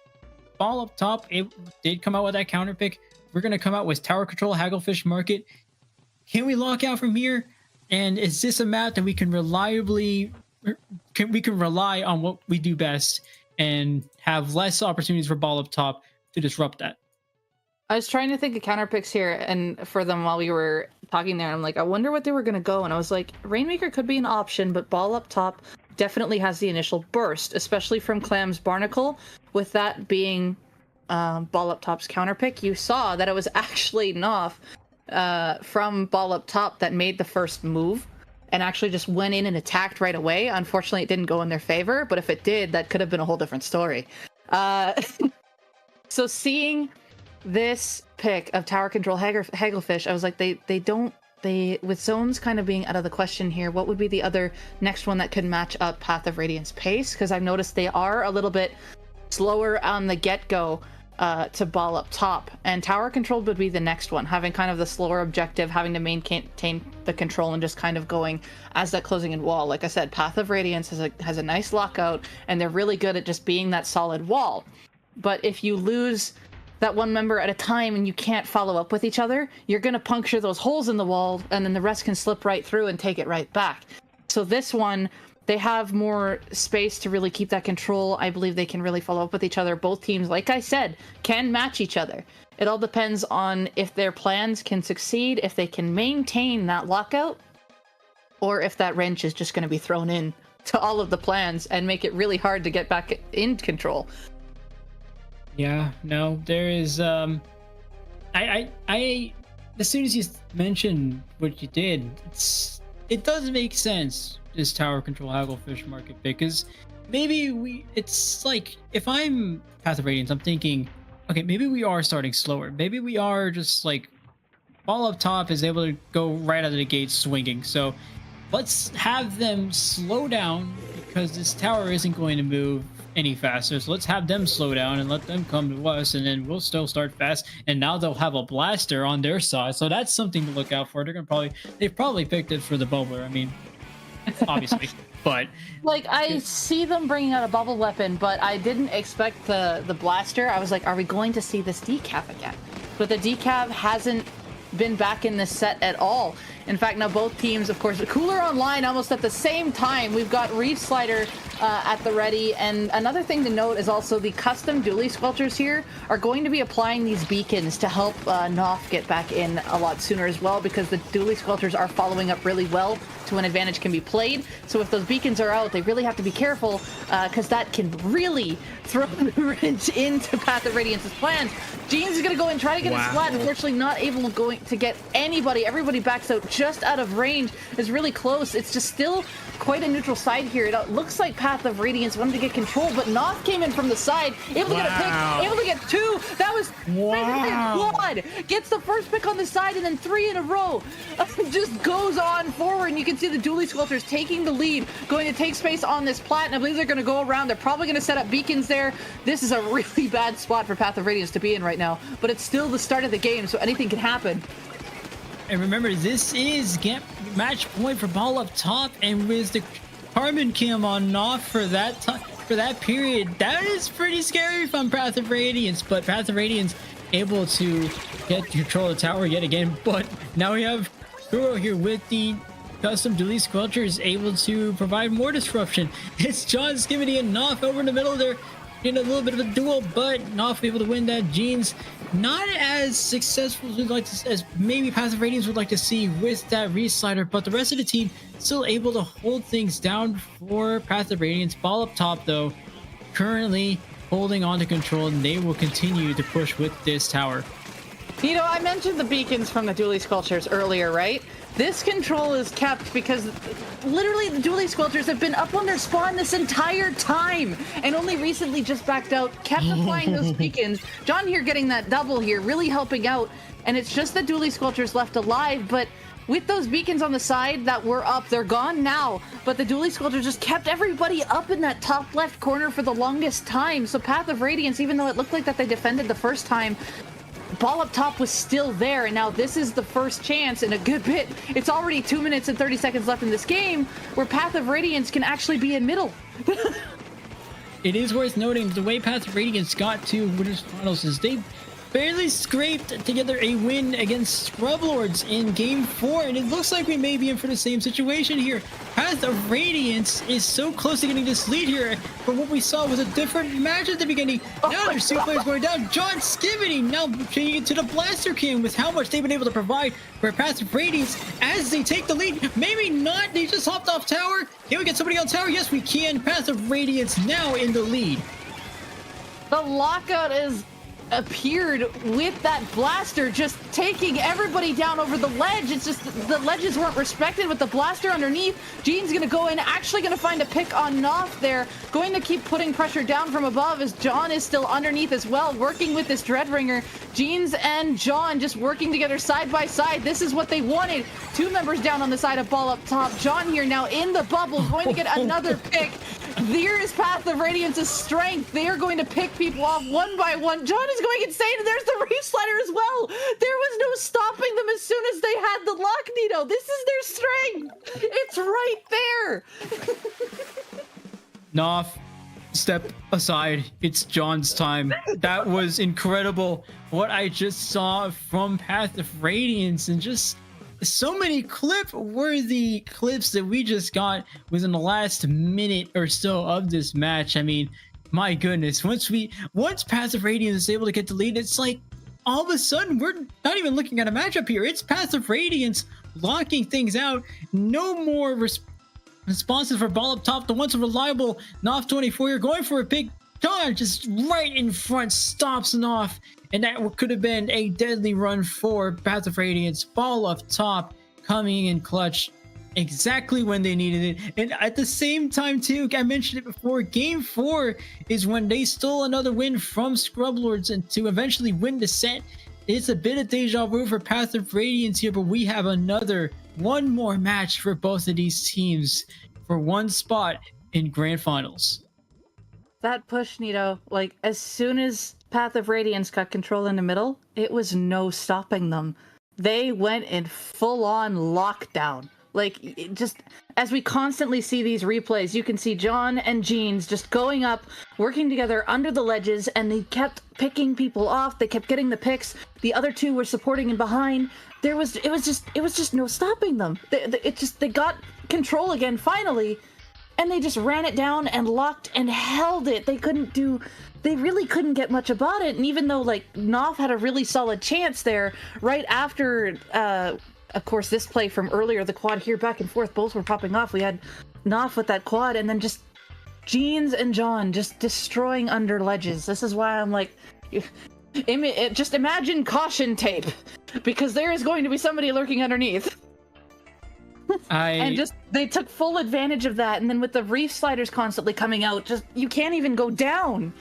Ball up top, it did come out with that counter pick. We're going to come out with Tower Control, Hagglefish Market. Can we lock out from here? And is this a map that we can reliably, we can rely on what we do best and have less opportunities for Ball up top to disrupt that? I was trying to think of counter picks here and for them while we were talking there. I'm like, I wonder what they were going to go. And I was like, Rainmaker could be an option, but Ball up top definitely has the initial burst, especially from Clam's Barnacle. With that being Ball up top's counter pick, you saw that it was actually Knopf from Ball up top that made the first move and actually just went in and attacked right away. Unfortunately, it didn't go in their favor, but if it did, that could have been a whole different story. So seeing this pick of Tower Control Hagglefish, I was like, they with zones kind of being out of the question here, what would be the other next one that could match up Path of Radiance pace? Because I've noticed they are a little bit slower on the get-go to Ball up top, and Tower Control would be the next one, having kind of the slower objective, having to maintain the control and just kind of going as that closing in wall. Like I said, Path of Radiance has a nice lockout, and they're really good at just being that solid wall. But if you lose that one member at a time and you can't follow up with each other, you're going to puncture those holes in the wall, and then the rest can slip right through and take it right back. So this one, they have more space to really keep that control. I believe they can really follow up with each other. Both teams, like I said, can match each other. It all depends on if their plans can succeed, if they can maintain that lockout, or if that wrench is just going to be thrown in to all of the plans and make it really hard to get back in control. Yeah, no, there is, I as soon as you mentioned what you did, it does make sense, this Tower Control Hagglefish Market pick, because maybe it's like, if I'm Path of Radiance, I'm thinking, okay, maybe we are starting slower. Maybe we are just like, Ball up top is able to go right out of the gate swinging. So let's have them slow down, because this tower isn't going to move any faster. So let's have them slow down and let them come to us, and then we'll still start fast. And now they'll have a blaster on their side, so that's something to look out for. They've probably picked it for the bubbler. I mean, obviously, but like, I see them bringing out a bubble weapon, but I didn't expect the blaster. I was like, are we going to see this decaf again? But the decaf hasn't been back in this set at all. In fact, now both teams, of course, Cooler online almost at the same time. We've got Reef Slider at the ready. And another thing to note is also the custom dually sculptures here are going to be applying these beacons to help Knopf get back in a lot sooner as well, because the dually sculptures are following up really well to when advantage can be played. So if those beacons are out, they really have to be careful, because that can really throw the wrench into Path of Radiance's plans. Jeans is going to go and try to get a splat. Unfortunately, not able to get anybody. Everybody backs out just out of range, is really close. It's just still quite a neutral side here. It looks like Path of Radiance wanted to get control, but Noth came in from the side, able to get a pick, able to get 2. That was quad. Gets the first pick on the side and then 3 in a row. Just goes on forward, and you can see the Dually Sculptors taking the lead, going to take space on this plat, and I believe they're going to go around. They're probably going to set up beacons there. This is a really bad spot for Path of Radiance to be in right now, but it's still the start of the game, so anything can happen. And remember, this is match point for Ball up top, and with the carbon cam on off for that period, that is pretty scary from Path of Radiance. But Path of Radiance able to get control of the tower yet again. But now we have Kuro here with the custom Dually Squelchers able to provide more disruption. It's John Skivity and Noth over in the middle there in a little bit of a duel, but Noth able to win that. Jeans not as successful as we'd like to, as maybe Path of Radiance would like to see with that reslider, but the rest of the team still able to hold things down for Path of Radiance. Ball up top though, currently holding on to control, and they will continue to push with this tower. You know, I mentioned the beacons from the Dually Sculptures earlier, right? This control is kept because literally the Dually Sculptures have been up on their spawn this entire time and only recently just backed out, kept applying those beacons. John here getting that double here, really helping out, and it's just the Dually Sculptures left alive, but with those beacons on the side that were up, they're gone now, but the Dually Sculptures just kept everybody up in that top left corner for the longest time. So Path of Radiance, even though it looked like that they defended the first time, Ball up top was still there, and now this is the first chance in a good bit. It's already 2 minutes and 30 seconds left in this game where Path of Radiance can actually be in middle. It is worth noting the way Path of Radiance got to Winners Finals is they barely scraped together a win against Scrublords in Game 4, and it looks like we may be in for the same situation here. Path of Radiance is so close to getting this lead here, but what we saw was a different match at the beginning. Now there's 2 players going down. John Skivity now changing it to the Blaster Cam with how much they've been able to provide for Path of Radiance as they take the lead. Maybe not, they just hopped off tower. Can we get somebody on tower? Yes, we can. Path of Radiance now in the lead. The lockout is appeared with that blaster just taking everybody down over the ledge. It's just the ledges weren't respected with the blaster underneath. Jean's gonna go in, actually gonna find a pick on Noth there, going to keep putting pressure down from above as John is still underneath as well, working with this Dreadringer. Jeans and John just working together side by side. This is what they wanted. 2 members down on the side of Ball up top. John here now in the bubble, going to get another pick. There is Path of Radiance's strength. They are going to pick people off one by one. John is going insane, and there's the Reslider as well. There was no stopping them as soon as they had the lock, Nito. This is their strength. It's right there. Noth, step aside. It's John's time. That was incredible. What I just saw from Path of Radiance, and just so many clip-worthy clips that we just got within the last minute or so of this match. I mean, my goodness, once Path of Radiance is able to get the lead, it's like all of a sudden we're not even looking at a matchup here. It's Path of Radiance locking things out. No more responses for Ball up top. The once reliable Noth 24 here going for a pick. John just right in front stops Noth, and that could have been a deadly run for Path of Radiance. Ball up top coming in clutch exactly when they needed it. And at the same time too, I mentioned it before, Game 4 is when they stole another win from Scrublords and to eventually win the set. It's a bit of deja vu for Path of Radiance here, but we have one more match for both of these teams for one spot in Grand Finals. That push, Nito, like as soon as Path of Radiance got control in the middle, it was no stopping them. They went in full-on lockdown. Like, just as we constantly see these replays, you can see John and Jeans just going up, working together under the ledges, and they kept picking people off. They kept getting the picks. The other 2 were supporting in behind. It was just no stopping them. They got control again finally, and they just ran it down and locked and held it. They really couldn't get much about it. And even though like Noth had a really solid chance there right after of course, this play from earlier, the quad here back and forth, both were popping off. We had Noth with that quad, and then just Jeans and John just destroying under ledges. This is why I'm like, just imagine caution tape, because there is going to be somebody lurking underneath. And just they took full advantage of that, and then with the reef sliders constantly coming out, just you can't even go down.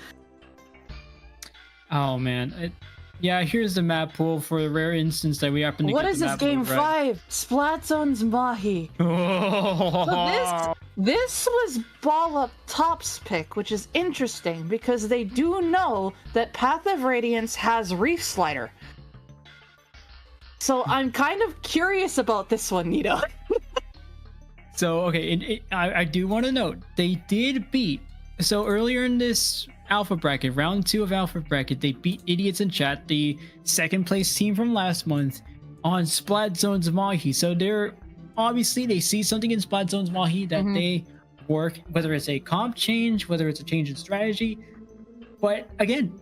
Oh man, yeah. Here's the map pool for the rare instance that we happen to. What get is the this map game pool right. 5? Splat Zones Mahi. Oh. So this was Ball Up Top's pick, which is interesting because they do know that Path of Radiance has Reef Slider. So I'm kind of curious about this one, Nito. So okay, I do want to note they did beat. So earlier in this alpha bracket, round 2 of alpha bracket, they beat Idiots in Chat, the second place team from last month, on Splat Zones Mahi. So they're obviously they see something in Splat Zones Mahi that they work, whether it's a comp change, whether it's a change in strategy. But again,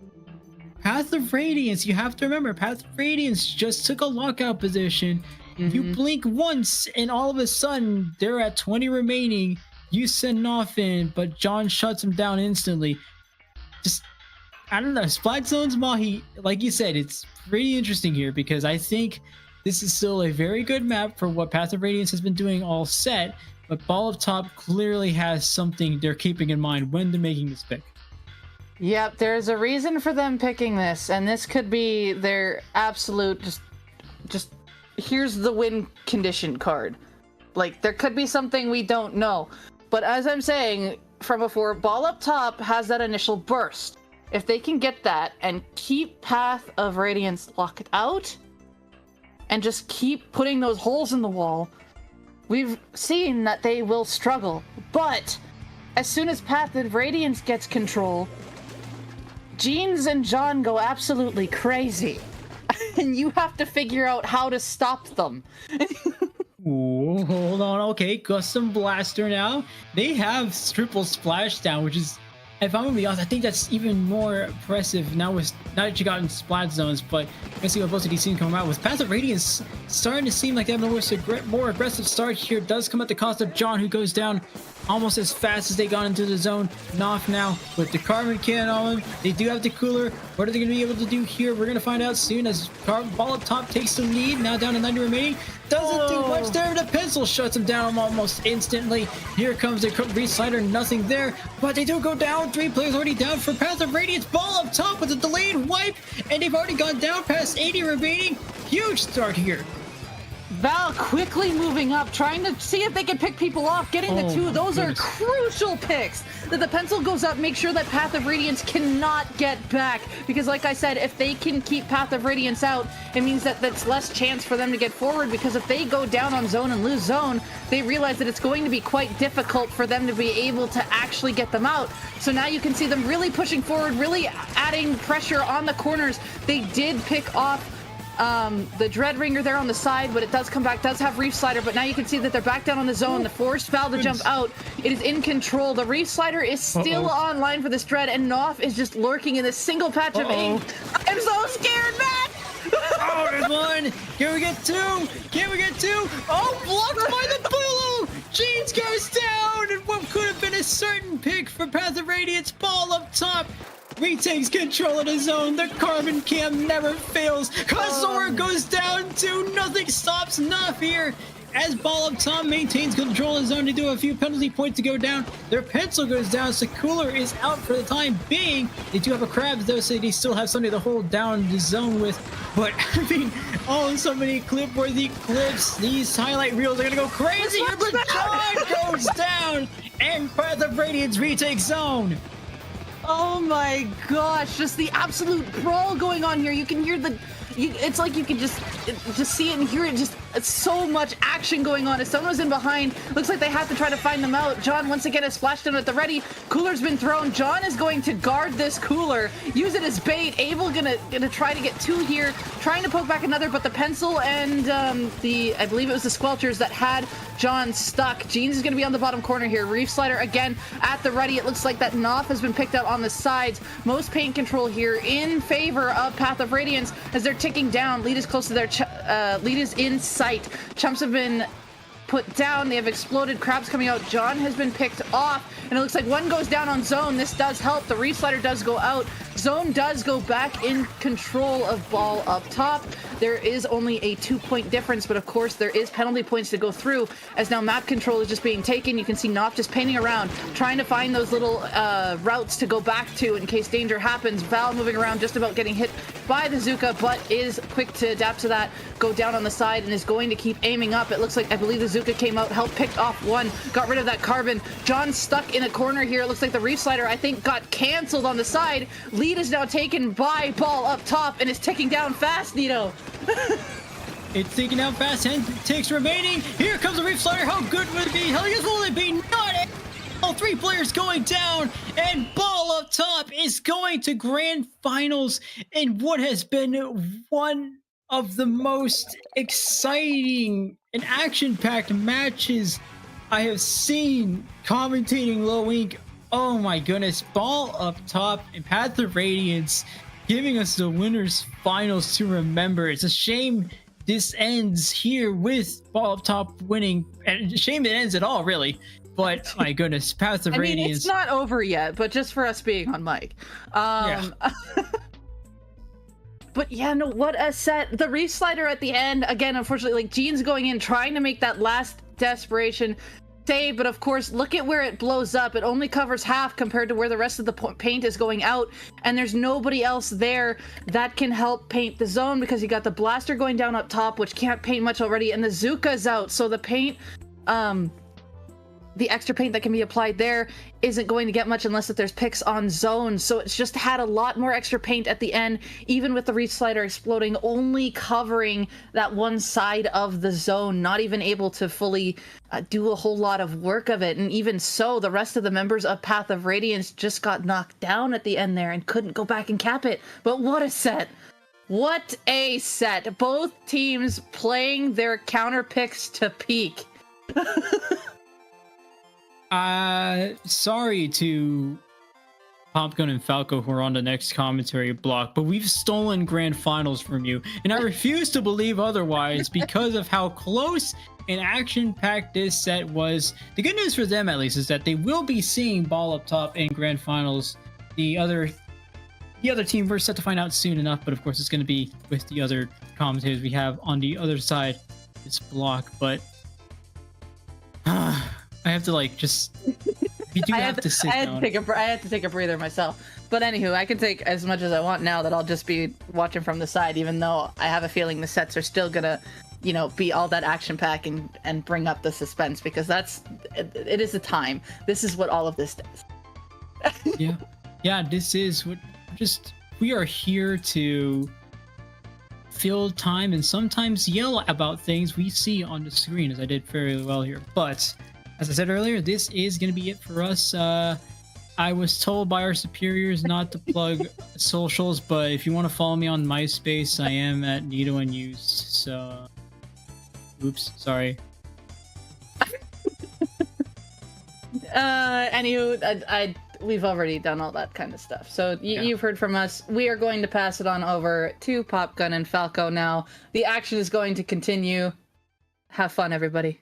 Path of Radiance, you have to remember, Path of Radiance just took a lockout position. You blink once, and all of a sudden, they're at 20 remaining. You send Noff in, but John shuts him down instantly. Just, I don't know. Splat Zones Mahi, like you said, it's pretty interesting here because I think this is still a very good map for what Path of Radiance has been doing all set, but Ball of Top clearly has something they're keeping in mind when they're making this pick. Yep, there's a reason for them picking this, and this could be their absolute just here's the win condition card. Like, there could be something we don't know. But as I'm saying from before, Ball Up Top has that initial burst. If they can get that and keep Path of Radiance locked out and just keep putting those holes in the wall, we've seen that they will struggle. But as soon as Path of Radiance gets control, Jeans and John go absolutely crazy. And you have to figure out how to stop them. Ooh, hold on. Okay, Custom Blaster now. They have triple splashdown, which is, if I'm gonna be honest, I think that's even more impressive now that you got in Splat Zones. But let's see what both of these teams come out with. Path of Radiance starting to seem like they have a more aggressive start here. Does come at the cost of John, who goes down almost as fast as they got into the zone. Noff now with the carbon cannon on him. They do have the cooler. What are they going to be able to do here? We're going to find out soon as Ball Up Top takes the lead. Now down to 90 remaining. Doesn't do much there. The pencil shuts him down almost instantly. Here comes the reslider. Nothing there. But they do go down. 3 players already down for Path of Radiance. Ball Up Top with a delayed wipe. And they've already gone down past 80 remaining. Huge start here. Val quickly moving up, trying to see if they can pick people off, getting the 2. Those are crucial picks. That the pencil goes up, make sure that Path of Radiance cannot get back. Because like I said, if they can keep Path of Radiance out, it means that that's less chance for them to get forward. Because if they go down on zone and lose zone, they realize that it's going to be quite difficult for them to be able to actually get them out. So now you can see them really pushing forward, really adding pressure on the corners. They did pick off the Dread Ringer there on the side, but it does come back, does have Reef Slider, but now you can see that they're back down on the zone. The forced Val to jump out. It is in control. The Reef Slider is still online for this Dread, and Noff is just lurking in this single patch of ink. I'm so scared, Matt! Oh, there's one. Can we get 2? Can we get 2? Oh, blocked by the Bulu! Jeans goes down, and what could have been a certain pick for Path of Radiance. Ball Up Top retakes control of the zone. The carbon cam never fails. Kazora goes down too. Nothing stops Nuff here. As Ball Up Top maintains control of the zone, they do a few penalty points to go down. Their pencil goes down, so Cooler is out for the time being. They do have a crab though, so they still have something to hold down the zone with. But I mean, oh, so many clip-worthy clips. These highlight reels are gonna go crazy here, but John goes down, and Path of Radiance retakes zone. Oh my gosh, just the absolute brawl going on here. You can hear it's like you can just see it and hear it. Just so much action going on. As someone was in behind, looks like they have to try to find them out. John once again has splashed down at the ready. Cooler's been thrown. John is going to guard this cooler, use it as bait. Abel gonna try to get 2 here, trying to poke back another, but the pencil and I believe it was the Squelchers that had John stuck. Jeans is gonna be on the bottom corner here. Reef Slider again at the ready. It looks like that Noff has been picked out on the sides. Most paint control here in favor of Path of Radiance as they're ticking down. Lead is close to their lead is in sight. Chumps have been put down. They have exploded. Crabs coming out. John has been picked off, and it looks like one goes down on zone. This does help. The Reef Slider does go out. Zone does go back in control of ball up top. There is only a 2-point difference, but of course there is penalty points to go through, as now map control is just being taken. You can see Knopf just painting around, trying to find those little routes to go back to in case danger happens. Val moving around, just about getting hit by the Zuka, but is quick to adapt to that, go down on the side, and is going to keep aiming up. It looks like, I believe the Zuka came out, helped pick off one, got rid of that carbon. John stuck in a corner here. It looks like the Reef Slider, I think, got canceled on the side. Lead is now taken by ball up top and is ticking down fast, Nito. It's taking out fast, 10 ticks remaining. Here comes the Reef Slider. How good would it be? How good will it be? Not it. All 3 players going down, and ball up top is going to grand finals in what has been one of the most exciting and action-packed matches I have seen commentating Low Ink. Oh my goodness, ball up top and Path of Radiance giving us the winners finals to remember. It's a shame this ends here with ball up top winning, and a shame it ends at all, really. But my goodness, Path of Radiance. I mean, it's not over yet, but just for us being on mic. Yeah. But yeah, no, what a set. The Reef Slider at the end, again, unfortunately, like Jean's going in, trying to make that last desperation save, but of course, look at where it blows up. It only covers half compared to where the rest of the paint is going out, and there's nobody else there that can help paint the zone, because you got the blaster going down up top, which can't paint much already, and the Zuka's out, so the paint, the extra paint that can be applied there isn't going to get much unless if there's picks on zone. So it's just had a lot more extra paint at the end, even with the Reef Slider exploding, only covering that one side of the zone, not even able to fully do a whole lot of work of it. And even so, the rest of the members of Path of Radiance just got knocked down at the end there and couldn't go back and cap it. But what a set. What a set. Both teams playing their counter picks to peak. Sorry to Popgun and Falco who are on the next commentary block, but we've stolen grand finals from you, and I refuse to believe otherwise because of how close and action-packed this set was. The good news for them, at least, is that they will be seeing ball up top in grand finals. The other team, we're set to find out soon enough, but of course it's going to be with the other commentators we have on the other side of this block. But I have to you do have to sit down. I have to take a breather myself. But anywho, I can take as much as I want now that I'll just be watching from the side, even though I have a feeling the sets are still gonna, be all that action pack and bring up the suspense, because it is the time. This is what all of this does. Yeah, this is what we are here to fill time and sometimes yell about things we see on the screen, as I did very well here. But as I said earlier, this is going to be it for us. I was told by our superiors not to plug socials, but if you want to follow me on MySpace, I am at Nito Unused. So, oops, sorry. Anywho, we've already done all that kind of stuff. So you've heard from us. We are going to pass it on over to Popgun and Falco now. The action is going to continue. Have fun, everybody.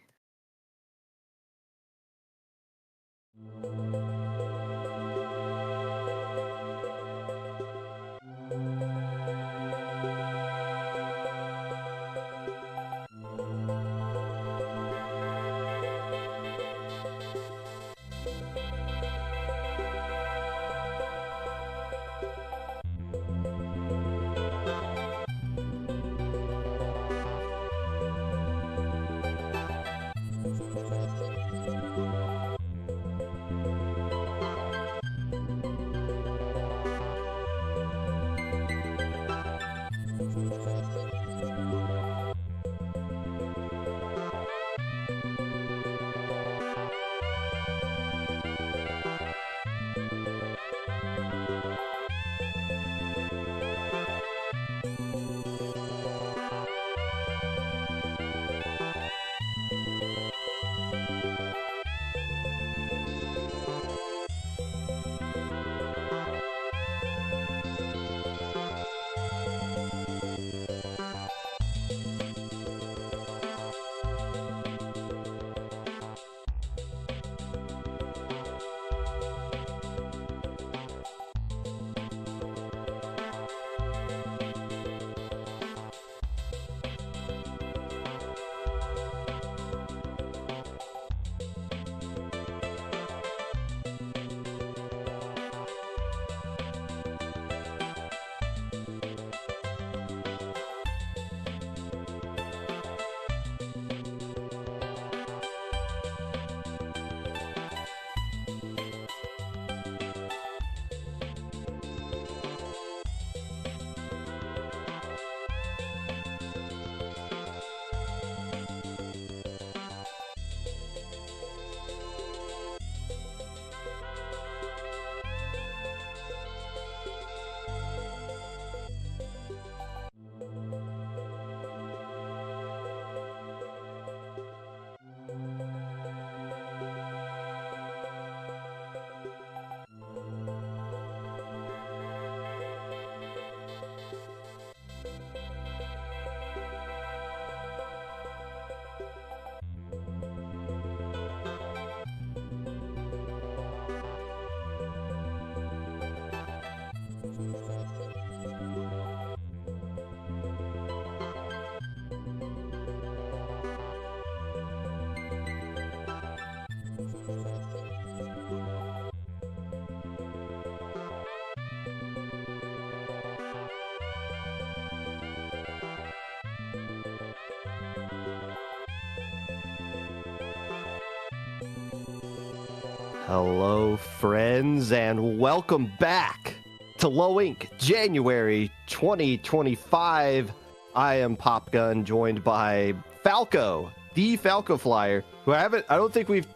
Hello, friends, and welcome back to Low Ink January 2025. I am Popgun, joined by Falco, the Falco Flyer, who I don't think we've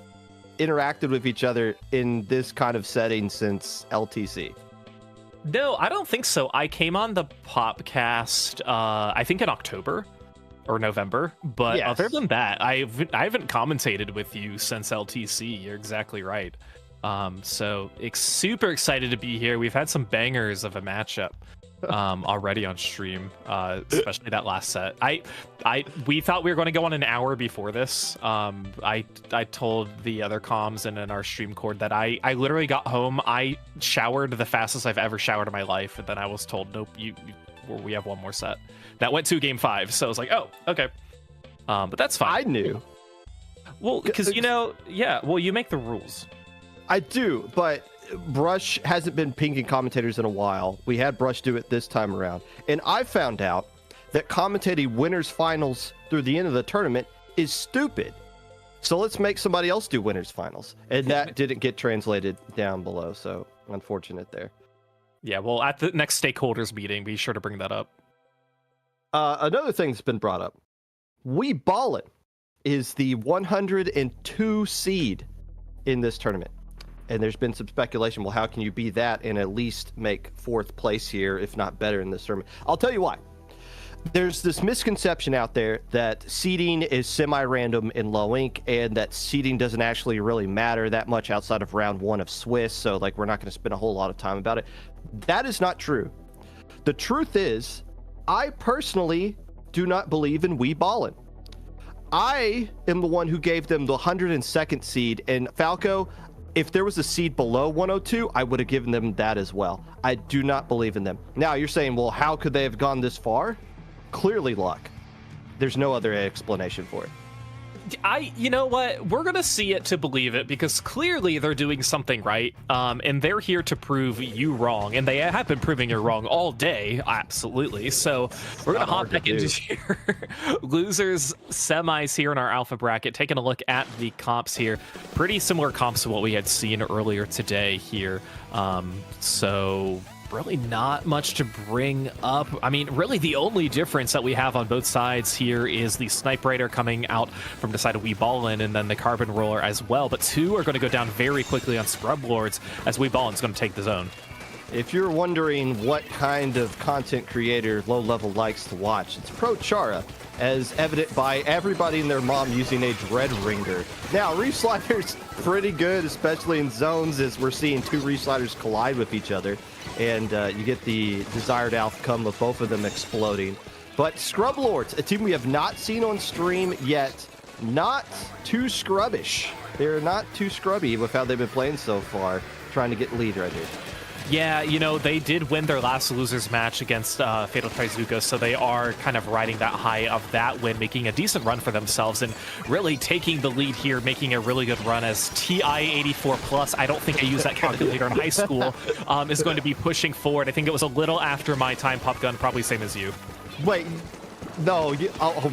interacted with each other in this kind of setting since LTC. No, I don't think so. I came on the Popcast, I think in October or November, but Yes. Other than that, I haven't commentated with you since LTC. You're exactly right. So super excited to be here. We've had some bangers of a matchup already on stream, especially that last set. We thought we were going to go on an hour before this. I told the other comms and in our stream cord that I literally got home, I showered the fastest I've ever showered in my life, and then I was told, nope, we have one more set. That went to game 5, so I was like, oh, okay. But that's fine. I knew. Well, because you make the rules. I do, but Brush hasn't been pinging commentators in a while. We had Brush do it this time around. And I found out that commentating winners finals through the end of the tournament is stupid. So let's make somebody else do winners finals. And that didn't get translated down below, so unfortunate there. Yeah, well, at the next stakeholders meeting, be sure to bring that up. Another thing that's been brought up. Ballin is the 102 seed in this tournament. And there's been some speculation, well, how can you be that and at least make 4th place here, if not better in this tournament? I'll tell you why. There's this misconception out there that seeding is semi-random in Low Ink, and that seeding doesn't actually really matter that much outside of round 1 of Swiss, so like we're not going to spend a whole lot of time about it. That is not true. The truth is, I personally do not believe in Ballin. I am the one who gave them the 102nd seed, and Falco, if there was a seed below 102, I would have given them that as well. I do not believe in them. Now, you're saying, well, how could they have gone this far? Clearly luck. There's no other explanation for it. You know what? We're going to see it to believe it, because clearly they're doing something right, and they're here to prove you wrong, and they have been proving you wrong all day, absolutely. So we're going to hop back into your losers semis here in our alpha bracket, taking a look at the comps here. Pretty similar comps to what we had seen earlier today here. So really not much to bring up. I mean, really the only difference that we have on both sides here is the Snipe Raider coming out from the side of Ballin, and then the Carbon Roller as well. But two are going to go down very quickly on Scrublords, as Ballin's going to take the zone. If you're wondering what kind of content creator Low Level likes to watch, it's Pro Chara, as evident by everybody and their mom using a Dread Ringer. Now, Reef Slider's pretty good, especially in zones, as we're seeing 2 Reef Sliders collide with each other, and you get the desired outcome of both of them exploding. But Scrublords, a team we have not seen on stream yet, not too scrubbish. They're not too scrubby with how they've been playing so far, trying to get lead right here. Yeah, you know, they did win their last losers match against Fatal Trizuka, so they are kind of riding that high of that win, making a decent run for themselves and really taking the lead here, making a really good run as TI-84 Plus, I don't think I used that calculator in high school, is going to be pushing forward. I think it was a little after my time, Popgun, probably same as you. Wait, no,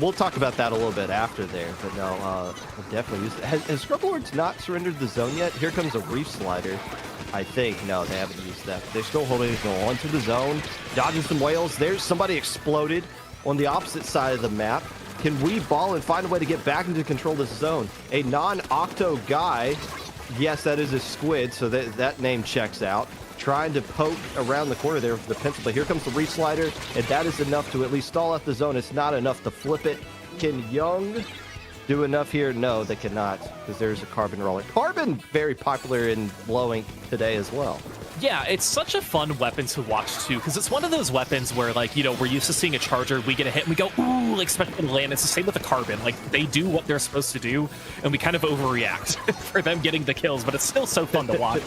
we'll talk about that a little bit after there, but no, I'll definitely use it. Has Scrublords not surrendered the zone yet? Here comes a Reef Slider. I think. No, they haven't used that. They're still holding on to the zone, dodging some whales. There's somebody exploded on the opposite side of the map. Can Ballin find a way to get back into control of this zone? A non-octo guy. Yes, that is a squid, so that name checks out. Trying to poke around the corner there with the pencil, but here comes the Reef Slider, and that is enough to at least stall out the zone. It's not enough to flip it. Can Young do enough here? No, they cannot, because there's a Carbon Roller. Carbon, very popular in Low Ink today as well. Yeah, it's such a fun weapon to watch too, because it's one of those weapons where, like, you know, we're used to seeing a charger, we get a hit and we go, ooh, expecting to land. It's the same with the Carbon. Like, they do what they're supposed to do, and we kind of overreact for them getting the kills, but it's still so fun to watch.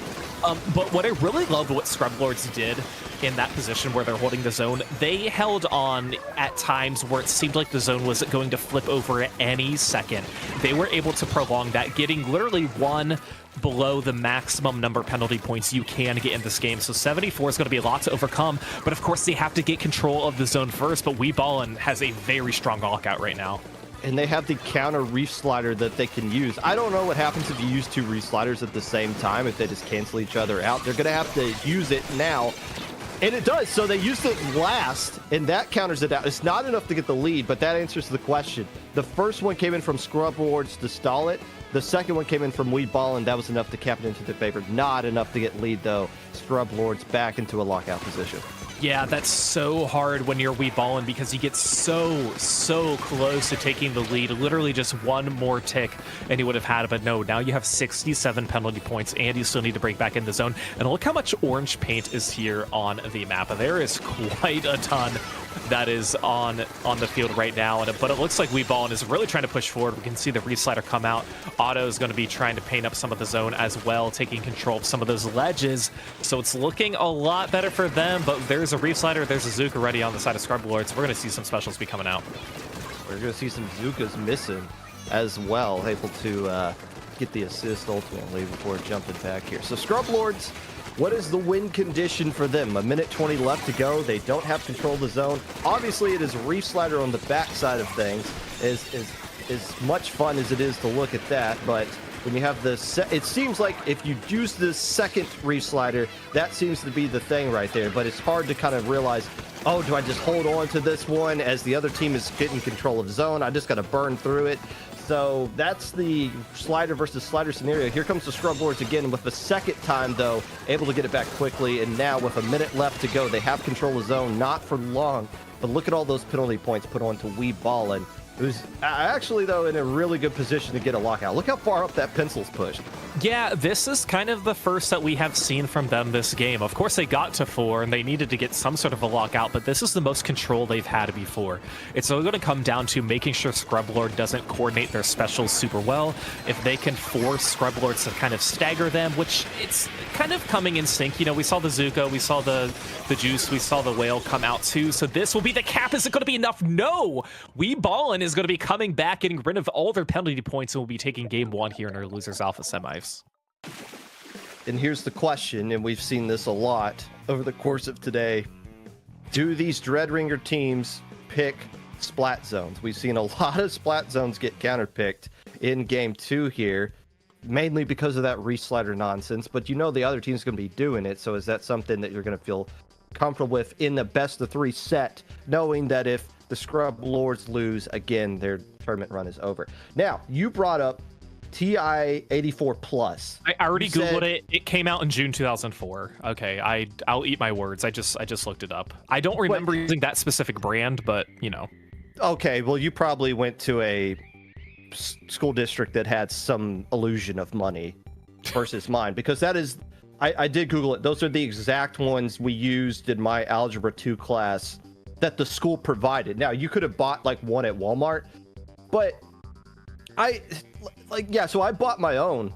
But what I really love what Scrublords did in that position where they're holding the zone, they held on at times where it seemed like the zone was going to flip over at any second. They were able to prolong that, getting literally one below the maximum number of penalty points you can get in this game. So 74 is going to be a lot to overcome, but of course they have to get control of the zone first, but Ballin has a very strong lockout right now. and they have the counter reef slider that they can use. I don't know what happens if you use 2 reef sliders at the same time, if they just cancel each other out. They're going to have to use it now. And it does. So they used it last, and that counters it out. It's not enough to get the lead, but that answers the question. The first one came in from Scrublords to stall it. The second one came in from Ballin. That was enough to cap it into their favor. Not enough to get lead, though. Scrublords back into a lockout position. Yeah, that's so hard when you're Ballin because you get so close to taking the lead. Literally just one more tick and you would have had it, but no, now you have 67 penalty points and you still need to break back in the zone. And look how much orange paint is here on the map. There is quite a ton that is on the field right now, but it looks like Ballin is really trying to push forward. We can see the reslider come out. Otto is going to be trying to paint up some of the zone as well, taking control of some of those ledges. So it's looking a lot better for them, but there's a reslider, there's a Zuka ready on the side of Scrublords. We're going to see some specials be coming out. We're going to see some Zukas missing as well, able to get the assist ultimately before jumping back here. So Scrublords, what is the win condition for them? 1:20 left to go. They don't have control of the zone. Obviously, it is reef slider on the back side of things. As much fun as it is to look at that, but when you have it seems like if you use the second reef slider, that seems to be the thing right there. But it's hard to kind of realize, oh, do I just hold on to this one as the other team is getting control of zone? I just got to burn through it. So that's the slider versus slider scenario. Here comes the Scrublords again with the second time, though, able to get it back quickly. And now with 1 minute left to go, they have control of zone, not for long. But look at all those penalty points put on to Ballin, who's actually, though, in a really good position to get a lockout. Look how far up that pencil's pushed. Yeah, this is kind of the first that we have seen from them this game. Of course, they got to 4, and they needed to get some sort of a lockout, but this is the most control they've had before. It's all going to come down to making sure Scrublord doesn't coordinate their specials super well. If they can force Scrublords to kind of stagger them, which it's kind of coming in sync. You know, we saw the Zuko, we saw the Juice, we saw the Whale come out too, so this will be the cap. Is it going to be enough? No! Ballin is going to be coming back, getting rid of all their penalty points, and will be taking game 1 here in our Losers Alpha semis. And here's the question, and we've seen this a lot over the course of today. Do these Dreadringer teams pick splat zones? We've seen a lot of splat zones get counterpicked in game 2 here, mainly because of that reslider nonsense, but you know the other team's going to be doing it, so is that something that you're going to feel comfortable with in the best of 3 set, knowing that if the Scrublords lose, again, their tournament run is over? Now, you brought up TI-84 Plus. I already Googled it. It came out in June 2004. Okay, I'll eat my words. I just looked it up. I don't remember using that specific brand, but you know. Okay, well, you probably went to a school district that had some illusion of money versus mine, because that is, I did Google it. Those are the exact ones we used in my Algebra 2 class that the school provided. Now, you could have bought like one at Walmart, but so I bought my own.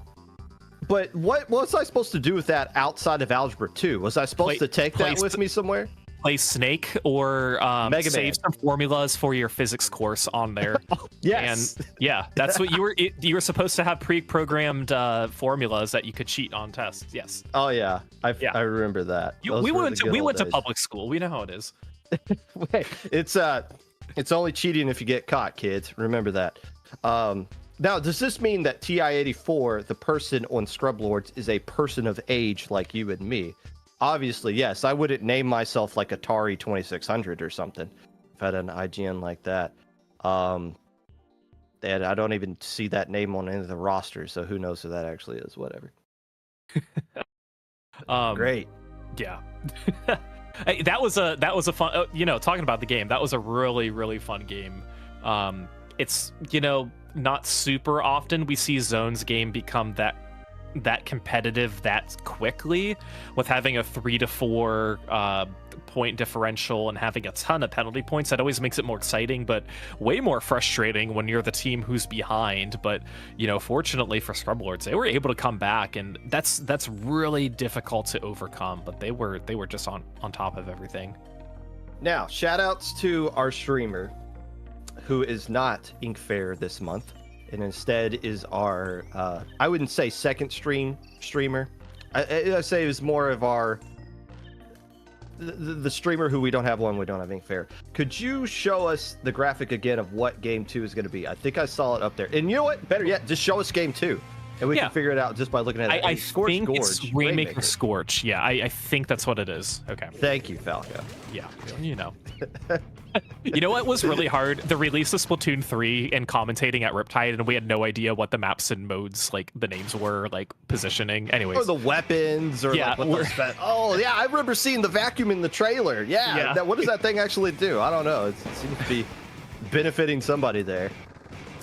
But what was I supposed to do with that outside of Algebra 2? Was I supposed to take that with me somewhere? Play Snake or save some formulas for your physics course on there. Yes. And yeah, that's what you were supposed to have pre-programmed formulas that you could cheat on tests. Yes. Oh yeah. I remember that. We went to public school. We know how it is. Wait, it's only cheating if you get caught, kids. Remember that. Now, does this mean that TI-84, the person on Scrublords, is a person of age like you and me? Obviously, yes. I wouldn't name myself like Atari 2600 or something if I had an IGN like that. And I don't even see that name on any of the rosters, so who knows who that actually is. Whatever. Great. Yeah. Hey, that was a fun, talking about the game, that was a really, really fun game. It's, not super often we see Zone's game become that competitive that quickly, with having a 3 to 4 point differential and having a ton of penalty points. That always makes it more exciting, but way more frustrating when you're the team who's behind. But fortunately for Scrublords, they were able to come back, and that's really difficult to overcome. But they were just on top of everything. Now, shout outs to our streamer, who is not Inkfair this month, and instead is our, I wouldn't say second streamer. I say it was more of our the streamer who we don't have Ink Fair. Could you show us the graphic again of what game 2 is going to be? I think I saw it up there. And you know what? Better yet, just show us game 2. And we can figure it out just by looking at it. I Scorch think Gorge, it's Rainmaker Scorch. Yeah, I think that's what it is. Okay. Thank you, Falco. Yeah, you know. You know what was really hard? The release of Splatoon 3 and commentating at Riptide, and we had no idea what the maps and modes, like the names were, like positioning. Anyways. Or the weapons, or yeah, like what the oh yeah, I remember seeing the vacuum in the trailer. Yeah, what does that thing actually do? I don't know. It seems to be benefiting somebody there.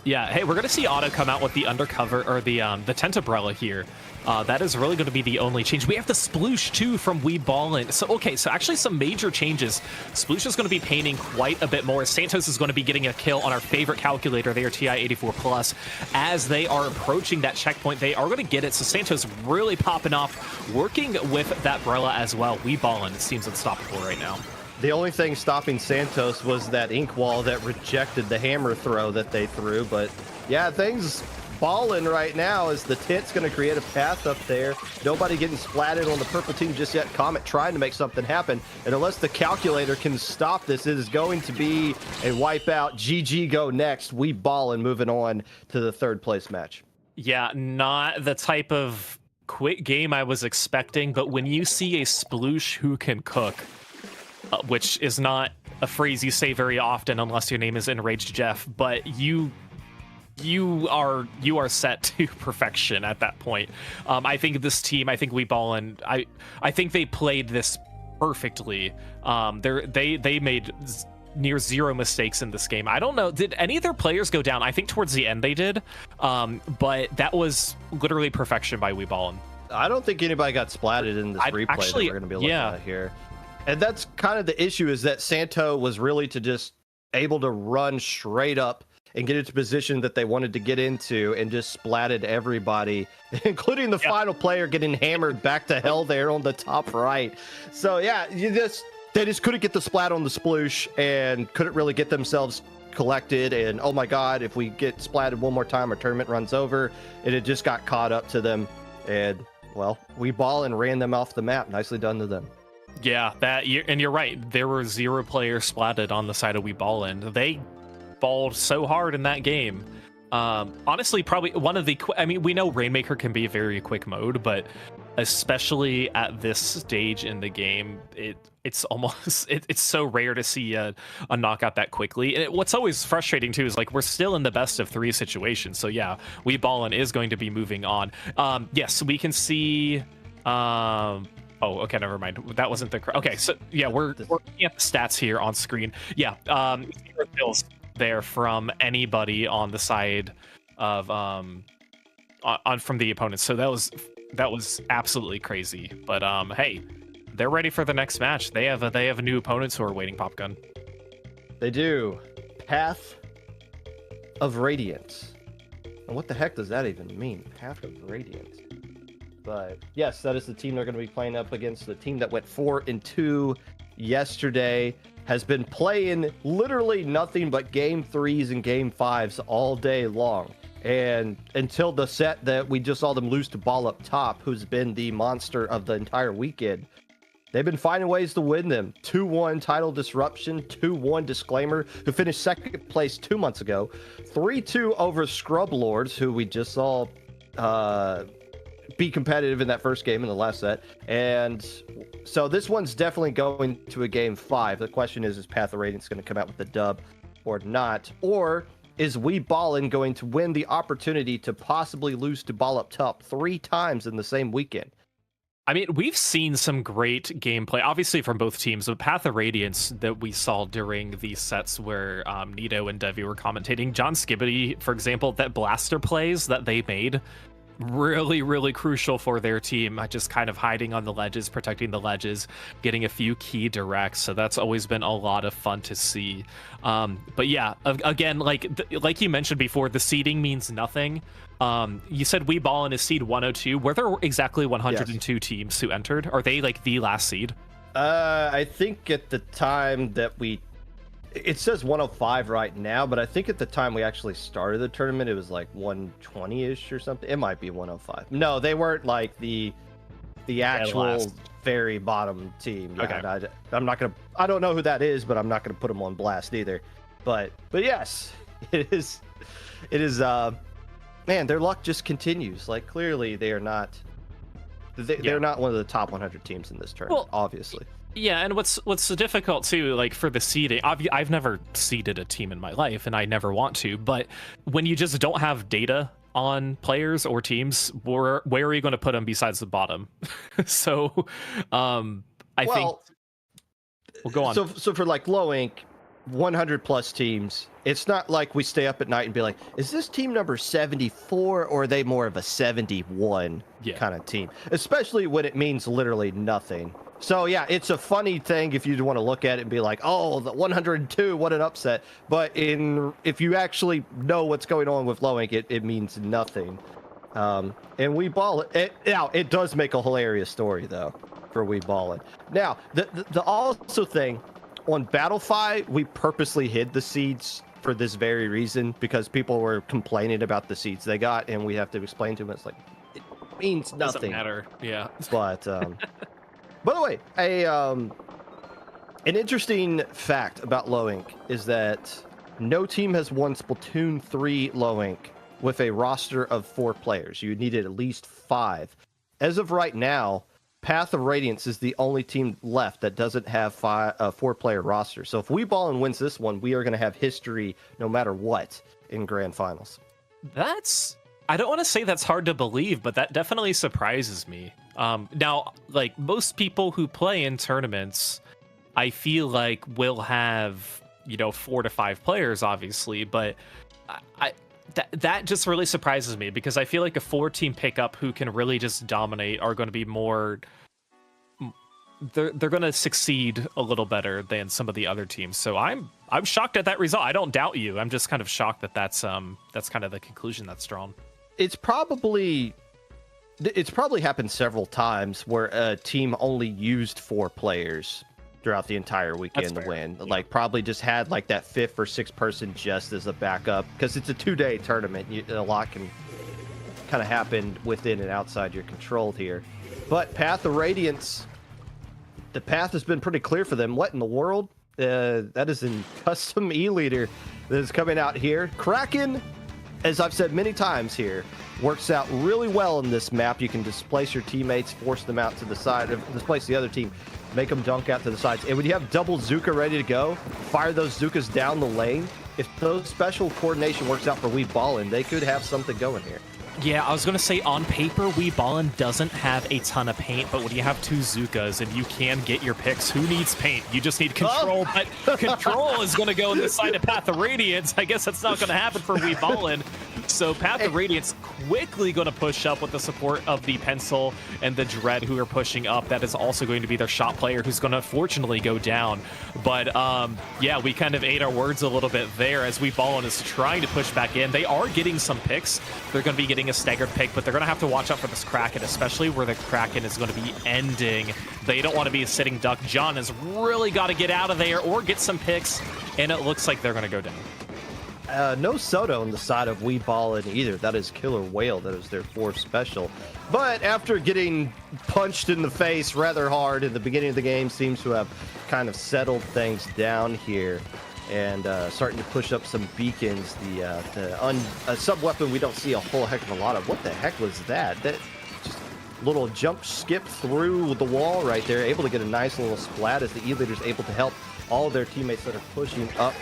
Yeah, hey, we're gonna see Otto come out with the undercover or the tent umbrella here. That is really going to be the only change. We have the Sploosh too from Ballin. So okay, so actually some major changes. Sploosh is going to be painting quite a bit more. Santos is going to be getting a kill on our favorite calculator there, TI-84 Plus. As they are approaching that checkpoint, they are going to get it. So Santos really popping off, working with that Brella as well. Ballin, it seems unstoppable right now. The only thing stopping Santos was that ink wall that rejected the hammer throw that they threw. But yeah, things balling right now as the tent's going to create a path up there. Nobody getting splatted on the purple team just yet. Comet trying to make something happen. And unless the calculator can stop this, it is going to be a wipeout. GG go next. Ballin moving on to the third place match. Yeah, not the type of quick game I was expecting, but when you see a Sploosh who can cook, which is not a phrase you say very often unless your name is Enraged Jeff, but you are set to perfection at that point. I think this team, I think Ballin, I think they played this perfectly. They made near zero mistakes in this game. I don't know, did any of their players go down? I think towards the end they did, but that was literally perfection by Ballin. I don't think anybody got splatted in this replay that we're going to be looking at here. And that's kind of the issue, is that Santo was really to just able to run straight up and get into position that they wanted to get into and just splatted everybody, including the final player getting hammered back to hell there on the top right. So yeah, they just couldn't get the splat on the Sploosh and couldn't really get themselves collected. And oh my God, if we get splatted one more time, our tournament runs over. And it just got caught up to them. And well, Ballin ran them off the map. Nicely done to them. Yeah, and you're right. There were 0 players splatted on the side of Ballin. They balled so hard in that game. Honestly, probably one of the I mean, we know Rainmaker can be a very quick mode, but especially at this stage in the game, it's almost it's so rare to see a knockout that quickly. And what's always frustrating too is like we're still in the best of 3 situation. So yeah, Ballin is going to be moving on. Yes, we can see oh, okay, never mind. That wasn't the... Okay, so yeah, we're looking at the stats here on screen. Yeah, 0 kills there from anybody on the side of from the opponents. So that was absolutely crazy. But hey, they're ready for the next match. They have new opponents who are waiting. Popgun. They do. Path of Radiance. And what the heck does that even mean? Path of Radiance. But yes, that is the team they're going to be playing up against. The team that went 4-2 yesterday has been playing literally nothing but game 3s and game 5s all day long. And until the set that we just saw them lose to Ball Up Top, who's been the monster of the entire weekend, they've been finding ways to win them. 2-1 Title Disruption, 2-1 Disclaimer, who finished second place 2 months ago, 3-2 over Scrublords, who we just saw be competitive in that first game in the last set. And so this one's definitely going to a game 5. The question is Path of Radiance going to come out with the dub or not? Or is Ballin going to win the opportunity to possibly lose to Ball Up Top 3 times in the same weekend? I mean, we've seen some great gameplay, obviously, from both teams. The Path of Radiance that we saw during these sets where Nito and Devi were commentating, John Skibbity, for example, that blaster plays that they made, really, really crucial for their team. Just kind of hiding on the ledges, protecting the ledges, getting a few key directs. So that's always been a lot of fun to see. But yeah, again, like you mentioned before, the seeding means nothing. You said Ballin is seed 102. Were there exactly 102 teams who entered? Are they like the last seed? I think at the time that it says 105 right now, but I think at the time we actually started the tournament, it was like 120-ish or something. It might be 105. No, they weren't like the actual very bottom team. Yeah, Okay. and I'm not gonna. I don't know who that is, but I'm not gonna put them on blast either. But yes, it is. It is. Man, their luck just continues. Like clearly, they are not. They're not one of the top 100 teams in this tournament. Well, obviously. Yeah, and what's so difficult too, like for the seeding, I've never seeded a team in my life, and I never want to. But when you just don't have data on players or teams, where are you going to put them besides the bottom? So, I think. Well, go on. So for like low ink, 100 plus teams, it's not like we stay up at night and be like, is this team number 74 or are they more of a 71 kind of team? Especially when it means literally nothing. So yeah, it's a funny thing if you want to look at it and be like, oh, the 102, what an upset. But if you actually know what's going on with low ink, it means nothing. And we ball it. Now it does make a hilarious story though for we Ballin. Now the also thing on Battlefy, we purposely hid the seeds for this very reason because people were complaining about the seeds they got, and we have to explain to them it's like it means nothing. Doesn't matter. Yeah. But by the way, an interesting fact about low ink is that no team has won Splatoon 3 low ink with a roster of 4 players. You needed at least 5. As of right now, Path of Radiance is the only team left that doesn't have a 4-player roster. So if we Ballin wins this one, we are going to have history no matter what in grand finals. I don't want to say that's hard to believe, but that definitely surprises me. Now, like most people who play in tournaments, I feel like will have, 4 to 5 players, obviously, but that just really surprises me because I feel like a 4-team pickup who can really just dominate are going to be more. They're going to succeed a little better than some of the other teams. So I'm shocked at that result. I don't doubt you. I'm just kind of shocked that that's kind of the conclusion that's drawn. It's probably happened several times where a team only used 4 players throughout the entire weekend to win. Yeah. Like probably just had like that 5th or 6th person just as a backup because it's a 2-day tournament. A lot can kind of happen within and outside your control here. But Path of Radiance, the path has been pretty clear for them. What in the world? That is in custom E-Leader that is coming out here. Kraken, as I've said many times here, works out really well in this map. You can displace your teammates, force them out to the side, displace the other team, make them dunk out to the sides. And when you have double Zuka ready to go, fire those Zukas down the lane. If those special coordination works out for we Ballin, they could have something going here. Yeah, I was going to say, on paper, we Ballin doesn't have a ton of paint, but when you have 2 Zukas and you can get your picks, who needs paint? You just need control, but control is going to go in the side of Path of Radiance. I guess that's not going to happen for we Ballin. So Path of Radiance quickly going to push up with the support of the Pencil and the Dread who are pushing up. That is also going to be their shot player who's going to fortunately go down. But yeah, we kind of ate our words a little bit there as we Ballin is trying to push back in. They are getting some picks. They're going to be getting a staggered pick, but they're going to have to watch out for this Kraken, especially where the Kraken is going to be ending. They don't want to be a sitting duck. John has really got to get out of there or get some picks, and it looks like they're going to go down. No Soda on the side of we Ballin either. That is Killer Whale. That is their 4th special. But after getting punched in the face rather hard in the beginning of the game, seems to have kind of settled things down here and starting to push up some beacons. The sub-weapon we don't see a whole heck of a lot of. What the heck was that? That just little jump skip through the wall right there, able to get a nice little splat as the E-Leader's able to help all their teammates that are pushing up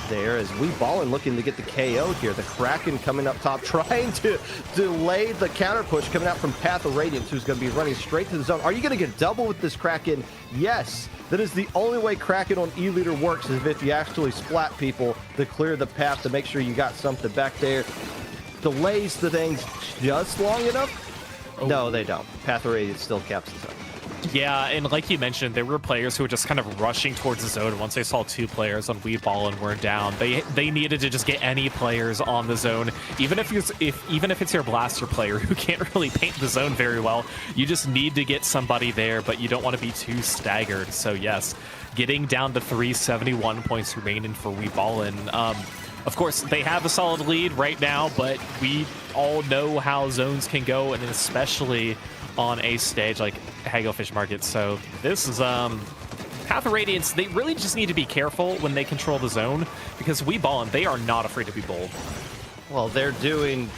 there as we Ballin looking to get the KO here. The Kraken coming up top, trying to delay the counter push coming out from Path of Radiance, who's going to be running straight to the zone. Are you going to get double with this Kraken? Yes. That is the only way Kraken on E-Leader works, is if you actually splat people to clear the path to make sure you got something back there. Delays the things just long enough? Oh. No, they don't. Path of Radiance still caps the zone. Yeah, and like you mentioned, there were players who were just kind of rushing towards the zone once they saw 2 players on we Ballin were down. They needed to just get any players on the zone, even if it's your blaster player who can't really paint the zone very well. You just need to get somebody there, but you don't want to be too staggered. So yes, getting down to 371 points remaining for we Ballin. Of course, they have a solid lead right now, but we all know how zones can go, and especially on a stage like Hagglefish Market. So this is Path of Radiance. They really just need to be careful when they control the zone, because we Ballin, they are not afraid to be bold. Well, they're doing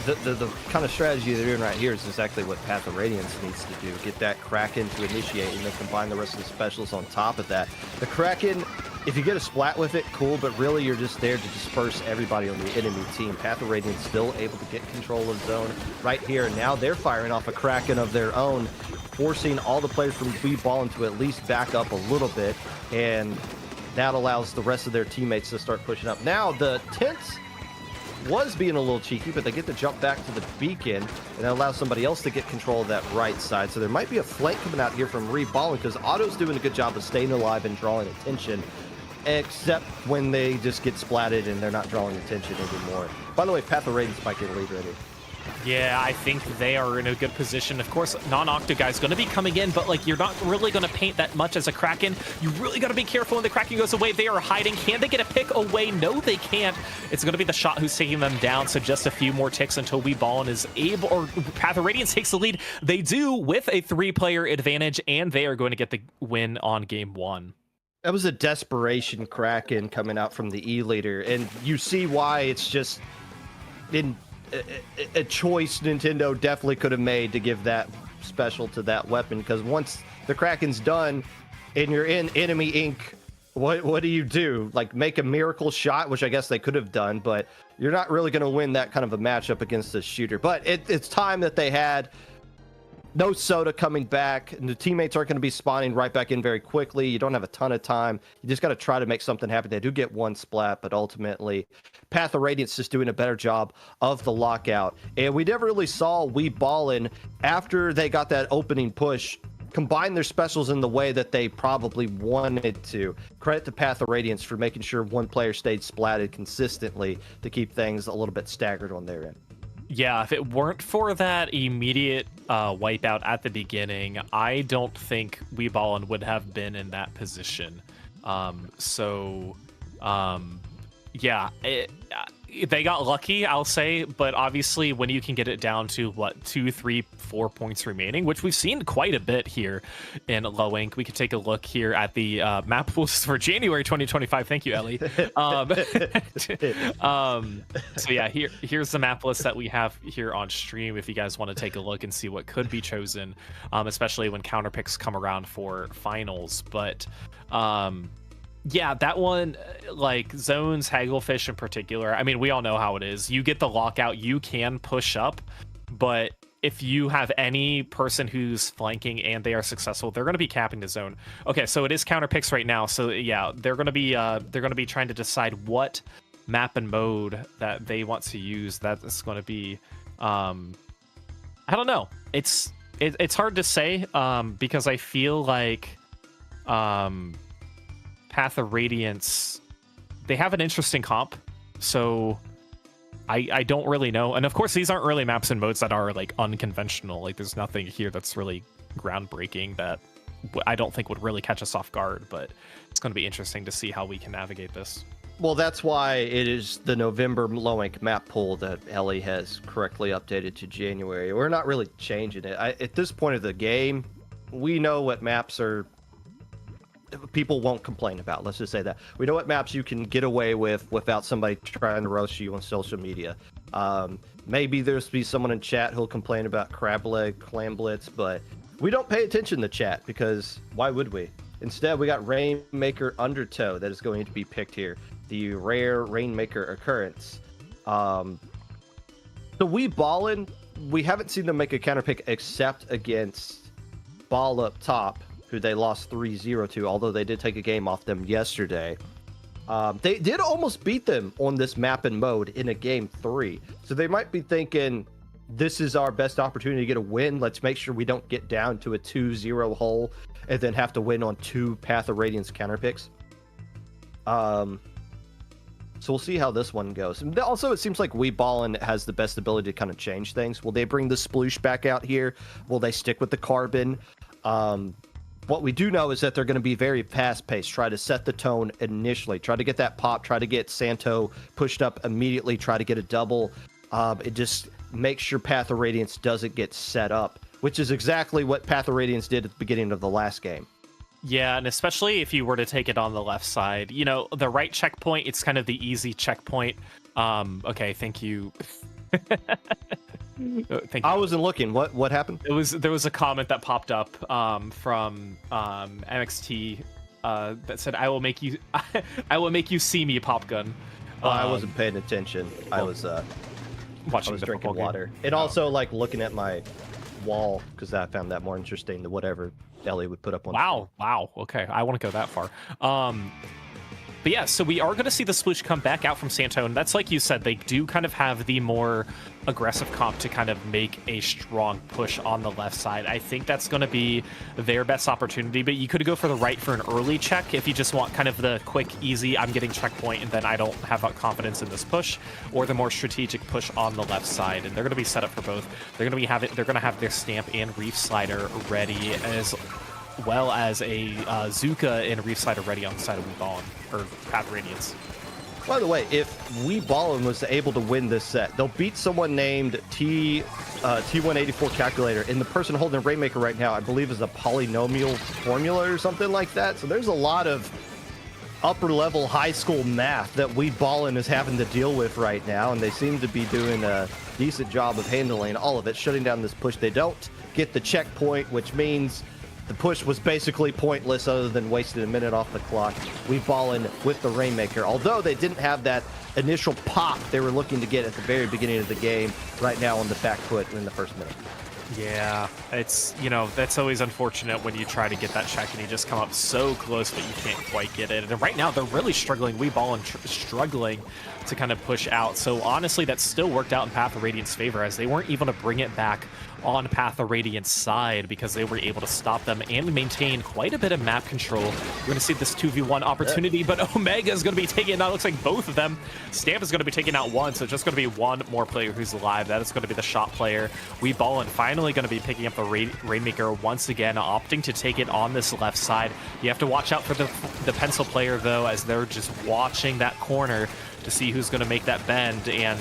the kind of strategy they're doing right here is exactly what Path of Radiance needs to do. Get that Kraken to initiate and then combine the rest of the specials on top of that. The Kraken, if you get a splat with it, cool, but really you're just there to disperse everybody on the enemy team. Path of Radiance still able to get control of zone right here. And now they're firing off a Kraken of their own, forcing all the players from We Ballin to at least back up a little bit. And that allows the rest of their teammates to start pushing up. Now the tents was being a little cheeky, but they get to jump back to the beacon, and that allows somebody else to get control of that right side. So there might be a flank coming out here from Ballin, because Otto's doing a good job of staying alive and drawing attention, except when they just get splatted and they're not drawing attention anymore. By the way, Path of Radiance might get a lead ready. Yeah, I think they are in a good position. Of course, non-Octo guy's going to be coming in, but like you're not really going to paint that much as a Kraken. You really got to be careful when the Kraken goes away. They are hiding. Can they get a pick away? No, they can't. It's going to be the shot who's taking them down. So just a few more ticks until We Ballin is able, or Path of Radiance takes the lead. They do with a 3-player advantage, and they are going to get the win on game 1. That was a desperation Kraken coming out from the E-leader, and you see why it's just in a choice Nintendo definitely could have made to give that special to that weapon, because once the Kraken's done and you're in enemy ink, what do you do? Like, make a miracle shot, which I guess they could have done, but you're not really going to win that kind of a matchup against this shooter. But it's time that they had. No Soda coming back, and the teammates aren't going to be spawning right back in very quickly. You don't have a ton of time. You just got to try to make something happen. They do get one splat, but ultimately, Path of Radiance is doing a better job of the lockout. And we never really saw We Ballin, after they got that opening push, combine their specials in the way that they probably wanted to. Credit to Path of Radiance for making sure one player stayed splatted consistently to keep things a little bit staggered on their end. Yeah, if it weren't for that immediate wipeout at the beginning, I don't think We Ballin would have been in that position. Yeah, they got lucky, I'll say, but obviously when you can get it down to, what, 2, 3, 4 points remaining, which we've seen quite a bit here in Low Ink. We could take a look here at the map list for January 2025. Thank you, Ellie. So yeah, here's the map list that we have here on stream if you guys want to take a look and see what could be chosen, especially when counter picks come around for finals. But yeah, that one, like zones, Hagglefish in particular, I mean, we all know how it is. You get the lockout, you can push up, but if you have any person who's flanking and they are successful, they're going to be capping the zone. Okay, so it is counter picks right now. So yeah, they're going to be trying to decide what map and mode that they want to use. That is going to be, I don't know. It's hard to say because I feel like Path of Radiance, they have an interesting comp, so I don't really know. And of course, these aren't really maps and modes that are like unconventional. Like, there's nothing here that's really groundbreaking that I don't think would really catch us off guard, but it's going to be interesting to see how we can navigate this. Well, that's why it is the November Low Ink map pool that Ellie has correctly updated to January. We're not really changing it. At this point of the game, we know what maps are people won't complain about. Let's just say that. We know what maps you can get away with without somebody trying to roast you on social media. Maybe there's be someone in chat who'll complain about Crab Leg, Clam Blitz, but we don't pay attention to chat because why would we? Instead, we got Rainmaker Undertow that is going to be picked here. The rare Rainmaker occurrence. So We Ballin, we haven't seen them make a counter pick except against Ball Up Top, who they lost 3-0 to, although they did take a game off them yesterday. They did almost beat them on this map and mode in a game 3. So they might be thinking, this is our best opportunity to get a win. Let's make sure we don't get down to a 2-0 hole and then have to win on 2 Path of Radiance counter picks. So we'll see how this one goes. And also, it seems like We Ballin has the best ability to kind of change things. Will they bring the sploosh back out here? Will they stick with the carbon? What we do know is that they're going to be very fast-paced, try to set the tone initially, try to get that pop, try to get Santo pushed up immediately, try to get a double. It just makes sure Path of Radiance doesn't get set up, which is exactly what Path of Radiance did at the beginning of the last game. Yeah, and especially if you were to take it on the left side, you know, the right checkpoint, it's kind of the easy checkpoint. Okay, thank you. Thank you. I wasn't looking. What happened? There was a comment that popped up from MXT that said, "I will make you, I will make you see me, Pop Gun." I wasn't paying attention. I was watching the the drinking football game. water. And also like looking at my wall because I found that more interesting than whatever Ellie would put up on. Wow. Okay, I want to go that far. But yeah, so we are going to see the Sploosh come back out from Santo, and that's like you said, they do kind of have the more aggressive comp to kind of make a strong push on the left side. I think that's going to be their best opportunity, but you could go for the right for an early check if you just want kind of the quick, easy, I'm getting checkpoint, and then I don't have confidence in this push, or the more strategic push on the left side, and they're going to be set up for both. They're going to have their Stamp and Reef Slider ready, as well as a Zuka and Reef Slider ready on the side of Ballin, or Path Radiance. By the way, if Ballin was able to win this set, they'll beat someone named T184 Calculator, and the person holding Rainmaker right now, I believe, is a polynomial formula or something like that. So there's a lot of upper level high school math that Ballin is having to deal with right now, and they seem to be doing a decent job of handling all of it, shutting down this push. They don't get the checkpoint, which means the push was basically pointless other than wasting a minute off the clock. Ballin with the Rainmaker. Although they didn't have that initial pop they were looking to get at the very beginning of the game, right now on the back foot in the first minute. Yeah, it's, you know, that's always unfortunate when you try to get that check and you just come up so close but you can't quite get it. And right now they're really struggling. Ballin struggling to kind of push out. So honestly, that still worked out in Path of Radiance's favor, as they weren't able to bring it back on Path of Radiance's side because they were able to stop them and maintain quite a bit of map control. We're going to see this 2v1 opportunity, but Omega is going to be taking it out. It looks like both of them. Stamp is going to be taking out one, so it's just going to be one more player who's alive. That is going to be the shot player. Ballin finally going to be picking up the Rainmaker once again, opting to take it on this left side. You have to watch out for the pencil player, though, as they're just watching that corner to see who's going to make that bend. And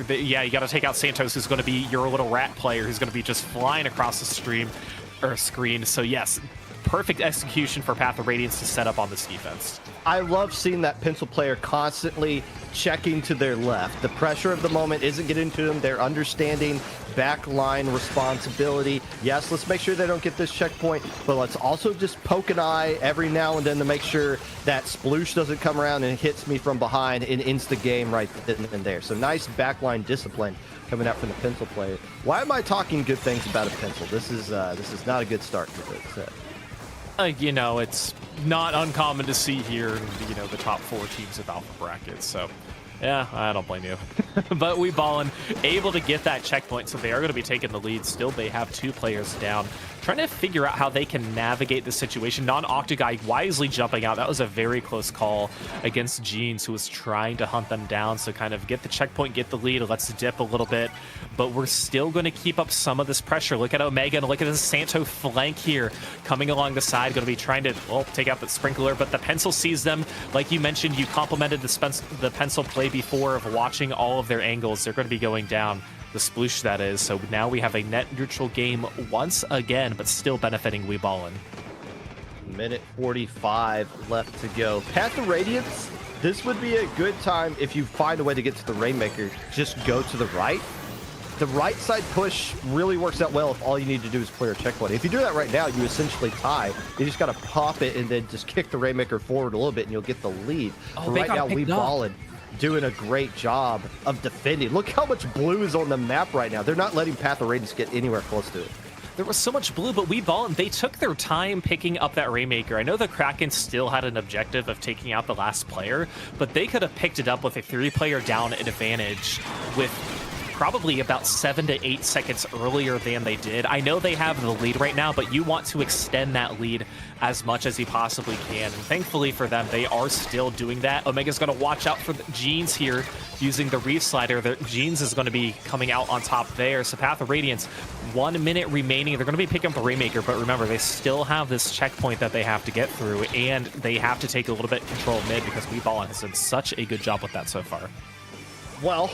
yeah, you got to take out Santos, who's going to be your little rat player, who's going to be just flying across the screen. So yes, perfect execution for Path of Radiance to set up on this defense. I love seeing that pencil player constantly checking to their left. The pressure of the moment isn't getting to them. They're understanding backline responsibility. Yes, let's make sure they don't get this checkpoint, but let's also just poke an eye every now and then to make sure that Sploosh doesn't come around and hits me from behind and ends the game right then and there. So nice backline discipline coming out from the pencil player. Why am I talking good things about a pencil? This is not a good start to the set. You know, it's not uncommon to see here in, you know, the top 4 teams of Alpha brackets, so yeah, I don't blame you. But Ballin able to get that checkpoint, so they are going to be taking the lead. Still, they have 2 players down, trying to figure out how they can navigate the situation. Non-Octoguy wisely jumping out. That was a very close call against Jeans, who was trying to hunt them down. So kind of get the checkpoint, get the lead. Let's dip a little bit, but we're still going to keep up some of this pressure. Look at Omega and look at the Santo flank here coming along the side. Going to be trying to, well, take out the sprinkler, but the pencil sees them. Like you mentioned, you complimented the pencil play before of watching all of their angles. They're going to be going down. The Sploosh, that is. So now we have a net neutral game once again, but still benefiting Ballin. Minute 45 left to go. Path of Radiance, this would be a good time if you find a way to get to the Rainmaker. Just go to the right. The right side push really works out well if all you need to do is clear a checkpoint. If you do that right now, you essentially tie. You just got to pop it and then just kick the Rainmaker forward a little bit and you'll get the lead. Oh, right now, Ballin doing a great job of defending. Look how much blue is on the map right now. They're not letting Path of Radiance get anywhere close to it. There was so much blue, but Ballin, they took their time picking up that Rainmaker. I know the Kraken still had an objective of taking out the last player, but they could have picked it up with a 3-player down advantage with probably about 7 to 8 seconds earlier than they did. I know they have the lead right now, but you want to extend that lead as much as you possibly can. And thankfully for them, they are still doing that. Omega's going to watch out for the Jeans here using the Reef Slider. Jeans is going to be coming out on top there. So Path of Radiance, 1 minute remaining. They're going to be picking up the Rainmaker, but remember, they still have this checkpoint that they have to get through, and they have to take a little bit control mid because Ballin has done such a good job with that so far. Well,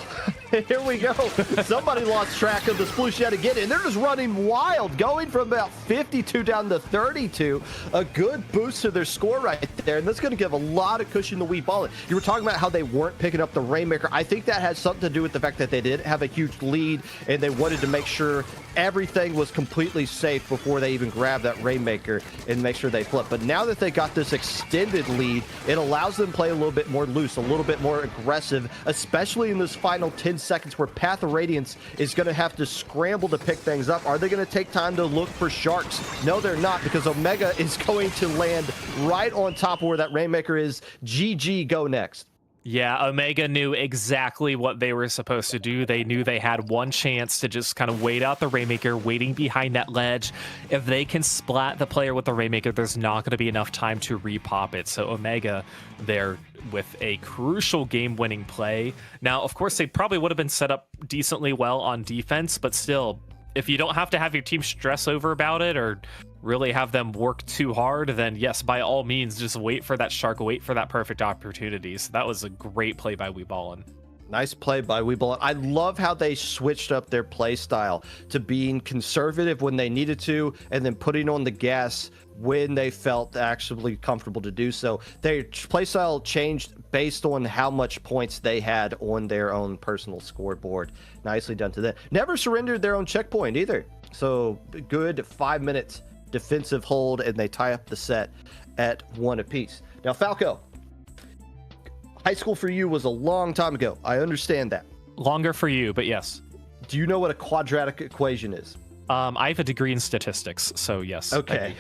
Here we go. Somebody lost track of the sploosh yet again, and they're just running wild, going from about 52 down to 32. A good boost to their score right there, and that's going to give a lot of cushion to Ballin. You were talking about how they weren't picking up the Rainmaker. I think that has something to do with the fact that they did have a huge lead, and they wanted to make sure everything was completely safe before they even grabbed that Rainmaker and make sure they flip. But now that they got this extended lead, it allows them to play a little bit more loose, a little bit more aggressive, especially in this final 10 seconds where Path of Radiance is going to have to scramble to pick things up. Are they going to take time to look for sharks? No, they're not, because Omega is going to land right on top of where that Rainmaker is. GG, go next. Yeah, Omega knew exactly what they were supposed to do. They knew they had one chance to just kind of wait out the Rainmaker, waiting behind that ledge. If they can splat the player with the Rainmaker, there's not going to be enough time to repop it. So Omega there with a crucial game-winning play. Now, of course, they probably would have been set up decently well on defense, but still, if you don't have to have your team stress over about it or really have them work too hard, then yes, by all means, just wait for that shark, wait for that perfect opportunity. So that was a great play by Ballin. Nice play by Ballin. I love how they switched up their play style to being conservative when they needed to, and then putting on the gas when they felt actually comfortable to do so. Their play style changed based on how much points they had on their own personal scoreboard. Nicely done to them. Never surrendered their own checkpoint either. So good 5 minutes defensive hold, and they tie up the set at 1 apiece. Now, Falco, high school for you was a long time ago. I understand that. Longer for you, but yes. Do you know what a quadratic equation is? I have a degree in statistics, so yes. Okay.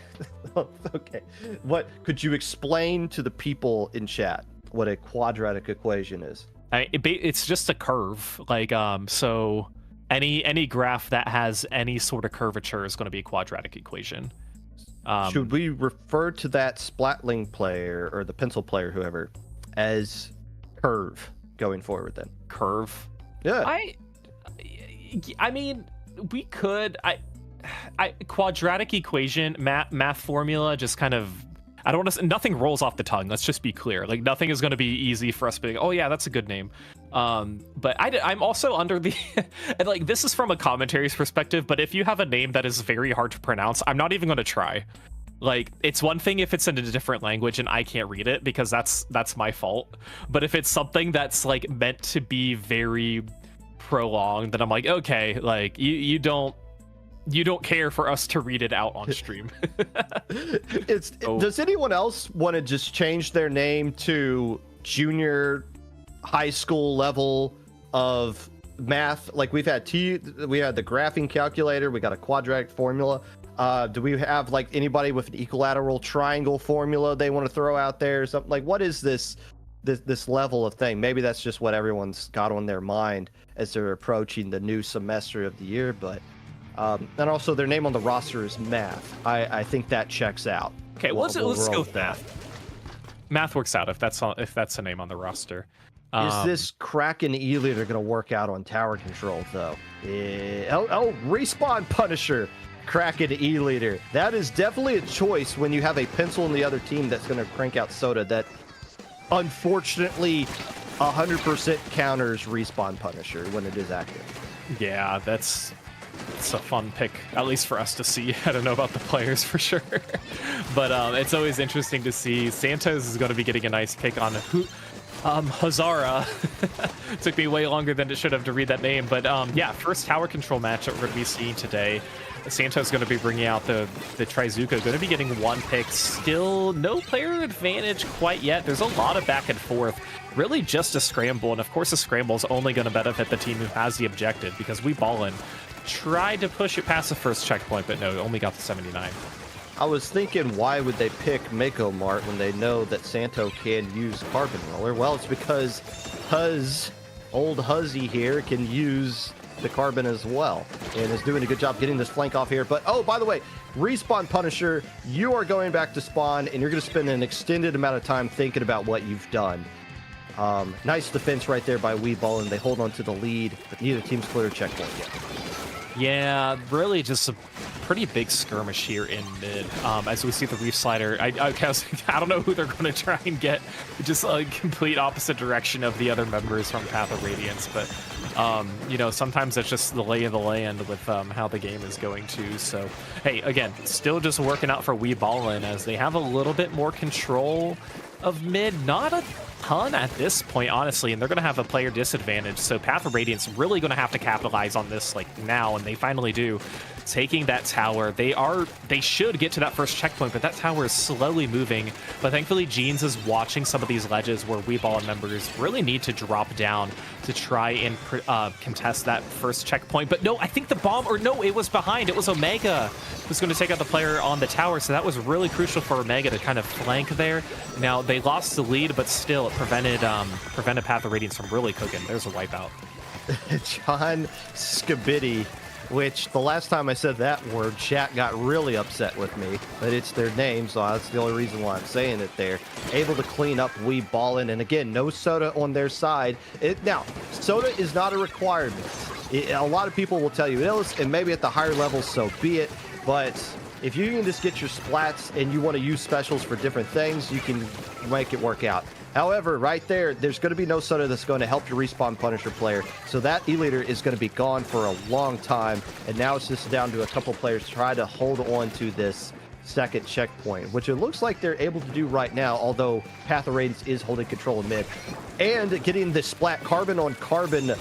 Okay. What could you explain to the people in chat what a quadratic equation is? It's just a curve. Like, so any graph that has any sort of curvature is going to be a quadratic equation. Should we refer to that Splatling player or the pencil player, whoever, as curve going forward then? Curve? Yeah. I mean, we could. Quadratic equation, math formula, just kind of. I don't want to. Nothing rolls off the tongue. Let's just be clear. Like, nothing is going to be easy for us being. Oh yeah, that's a good name. But I'm also under the. And like, this is from a commentary's perspective. But if you have a name that is very hard to pronounce, I'm not even going to try. Like, it's one thing if it's in a different language and I can't read it, because that's my fault. But if it's something that's like meant to be very prolonged, then I'm like, okay, like you don't care for us to read it out on stream. Does anyone else want to just change their name to junior high school level of math? Like, we had the graphing calculator, we got a quadratic formula. Do we have like anybody with an equilateral triangle formula they want to throw out there or something? Like, what is this level of thing? Maybe that's just what everyone's got on their mind as they're approaching the new semester of the year. But and also their name on the roster is math. I think that checks out. Okay, let's go with math. Math works out if that's a name on the roster. Is this Kraken E-Leader going to work out on tower control though? Respawn Punisher. Kraken E-Leader. That is definitely a choice when you have a pencil in the other team that's going to crank out soda that unfortunately 100% counters Respawn Punisher when it is active. Yeah, it's a fun pick, at least for us to see. I don't know about the players for sure. But it's always interesting to see. Santos is going to be getting a nice pick on Hazara. Took me way longer than it should have to read that name. But yeah, first tower control match that we're going to be seeing today. Santos going to be bringing out the Trizuka, going to be getting one pick. Still no player advantage quite yet. There's a lot of back and forth. Really just a scramble, and of course a scramble is only going to benefit the team who has the objective, because Ballin tried to push it past the first checkpoint, but no, only got the 79. I was thinking, why would they pick Mako Mart when they know that Santo can use Carbon Roller? Well, it's because old Huzzy here can use the Carbon as well, and is doing a good job getting this flank off here. But oh, by the way, Respawn Punisher, you are going back to spawn, and you're going to spend an extended amount of time thinking about what you've done. Nice defense right there by Ballin. They hold on to the lead, but neither team's cleared a checkpoint yet. Yeah, really just a pretty big skirmish here in mid. As we see the Reef Slider, I don't know who they're going to try and get. Just a complete opposite direction of the other members from Path of Radiance, but You know, sometimes it's just the lay of the land with how the game is going to. So, hey, again, still just working out for Ballin as they have a little bit more control of mid. Not a ton at this point, honestly, and they're going to have a player disadvantage. So Path of Radiance really going to have to capitalize on this like now, and they finally do. Taking that tower, they should get to that first checkpoint, but that tower is slowly moving. But thankfully, Jeans is watching some of these ledges where Ballin members really need to drop down to try and contest that first checkpoint. But no, I think the bomb, or no, it was behind. It was Omega who's going to take out the player on the tower. So that was really crucial for Omega to kind of flank there. Now they lost the lead, but still it prevented Path of Radiance from really cooking. There's a wipeout. John Skibidi, which the last time I said that word, chat got really upset with me, but it's their name, so that's the only reason why I'm saying it there. Able to clean up Ballin, and again, no Soda on their side. Now, Soda is not a requirement. A lot of people will tell you it is, and maybe at the higher levels, so be it, but if you can just get your splats and you want to use specials for different things, you can make it work out. However, right there's going to be no Soda that's going to help your respawn Punisher player. So that E-Leader is going to be gone for a long time. And now it's just down to a couple players try to hold on to this second checkpoint, which it looks like they're able to do right now, although Path of Radiance is holding control of mid. And getting the splat carbon on carbon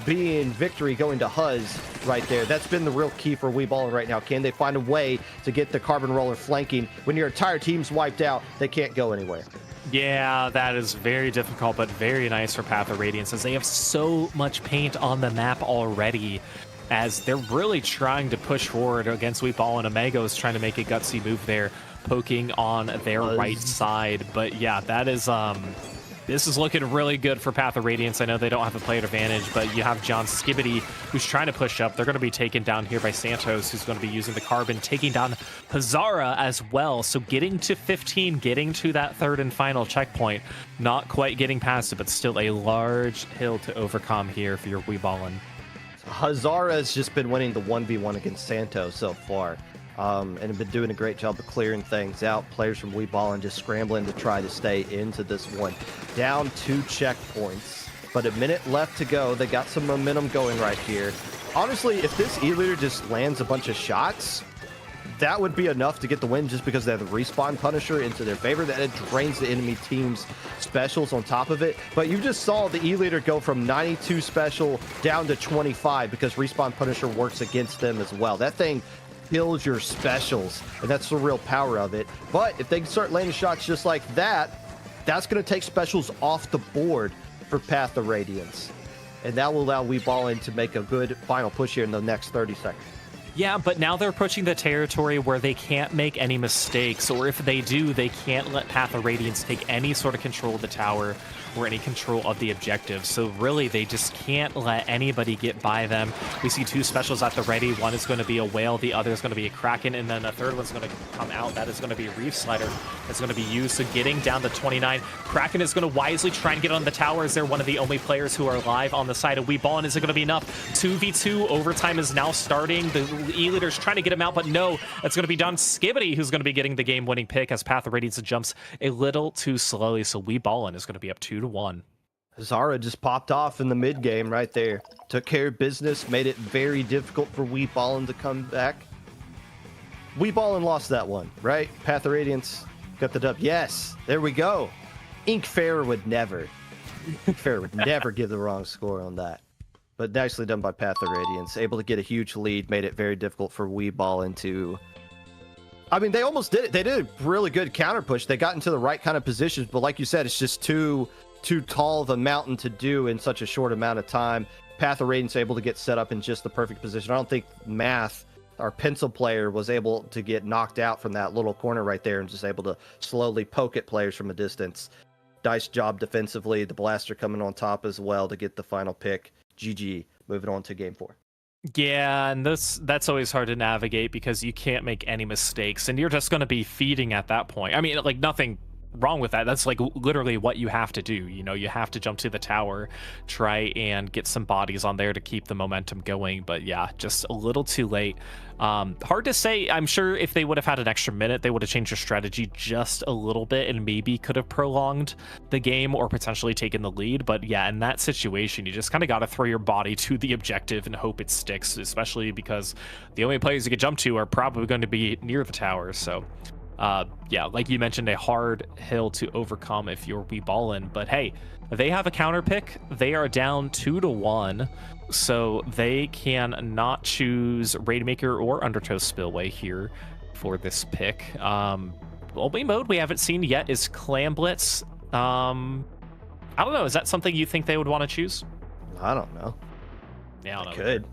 being victory going to Huz right there. That's been the real key for Ballin right now. Can they find a way to get the carbon roller flanking? When your entire team's wiped out, they can't go anywhere. Yeah, that is very difficult, but very nice for Path of Radiance as they have so much paint on the map already, as they're really trying to push forward against Ballin. Omega is trying to make a gutsy move there, poking on their right side. But yeah, that is this is looking really good for Path of Radiance. I know they don't have a player advantage, but you have John Skibidi who's trying to push up. They're going to be taken down here by Santos, who's going to be using the carbon, taking down Hazara as well. So getting to 15, getting to that third and final checkpoint, not quite getting past it, but still a large hill to overcome here for your Ballin. Hazara has just been winning the 1v1 against Santos so far. And have been doing a great job of clearing things out. Players from Ballin just scrambling to try to stay into this one. Down 2 checkpoints, but a minute left to go. They got some momentum going right here. Honestly, if this E-Leader just lands a bunch of shots, that would be enough to get the win just because they have the respawn Punisher into their favor. That it drains the enemy team's specials on top of it. But you just saw the E-Leader go from 92 special down to 25 because respawn Punisher works against them as well. That thing kills your specials, and that's the real power of it. But if they can start landing shots just like that, that's going to take specials off the board for Path of Radiance, and that will allow Ballin to make a good final push here in the next 30 seconds. Yeah, but now they're approaching the territory where they can't make any mistakes, or if they do, they can't let Path of Radiance take any sort of control of the tower or any control of the objective. So really, they just can't let anybody get by them. We see 2 specials at the ready. One is going to be a whale, the other is going to be a kraken, and then a third one's going to come out. That is going to be a reef slider that's going to be used. So getting down to 29, Kraken is going to wisely try and get on the tower. Is they're one of the only players who are alive on the side of Ballin. Is it going to be enough? 2v2 overtime is now starting. The E-Leader's trying to get him out, but no, it's going to be Don Skibidi who's going to be getting the game-winning pick as Path of Radiance jumps a little too slowly. So Ballin is going to be up 2-1. Zara just popped off in the mid game right there. Took care of business, made it very difficult for Ballin to come back. Ballin lost that one, right? Path of Radiance got the dub. Yes, there we go. Ink Fair would never give the wrong score on that. But nicely done by Path of Radiance. Able to get a huge lead, made it very difficult for Ballin to... I mean, they almost did it. They did a really good counter push. They got into the right kind of positions, but like you said, it's just too tall of a mountain to do in such a short amount of time. Path of Radiance able to get set up in just the perfect position. I don't think Math, our pencil player, was able to get knocked out from that little corner right there and just able to slowly poke at players from a distance. Nice job defensively. The blaster coming on top as well to get the final pick. GG. Moving on to game 4. Yeah, and that's always hard to navigate because you can't make any mistakes, and you're just going to be feeding at that point. I mean, like, nothing wrong with that. That's like literally what you have to do. You know, you have to jump to the tower, try and get some bodies on there to keep the momentum going. But yeah, just a little too late. Hard to say. I'm sure if they would have had an extra minute, they would have changed their strategy just a little bit and maybe could have prolonged the game or potentially taken the lead. But yeah, in that situation, you just kind of got to throw your body to the objective and hope it sticks, especially because the only players you can jump to are probably going to be near the tower. So yeah, like you mentioned, a hard hill to overcome if you're Ballin. But hey, they have a counter pick. They are down 2-1, so they can not choose Raidmaker or Undertow Spillway here for this pick. Only mode we haven't seen yet is Clam Blitz. I don't know. Is that something you think they would want to choose? I don't know. Yeah, I don't know. Could.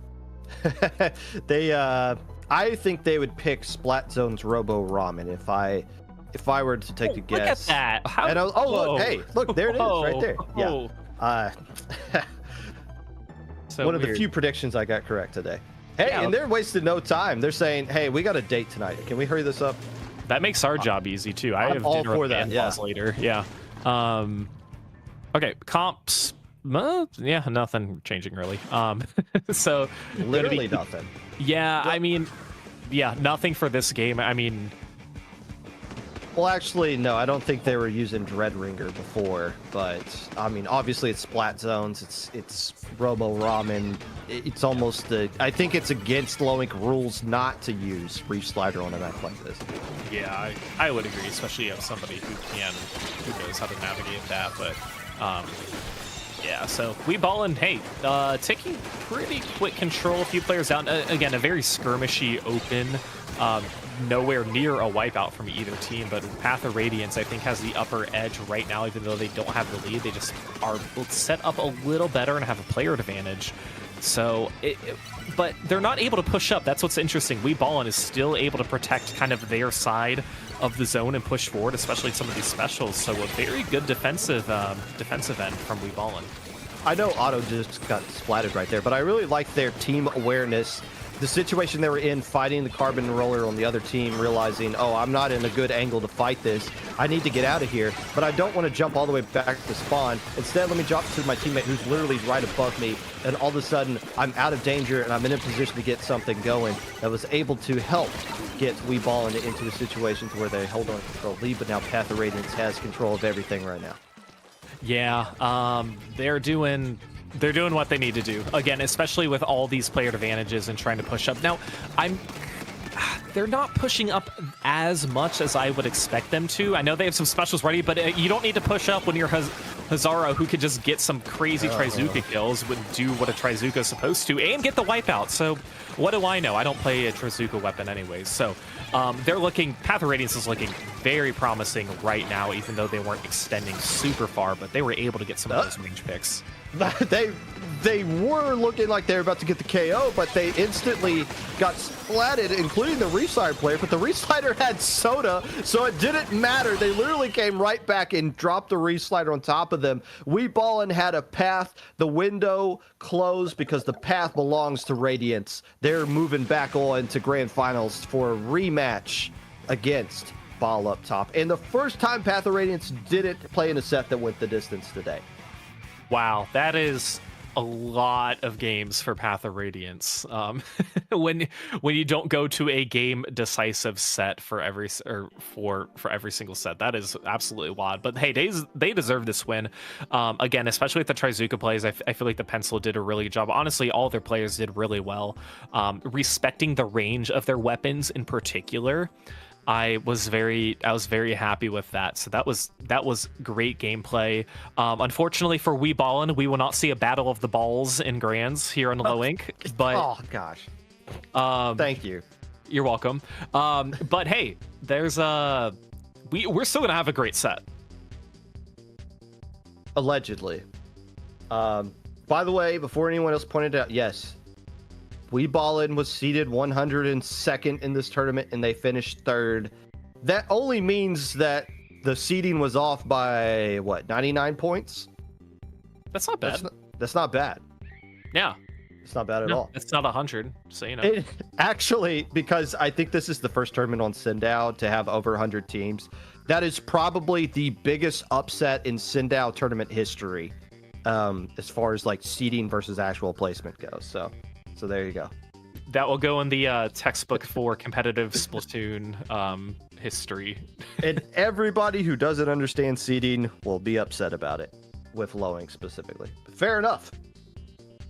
I think they would pick Splat Zone's Robo Ramen if I were to take a guess. Look at that. How, and look, hey, look, there it is, right there. Yeah. So one of the weird. few predictions I got correct today. Hey, Yeah. and they're wasting no time. They're saying, hey, we got a date tonight. Can we hurry this up? That makes our job easy too. I I'm have all dinner for with that, in-laws later. Yeah. Okay, comps. Yeah, nothing changing really. So Literally nothing. Yeah, I mean, yeah, nothing for this game. I mean, Well, actually, no, I don't think they were using Dreadringer before, but I mean, obviously it's Splat Zones, it's Robo Ramen. It's almost I think it's against Low-Ink rules not to use Reef Slider on a map like this. yeah, I would agree, especially as somebody who knows how to navigate that. But yeah, so Ballin, hey, taking pretty quick control, a few players down. Again, a very skirmishy open, nowhere near a wipeout from either team, but Path of Radiance, I think, has the upper edge right now, even though they don't have the lead. They just are set up a little better and have a player advantage. So, but they're not able to push up. That's what's interesting. Ballin is still able to protect kind of their side of the zone and push forward, especially some of these specials. So a very good defensive end from Ballin. I know Otto just got splatted right there, but I really like their team awareness. The situation they were in, fighting the carbon roller on the other team, realizing, oh, I'm not in a good angle to fight this. I need to get out of here, but I don't want to jump all the way back to spawn. Instead, let me drop to my teammate who's literally right above me, and all of a sudden, I'm out of danger, and I'm in a position to get something going that was able to help get Ballin into a situation to where they hold on to control lead, but now Path of Radiance has control of everything right now. Yeah, they're doing what they need to do. Again, especially with all these player advantages and trying to push up. Now, they're not pushing up as much as I would expect them to. I know they have some specials ready, but you don't need to push up when you're Hazara, who could just get some crazy Trizuka kills, would do what a Trizuka is supposed to, and get the wipeout. So what do I know? I don't play a Trizuka weapon anyways. So Path of Radiance is looking very promising right now, even though they weren't extending super far, but they were able to get some of those range picks. They were looking like they were about to get the KO, but they instantly got splatted, including the Reslider player. But the Reslider had Soda, so it didn't matter. They literally came right back and dropped the Reslider on top of them. Ballin had a path. The window closed because the path belongs to Radiance. They're moving back on to Grand Finals for a rematch against Ball up top. And the first time Path of Radiance didn't play in a set that went the distance today. Wow, that is a lot of games for Path of Radiance. When you don't go to a game decisive set for every single set, that is absolutely wild. But hey, they deserve this win. Again, especially with the Trizuka plays, I feel like the Pencil did a really good job. Honestly, all their players did really well, respecting the range of their weapons in particular. I was very happy with that. So that was great gameplay. Unfortunately for Ballin, we will not see a battle of the balls in Grands here on Low-Ink. But oh gosh, thank you. You're welcome. But hey, there's we're still gonna have a great set. Allegedly. By the way, before anyone else pointed out, yes, Ballin was seeded 102nd in this tournament, and they finished 3rd. That only means that the seeding was off by, what, 99 points? That's not bad. That's not bad. Yeah. It's not bad at No, all. it's not 100, so you know. It, actually, because I think this is the first tournament on Sindao to have over 100 teams, that is probably the biggest upset in Sindao tournament history, as far as like seeding versus actual placement goes. So there you go. That will go in the textbook for competitive Splatoon history. And everybody who doesn't understand seeding will be upset about it, with Lowing specifically. But fair enough.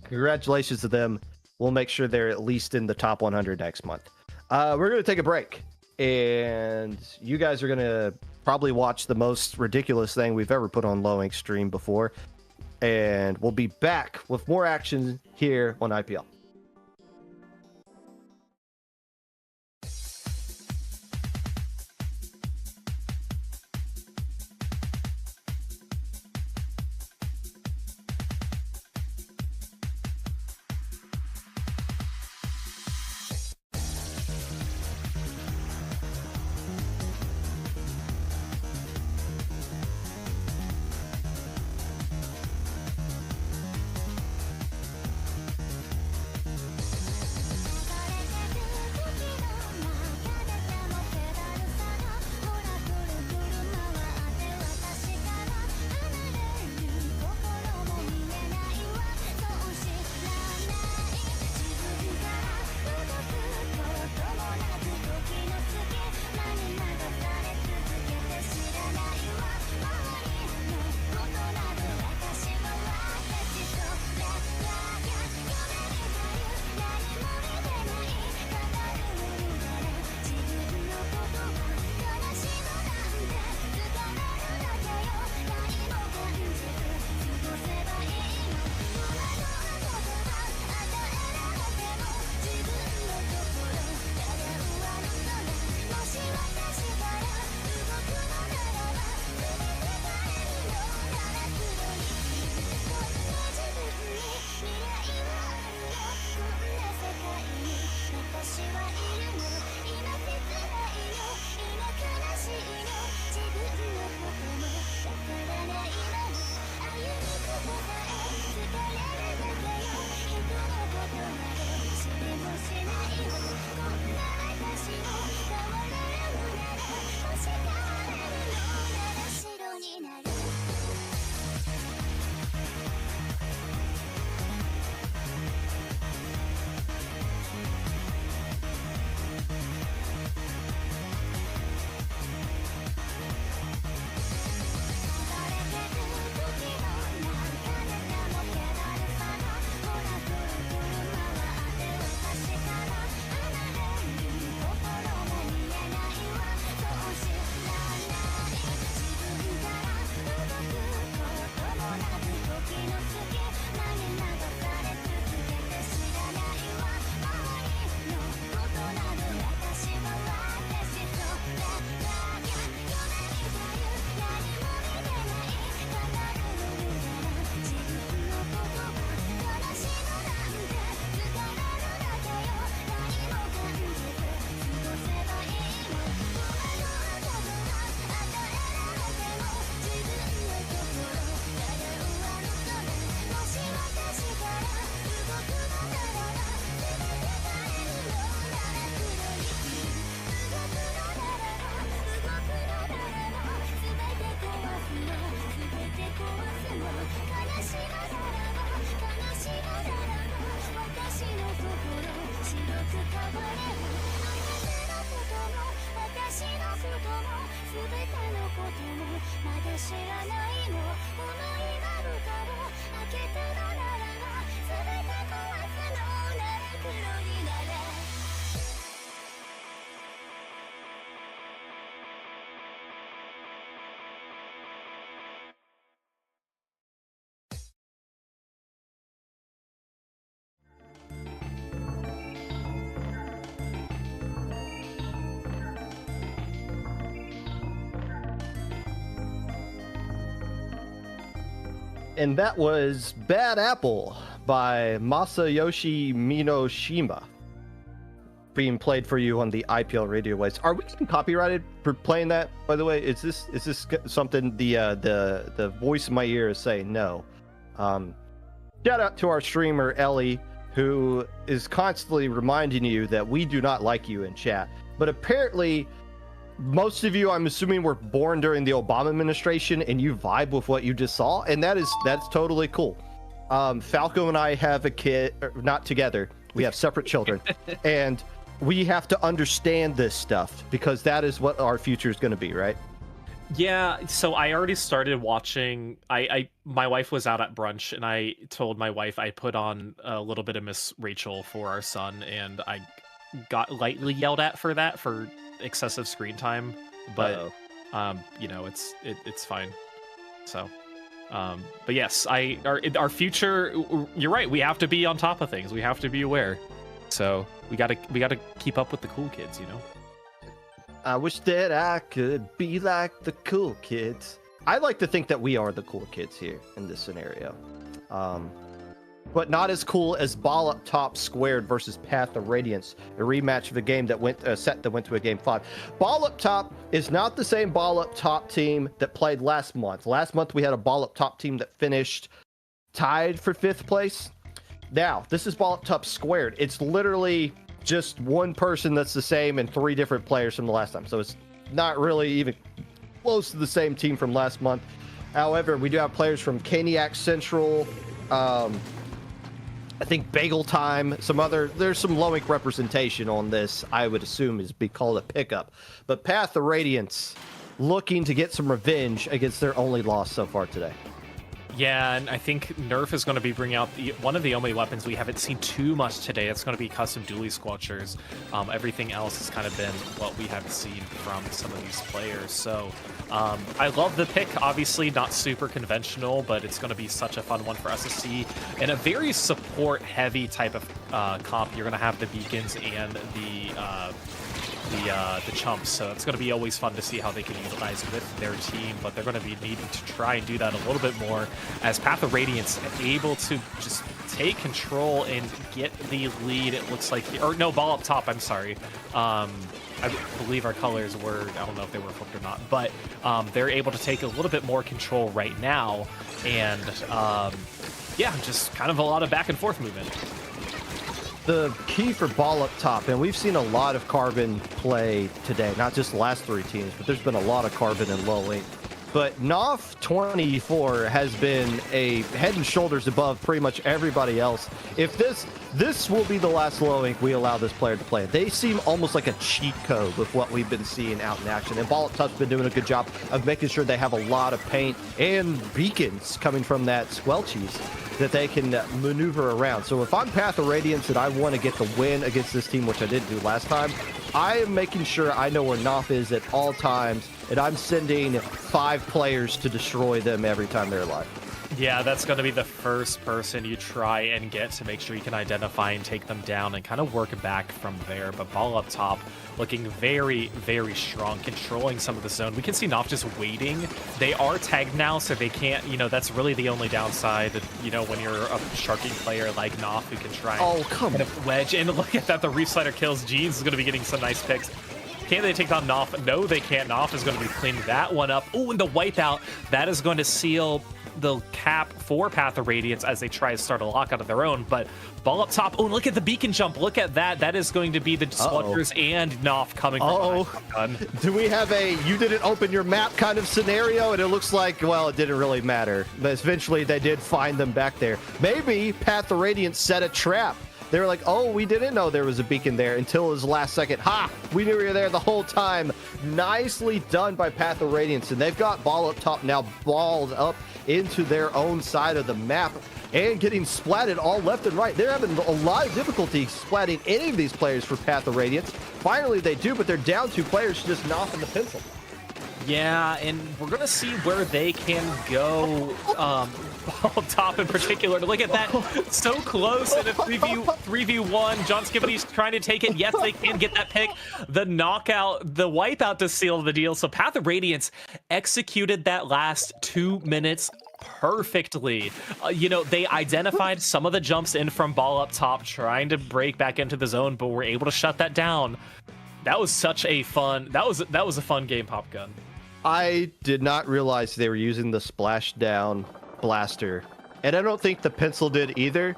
Congratulations to them. We'll make sure they're at least in the top 100 next month. We're going to take a break, and you guys are going to probably watch the most ridiculous thing we've ever put on Lowing stream before, and we'll be back with more action here on IPL. And that was Bad Apple by Masayoshi Minoshima, being played for you on the IPL radio waves. Are we getting copyrighted for playing that, by the way? Is this something the voice in my ear is saying no? Shout out to our streamer Ellie who is constantly reminding you that we do not like you in chat. But apparently, most of you, I'm assuming, were born during the Obama administration, and you vibe with what you just saw, and that's totally cool. Falco and I have a kid, not together. We have separate children, and we have to understand this stuff because that is what our future is going to be, right? Yeah, so I already started watching. My wife was out at brunch, and I told my wife I put on a little bit of Miss Rachel for our son, and I got lightly yelled at for that, for excessive screen time. But you know, it's fine. So, but yes, our future. You're right. We have to be on top of things. We have to be aware. So we gotta keep up with the cool kids, you know. I wish that I could be like the cool kids. I like to think that we are the cool kids here in this scenario. But not as cool as Ball Up Top Squared versus Path of Radiance, a rematch of a game that went set that went to a game 5. Ball Up Top is not the same Ball Up Top team that played last month. Last month we had a Ball Up Top team that finished tied for 5th place. Now, this is Ball Up Top Squared. It's literally just one person that's the same and 3 different players from the last time. So it's not really even close to the same team from last month. However, we do have players from Caniac Central, I think Bagel Time, there's some low ink representation on this, I would assume is be called a pickup. But Path of Radiance looking to get some revenge against their only loss so far today. Yeah, and I think Nerf is going to be bringing out one of the only weapons we haven't seen too much today. It's going to be custom dually squelchers. Everything else has kind of been what we have seen from some of these players. So I love the pick. Obviously not super conventional, but it's going to be such a fun one for us to see. And a very support-heavy type of comp. You're going to have the beacons and the chumps, so it's going to be always fun to see how they can utilize with their team, but they're going to be needing to try and do that a little bit more as Path of Radiance able to just take control and get the lead. It looks like, or no, Ball Up Top, I'm sorry. I believe our colors were, I don't know if they were flipped or not, but they're able to take a little bit more control right now, and yeah, just kind of a lot of back and forth movement. The key for Ball Up Top, and we've seen a lot of Carbon play today, not just the last 3 teams, but there's been a lot of Carbon and low ink. But Nof 24 has been a head and shoulders above pretty much everybody else. If this will be the last low ink we allow this player to play. They seem almost like a cheat code with what we've been seeing out in action. And Ball Up Top's been doing a good job of making sure they have a lot of paint and beacons coming from that Squelchies that they can maneuver around. So if I'm Path of Radiance and I want to get the win against this team, which I didn't do last time, I am making sure I know where Nof is at all times, and I'm sending 5 players to destroy them every time they're alive. Yeah, that's going to be the first person you try and get to make sure you can identify and take them down and kind of work back from there. But Ball Up Top looking very, very strong, controlling some of the zone. We can see Nof just waiting. They are tagged now, so they can't, you know, that's really the only downside, you know, when you're a sharking player like Nof who can try and kind of wedge. And look at that, the Reef Slider kills. Jeans is going to be getting some nice picks. Can they take down Nof? No, they can't. Nof is going to be cleaning that one up. Oh, and the wipeout, that is going to seal the cap for Path of Radiance as they try to start a lockout of their own. But Ball Up Top, oh, look at the beacon jump. Look at that. That is going to be the Squelchers and Nof coming from Do we have a you didn't open your map kind of scenario? And it looks like, well, it didn't really matter. But eventually they did find them back there. Maybe Path of Radiance set a trap. They were like, oh, we didn't know there was a beacon there until it was the last second. Ha! We knew we were there the whole time. Nicely done by Path of Radiance. And they've got Ball Up Top now balled up into their own side of the map and getting splatted all left and right. They're having a lot of difficulty splatting any of these players for Path of Radiance. Finally, they do, but they're down 2 players just Nof and the pencil. Yeah, and we're going to see where they can go. Ball Top in particular. Look at that. So close in a 3v1. John Skivity's trying to take it. Yes, they can get that pick. The knockout, the wipeout to seal the deal. So Path of Radiance executed that last 2 minutes perfectly. You know, they identified some of the jumps in from Ball Up Top, trying to break back into the zone, but were able to shut that down. That was such a fun, that was a fun game, Pop Gun. I did not realize they were using the splashdown blaster, and I don't think the pencil did either.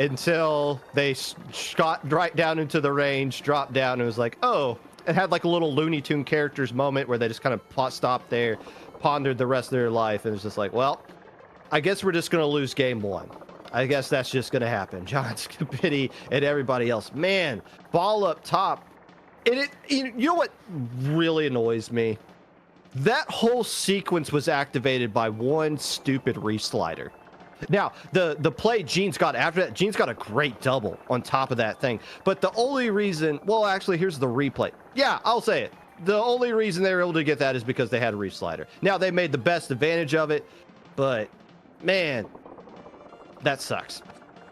until they shot right down into the range, dropped down, and was like, oh, it had like a little Looney Tune characters moment where they just kind of stopped there, pondered the rest of their life, and it's just like, well, I guess we're just going to lose game one. I guess that's just going to happen. John Scapiti and everybody else. Man, ball up top. And you know what really annoys me? That whole sequence was activated by one stupid reslider. Now, the play Gene's got after that, Gene's got a great double on top of that thing. But the only reason, well, actually, here's the replay. Yeah, I'll say it. The only reason they were able to get that is because they had a reslider. Now, they made the best advantage of it, but man, that sucks.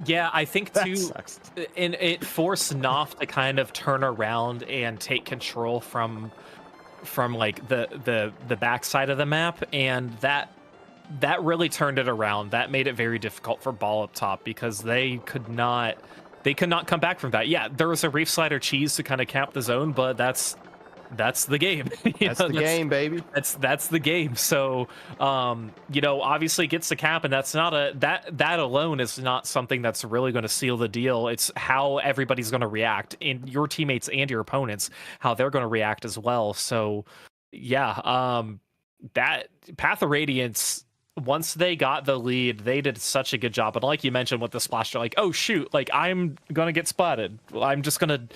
Yeah, I think That too, sucks. and it forced Knopf to kind of turn around and take control from like the backside of the map, and that really turned it around. That made it very difficult for ball up top because they could not come back from that. Yeah, there was a reef slider cheese to kind of cap the zone, but that's the game. That's the game, baby. That's the game. So, obviously it gets the cap, and that's not that alone is not something that's really going to seal the deal. It's how everybody's going to react, and your teammates and your opponents, how they're going to react as well. So, yeah, that Path of Radiance, once they got the lead, they did such a good job. And like you mentioned with the splash, they're like, oh shoot, like I'm gonna get spotted. I'm just gonna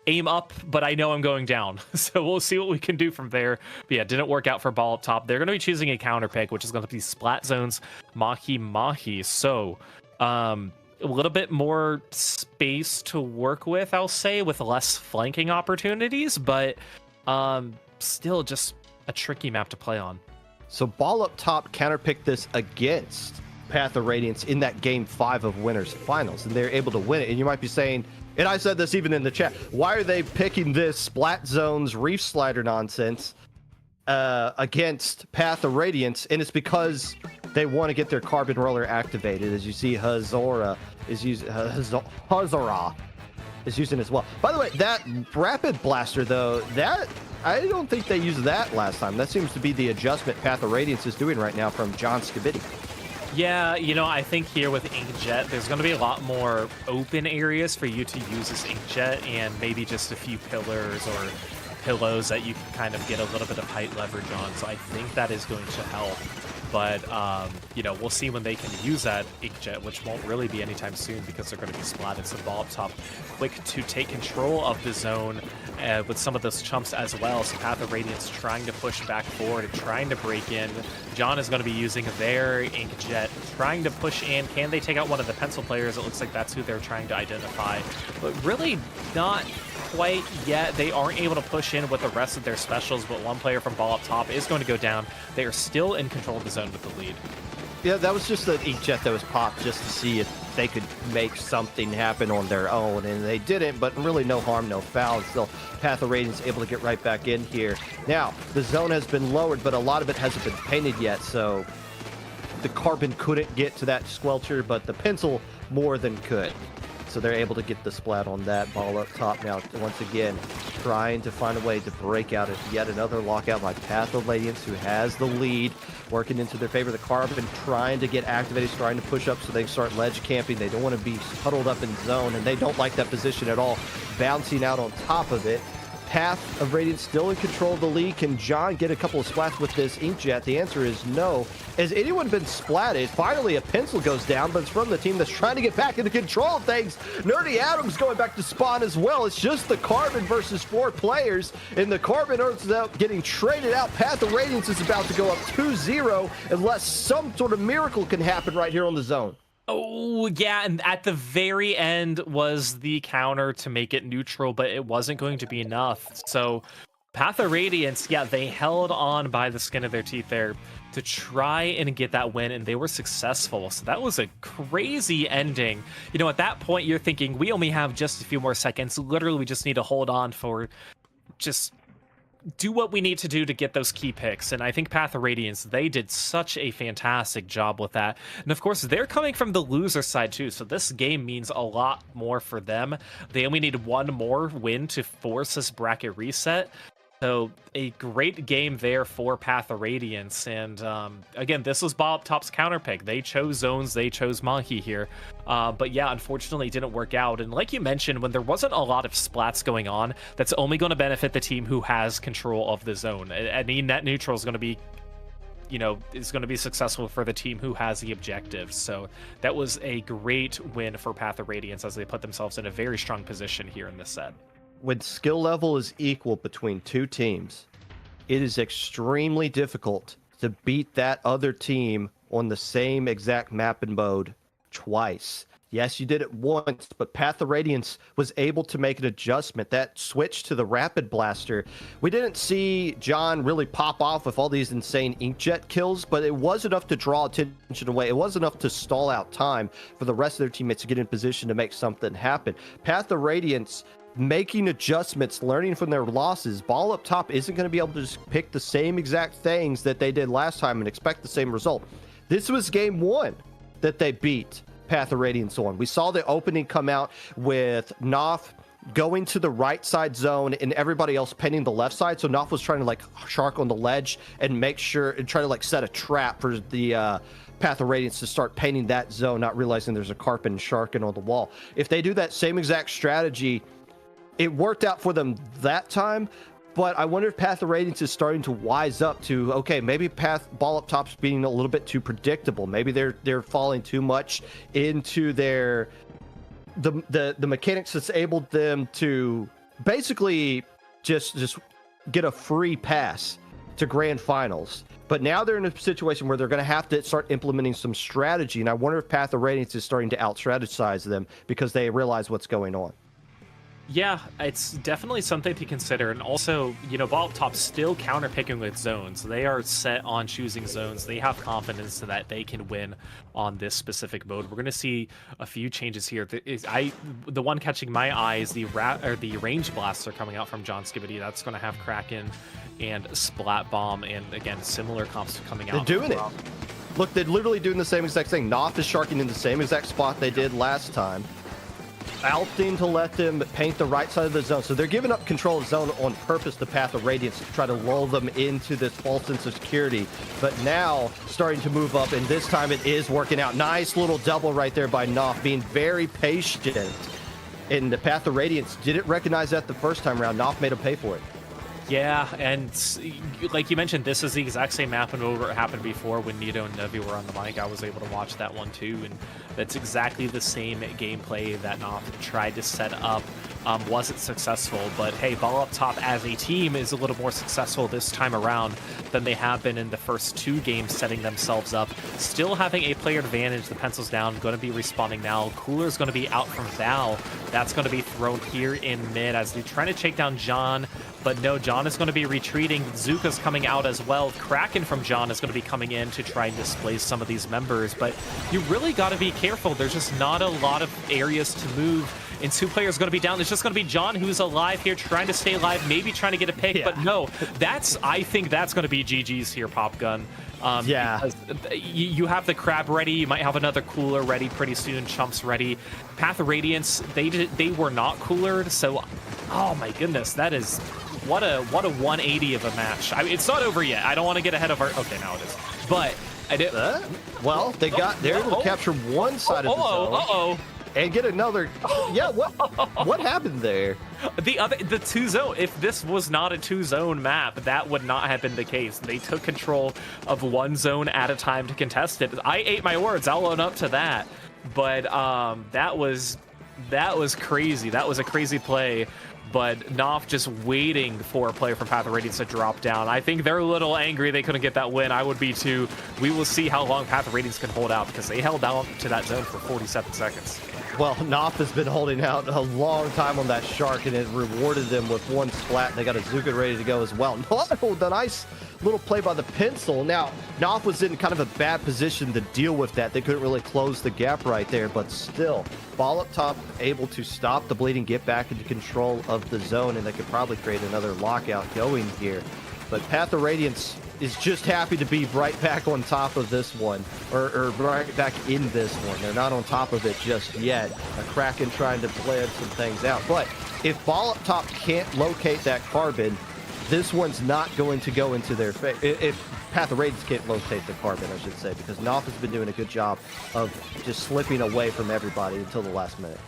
aim up, but I know I'm going down. So we'll see what we can do from there. But yeah, it didn't work out for ball up top. They're going to be choosing a counter pick, which is going to be Splat Zone's Mahi. So a little bit more space to work with, I'll say, with less flanking opportunities, but still just a tricky map to play on. So ball up top counterpicked this against Path of Radiance in that game 5 of Winners Finals, and they're able to win it. And you might be saying, and I said this even in the chat, why are they picking this Splat Zone's Reef Slider nonsense against Path of Radiance? And it's because they want to get their Carbon Roller activated. As you see, Hazara is using as well. By the way, that Rapid Blaster, though, that I don't think they used that last time. That seems to be the adjustment Path of Radiance is doing right now from John Scabidi. Yeah, I think here with Inkjet, there's going to be a lot more open areas for you to use this Inkjet, and maybe just a few pillars or pillows that you can kind of get a little bit of height leverage on. So I think that is going to help. But, we'll see when they can use that Inkjet, which won't really be anytime soon because they're going to be splatted. So ball up top, quick to take control of the zone with some of those chumps as well. So Path of Radiance trying to push back forward and trying to break in. John is going to be using their Inkjet, trying to push in. Can they take out one of the pencil players? It looks like that's who they're trying to identify. But really not quite yet. They aren't able to push in with the rest of their specials, but one player from ball up top is going to go down. They are still in control of the zone with the lead. Yeah, that was just the Inkjet that was popped just to see if they could make something happen on their own, and they didn't, but really no harm, no foul. Still, Path of Radiance able to get right back in here. Now, the zone has been lowered, but a lot of it hasn't been painted yet, so the Carbon couldn't get to that Squelcher, but the Pencil more than could. So they're able to get the splat on that. Ball up top now, once again, trying to find a way to break out of yet another lockout by Path of Radiance, who has the lead, working into their favor. The Carbon trying to get activated, trying to push up so they can start ledge camping. They don't want to be huddled up in zone, and they don't like that position at all. Bouncing out on top of it. Path of Radiance still in control of the lead. Can John get a couple of splats with this Inkjet? The answer is no. Has anyone been splatted? Finally, a pencil goes down, but it's from the team that's trying to get back into control of things. Nerdy Adams going back to spawn as well. It's just the Carbon versus 4 players, and the Carbon ends up getting traded out. Path of Radiance is about to go up 2-0 unless some sort of miracle can happen right here on the zone. Oh, yeah, and at the very end was the counter to make it neutral, but it wasn't going to be enough. So Path of Radiance, yeah, they held on by the skin of their teeth there to try and get that win, and they were successful. So that was a crazy ending. At that point, you're thinking, we only have just a few more seconds. Literally, we just need to hold on for just do what we need to do to get those key picks. And I think Path of Radiance, they did such a fantastic job with that. And of course, they're coming from the loser side too. So this game means a lot more for them. They only need one more win to force this bracket reset. So a great game there for Path of Radiance, and again, this was Bob Top's counter pick. They chose zones, they chose Mahi here, but yeah, unfortunately, it didn't work out. And like you mentioned, when there wasn't a lot of splats going on, that's only going to benefit the team who has control of the zone. Any net neutral is going to be, is going to be successful for the team who has the objectives. So that was a great win for Path of Radiance as they put themselves in a very strong position here in this set. When skill level is equal between two teams, it is extremely difficult to beat that other team on the same exact map and mode twice. Yes, you did it once, but Path of Radiance was able to make an adjustment. That switch to the Rapid Blaster, we didn't see John really pop off with all these insane inkjet kills, but it was enough to draw attention away. It was enough to stall out time for the rest of their teammates to get in position to make something happen. Path of Radiance making adjustments, learning from their losses. Ball up top isn't going to be able to just pick the same exact things that they did last time and expect the same result. This was game one that they beat Path of Radiance on. We saw the opening come out with Noth going to the right side zone and everybody else painting the left side. So Noth was trying to like shark on the ledge and make sure and try to like set a trap for the Path of Radiance to start painting that zone, not realizing there's a carpet and sharking on the wall. If they do that same exact strategy, it worked out for them that time, but I wonder if Path of Radiance is starting to wise up to, okay, maybe Ball up top's being a little bit too predictable. Maybe they're falling too much into the mechanics that's enabled them to basically just get a free pass to grand finals. But now they're in a situation where they're going to have to start implementing some strategy, and I wonder if Path of Radiance is starting to out-strategize them because they realize what's going on. Yeah, it's definitely something to consider. And also, Ball Top's still counter-picking with zones. They are set on choosing zones. They have confidence that they can win on this specific mode. We're going to see a few changes here. The one catching my eye is the range blaster coming out from John Skibbity. That's going to have Kraken and Splat Bomb, and again, similar comps coming out. They're doing it. Look, they're literally doing the same exact thing. Noth is sharking in the same exact spot they did last time. Alting to let them paint the right side of the zone. So they're giving up control of the zone on purpose to Path of Radiance to try to lull them into this false sense of security. But now starting to move up, and this time it is working out. Nice little double right there by Noth, being very patient. And the Path of Radiance didn't recognize that the first time around. Noth made him pay for it. Yeah, and like you mentioned, this is the exact same map and over it happened before when Nito and Nevi were on the mic. I was able to watch that one too, and that's exactly the same gameplay that Noth tried to set up. Wasn't successful, but hey, Ball up top as a team is a little more successful this time around than they have been in the first two games, setting themselves up. Still having a player advantage. The pencil's down, going to be respawning now. Cooler's going to be out from Val. That's going to be thrown here in mid as they're trying to take down John, but no, John is going to be retreating. Zuka's coming out as well. Kraken from John is going to be coming in to try and displace some of these members, but you really got to be careful. There's just not a lot of areas to move, and two players going to be down. It's just going to be John who's alive here, trying to stay alive, maybe trying to get a pick, but no, I think that's going to be GG's here, Pop Gun. Because you have the crab ready, you might have another cooler ready pretty soon, Chumps ready. Path of Radiance, they were not coolered, so oh my goodness, that is what a 180 of a match. I mean, it's not over yet. I don't want to get ahead of our, okay, now it is, but I did. Well, they're able to capture one side of the zone. And get another. Yeah, what happened there? The two zone. If this was not a two zone map, that would not have been the case. They took control of one zone at a time to contest it. I ate my words. I'll own up to that. But that was crazy. That was a crazy play. But Noth just waiting for a player from Path of Radiance to drop down. I think they're a little angry they couldn't get that win. I would be too. We will see how long Path of Radiance can hold out, because they held out to that zone for 47 seconds. Well, Noth has been holding out a long time on that shark, and it rewarded them with one splat. They got a Zuka ready to go as well. Oh, the nice little play by the pencil. Now, Noth was in kind of a bad position to deal with that. They couldn't really close the gap right there, but still, Ball up top able to stop the bleeding, get back into control of the zone, and they could probably create another lockout going here. But Path of Radiance is just happy to be right back on top of this one, or right back in this one. They're not on top of it just yet. A Kraken trying to plan some things out. But if Ball up top can't locate that carbon, this one's not going to go into their face. If Path of Radiance can't rotate the carbon, I should say, because Knopf has been doing a good job of just slipping away from everybody until the last minute.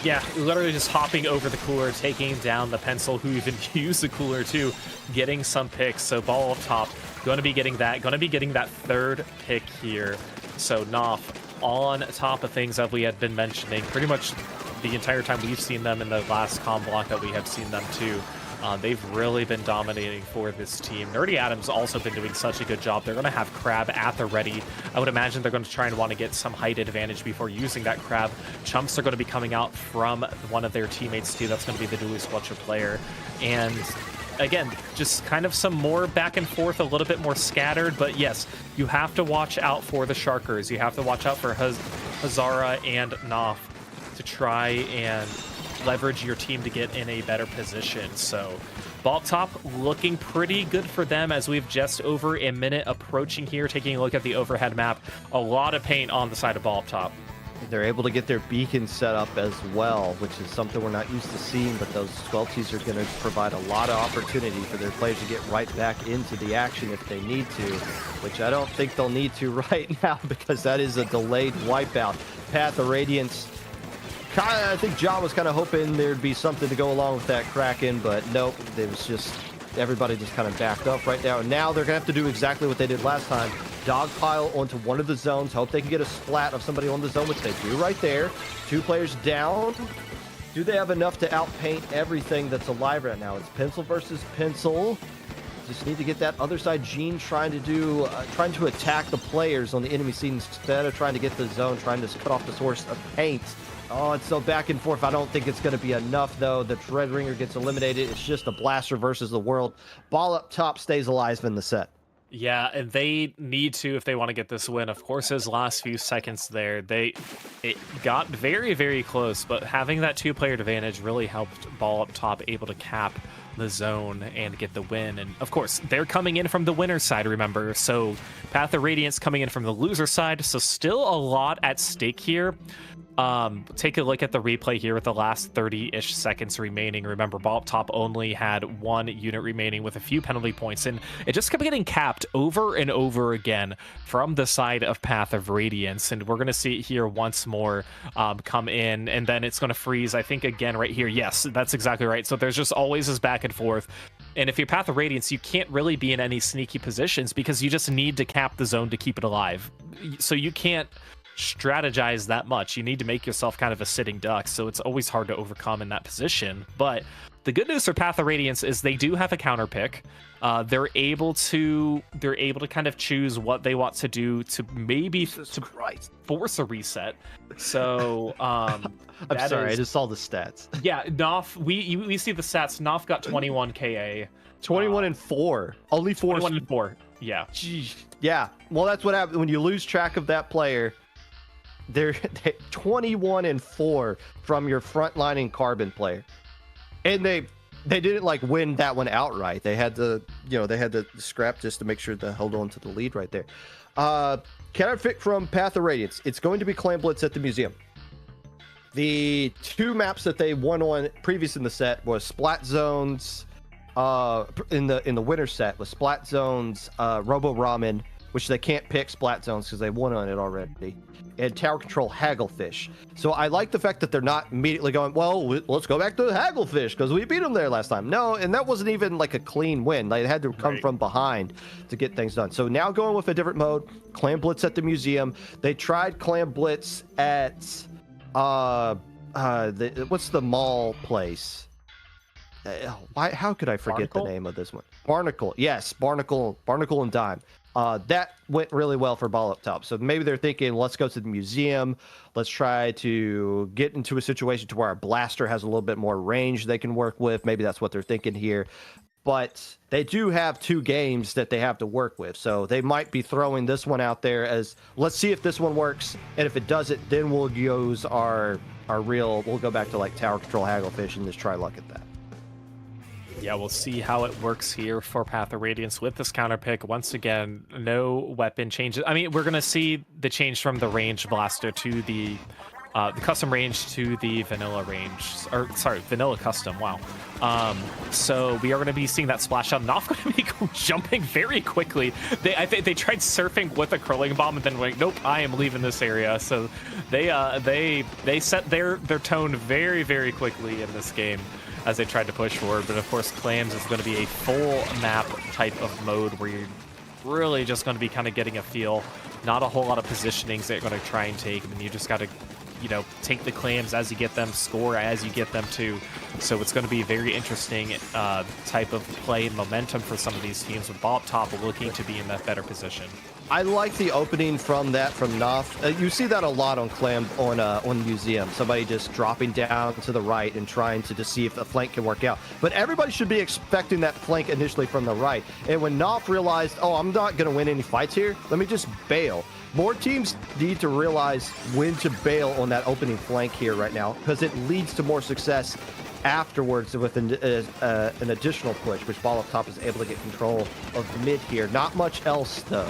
Yeah, literally just hopping over the cooler, taking down the pencil, who even used the cooler too, getting some picks. So ball up top, going to be getting that third pick here. So Knopf on top of things that we had been mentioning pretty much the entire time we've seen them in the last com block that we have seen them too. They've really been dominating for this team. Nerdy Adam's also been doing such a good job. They're going to have Crab at the ready. I would imagine they're going to try and want to get some height advantage before using that Crab. Chumps are going to be coming out from one of their teammates too. That's going to be the Dually Squelcher player. And again, just kind of some more back and forth, a little bit more scattered. But yes, you have to watch out for the Sharkers. You have to watch out for Hazara and Knopf to try and leverage your team to get in a better position. So ball top looking pretty good for them as we've just over a minute approaching here. Taking a look at the overhead map, a lot of paint on the side of ball top. They're able to get their beacon set up as well, which is something we're not used to seeing, but those 12Ts are going to provide a lot of opportunity for their players to get right back into the action if they need to, which I don't think they'll need to right now because that is a delayed wipeout. Path of Radiance, I think John was kind of hoping there'd be something to go along with that Kraken, but nope, it was just everybody just kind of backed up right now. And now they're going to have to do exactly what they did last time. Dogpile onto one of the zones, hope they can get a splat of somebody on the zone, which they do right there. 2 players down. Do they have enough to outpaint everything that's alive right now? It's pencil versus pencil. Just need to get that other side. Gene trying to attack the players on the enemy scene instead of trying to get the zone, trying to cut off the source of paint. Oh, it's so back and forth. I don't think it's going to be enough, though. The Dread Ringer gets eliminated. It's just a blaster versus the world. Ball up top stays alive in the set. Yeah, and they need to if they want to get this win. Of course, those last few seconds there, it got very, very close, but having that 2-player advantage really helped ball up top able to cap the zone and get the win. And of course, they're coming in from the winner's side, remember? So Path of Radiance coming in from the loser side, so still a lot at stake here. Take a look at the replay here with the last 30-ish seconds remaining. Remember, ball up top only had 1 unit remaining with a few penalty points, and it just kept getting capped over and over again from the side of Path of Radiance. And we're going to see it here once more come in, and then it's going to freeze, I think, again right here. Yes, that's exactly right. So there's just always this back and forth. And if you're Path of Radiance, you can't really be in any sneaky positions because you just need to cap the zone to keep it alive. So you can't strategize that much. You need to make yourself kind of a sitting duck, so it's always hard to overcome in that position. But the good news for Path of Radiance is they do have a counter pick. They're able to kind of choose what they want to do to maybe force a reset. So I'm sorry, I just saw the stats. Yeah, Knopf, we see the stats. Knopf got 21 KA. 21 and 4. Only 4. 21 and 4. Yeah. Jeez. Yeah. Well, that's what happens when you lose track of that player. They're 21 and 4 from your frontlining carbon player, and they didn't like win that one outright. They had to, they had to scrap just to make sure to hold on to the lead right there. Counter pick from Path of Radiance. It's going to be Clan Blitz at the museum. The 2 maps that they won on previous in the set was Splat Zones. In the winter set was Splat Zones, Robo Ramen, which they can't pick Splat Zones because they won on it already, and Tower Control Hagglefish. So I like the fact that they're not immediately going, well, let's go back to Hagglefish because we beat them there last time. No, and that wasn't even like a clean win. They had to come from behind to get things done. So now going with a different mode, Clan Blitz at the museum. They tried Clan Blitz at what's the mall place? How could I forget the name of this one? Barnacle. Yes, Barnacle and Dime. That went really well for ball up top. So maybe they're thinking, let's go to the museum. Let's try to get into a situation to where our blaster has a little bit more range they can work with. Maybe that's what they're thinking here. But they do have 2 games that they have to work with. So they might be throwing this one out there as, let's see if this one works. And if it doesn't, then we'll use we'll go back to like Tower Control Hagglefish and just try luck at that. Yeah, we'll see how it works here for Path of Radiance with this counter pick. Once again, no weapon changes. I mean, we're going to see the change from the range blaster to the the custom range to the vanilla range, or sorry, vanilla custom. Wow. So we are going to be seeing that splash out. Not going to be jumping very quickly. I think they tried surfing with a curling bomb and then went, nope, I am leaving this area. So they set their tone very, very quickly in this game as they tried to push forward. But of course, Clams is going to be a full map type of mode where you're really just going to be kind of getting a feel. Not a whole lot of positionings that you're going to try and take, and then you just got to, you know, take the clams as you get them, score as you get them too. So it's going to be a very interesting type of play and momentum for some of these teams, with Ball Up Top looking to be in that better position. I like the opening from Noph. You see that a lot on Clam on Museum. Somebody just dropping down to the right and trying to just see if the flank can work out. But everybody should be expecting that flank initially from the right. And when Noph realized, oh, I'm not going to win any fights here, let me just bail. More teams need to realize when to bail on that opening flank here right now, because it leads to more success afterwards with an additional push, which Ball Up Top is able to get control of mid here. Not much else, though,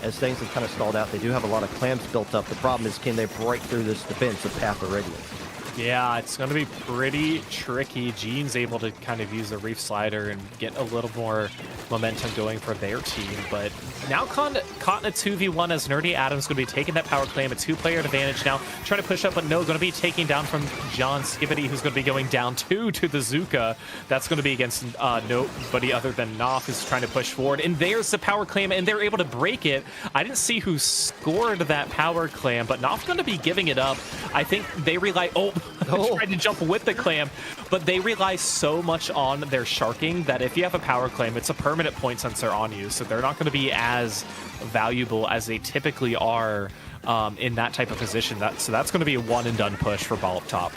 as things have kind of stalled out. They do have a lot of clams built up. The problem is, can they break through this defense of Path of Radiance? Yeah, it's going to be pretty tricky. Gene's able to kind of use the Reef Slider and get a little more momentum going for their team, but now caught in a 2v1 as Nerdy Adam's going to be taking that power claim, a two-player advantage now, trying to push up, but no, going to be taking down from John Skibbity, who's going to be going down two to the Zuka. That's going to be against nobody other than Noph, who's trying to push forward, and there's the power claim, and they're able to break it. I didn't see who scored that power clam, but Noph's going to be giving it up. I think they rely... tried to jump with the clam, but they rely so much on their sharking that if you have a power claim, it's a permanent point sensor on you, so they're not going to be as valuable as they typically are in that type of position. So that's going to be a one and done push for Ball Up Top.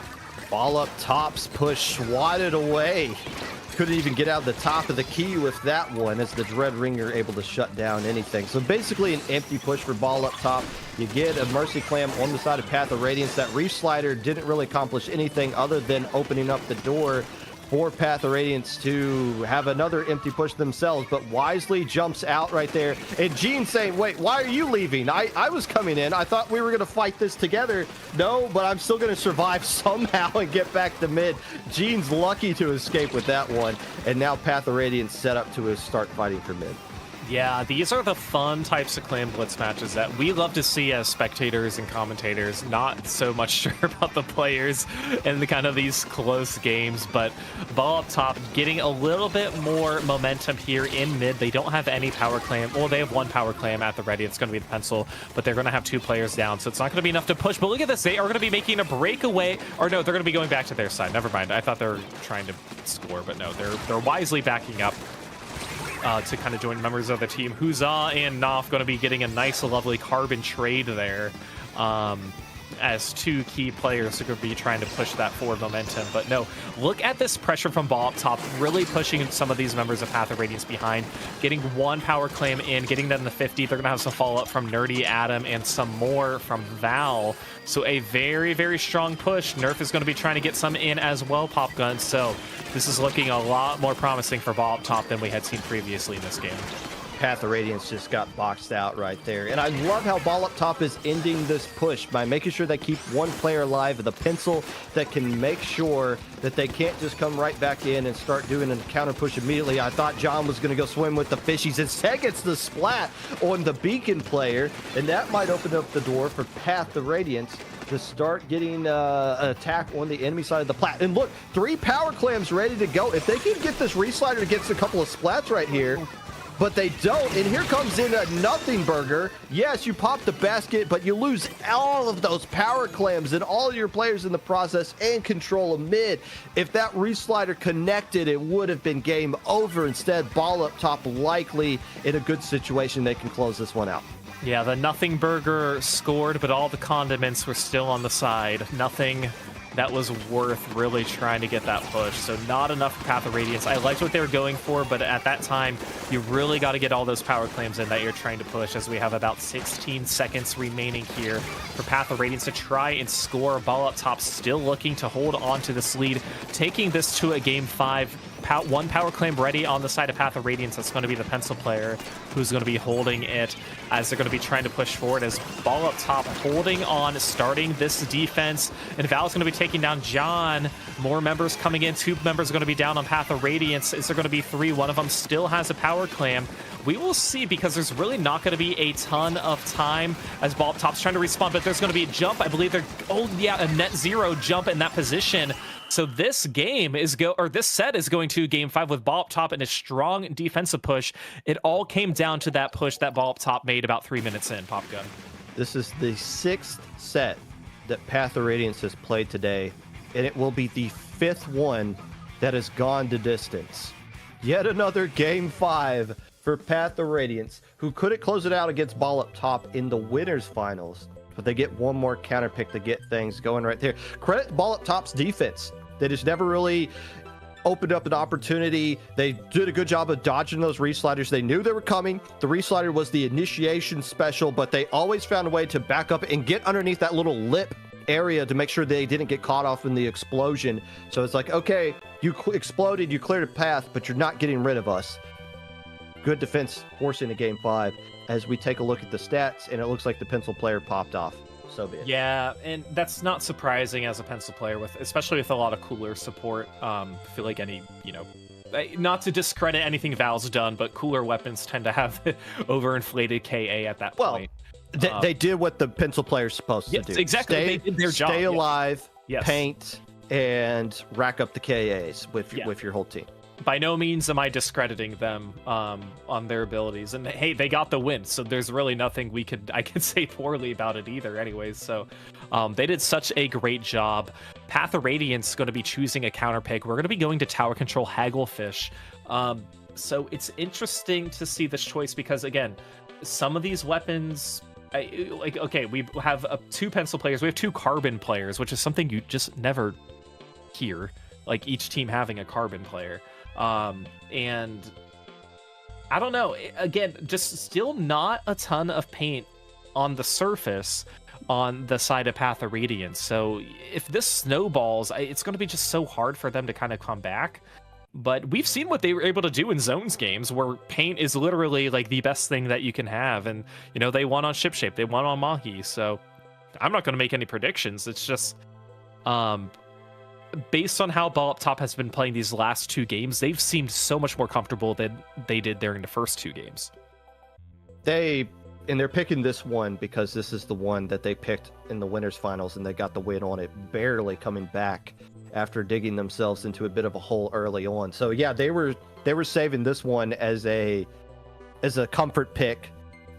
Ball Up Top's push swatted away. Couldn't even get out the top of the key with that one, as the Dread Ringer able to shut down anything. So basically an empty push for Ball Up Top. You get a Mercy Clam on the side of Path of Radiance. That Reef Slider didn't really accomplish anything other than opening up the door for Path of Radiance to have another empty push themselves, but wisely jumps out right there. And Gene saying, wait, why are you leaving? I was coming in. I thought we were going to fight this together. No, but I'm still going to survive somehow and get back to mid. Gene's lucky to escape with that one. And now Path of Radiance set up to start fighting for mid. Yeah, these are the fun types of Clam Blitz matches that we love to see as spectators and commentators. Not so much sure about the players and the kind of these close games, but Ball Up Top getting a little bit more momentum here in mid. They don't have any power clam. Well, they have one power clam at the ready. It's going to be the pencil, but they're going to have two players down, so it's not going to be enough to push. But look at this. They are going to be making a breakaway. Or no, they're going to be going back to their side. Never mind. I thought they were trying to score, but no, they're wisely backing up to kind of join members of the team. Huzzah and Noph going to be getting a nice, lovely carbon trade there, as two key players are going to be trying to push that forward momentum. But no, look at this pressure from Ball Up Top, really pushing some of these members of Path of Radiance behind, getting one power claim in, getting them to 50. They're going to have some follow-up from Nerdy Adam and some more from Val. So a very, very strong push. Nerf is going to be trying to get some in as well, Pop Gun. So this is looking a lot more promising for Ball Up Top than we had seen previously in this game. Path of Radiance just got boxed out right there. And I love how Ball Up Top is ending this push by making sure they keep one player alive with a pencil that can make sure that they can't just come right back in and start doing a counter push immediately. I thought John was going to go swim with the fishies. Instead gets the splat on the Beacon player, and that might open up the door for Path of Radiance to start getting an attack on the enemy side of the plat. And look, 3 power clams ready to go. If they can get this Re-Slider to get a couple of splats right here, but they don't, and here comes in a Nothing Burger. Yes, you pop the basket, but you lose all of those power clams and all of your players in the process and control of mid. If that Re-Slider connected, it would have been game over. Instead, Ball Up Top likely in a good situation. They can close this one out. Yeah, the Nothing Burger scored, but all the condiments were still on the side. Nothing that was worth really trying to get that push. So not enough for Path of Radiance. I liked what they were going for, but at that time, you really got to get all those power claims in that you're trying to push, as we have about 16 seconds remaining here for Path of Radiance to try and score. Ball Up Top still looking to hold on to this lead, taking this to a game 5. one power claim ready on the side of Path of Radiance. That's going to be the pencil player who's going to be holding it as they're going to be trying to push forward as Ball up top holding on, starting this defense. And Val's going to be taking down John. More members coming in. 2 members are going to be down on Path of Radiance. Is there going to be 3? One of them still has a power claim. We will see, because there's really not going to be a ton of time as Ball up top's trying to respawn, but there's going to be a jump. I believe they're, oh yeah, a net 0 jump in that position. So this game is this set is going to game 5 with Ball up top and a strong defensive push. It all came down to that push that Ball up top made about 3 minutes in. Pop gun. This is the 6th set that Path of Radiance has played today, and it will be the 5th one that has gone to distance. Yet another game 5 for Path of Radiance, who couldn't close it out against Ball up top in the winners finals, but they get one more counter pick to get things going right there. Credit Ball up top's defense. They just never really opened up an opportunity. They did a good job of dodging those resliders. They knew they were coming. The reslider was the initiation special, but they always found a way to back up and get underneath that little lip area to make sure they didn't get caught off in the explosion. So it's like, okay, you exploded, you cleared a path, but you're not getting rid of us. Good defense forcing a game 5 as we take a look at the stats, and it looks like the pencil player popped off. So be it. Yeah, and that's not surprising as a pencil player, especially with a lot of cooler support. I feel like any, not to discredit anything Val's done, but cooler weapons tend to have overinflated KA at that point. They did what the pencil player's supposed to do. Exactly. They did their job. Stay alive, yes. Paint, and rack up the KAs with your whole team. By no means am I discrediting them on their abilities, and hey, they got the win, so there's really nothing I could say poorly about it either. Anyways, so they did such a great job. Path of Radiance is going to be choosing a counter pick. We're going to be going to tower control Hagglefish. So it's interesting to see this choice because again, some of these weapons. We have 2 pencil players. We have 2 carbon players, which is something you just never hear. Like each team having a carbon player. And I don't know, again, just still not a ton of paint on the surface on the side of Path of Radiance. So if this snowballs, it's going to be just so hard for them to kind of come back. But we've seen what they were able to do in zones games where paint is literally like the best thing that you can have. And, they won on Ship Shape, they won on Mahi. So I'm not going to make any predictions. It's just, based on how Ball up top has been playing these last 2 games, they've seemed so much more comfortable than they did during the first 2 games. They're picking this one because this is the one that they picked in the winners finals, and they got the win on it, barely coming back after digging themselves into a bit of a hole early on. So yeah, they were saving this one as a comfort pick,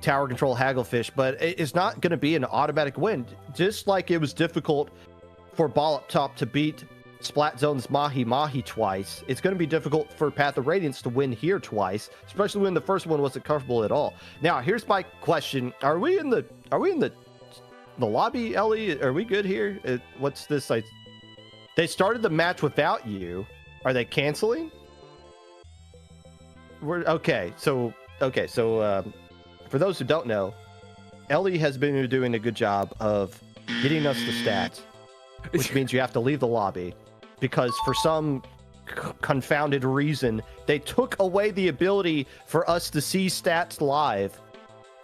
tower control Hagglefish, but it's not going to be an automatic win. Just like it was difficult for Ball up top to beat Splat Zone's Mahi twice, it's going to be difficult for Path of Radiance to win here twice, especially when the first one wasn't comfortable at all. Now, here's my question: Are we in the lobby, Ellie? Are we good here? What's this? They started the match without you. Are they canceling? So for those who don't know, Ellie has been doing a good job of getting us the stats, which means you have to leave the lobby because for some confounded reason, they took away the ability for us to see stats live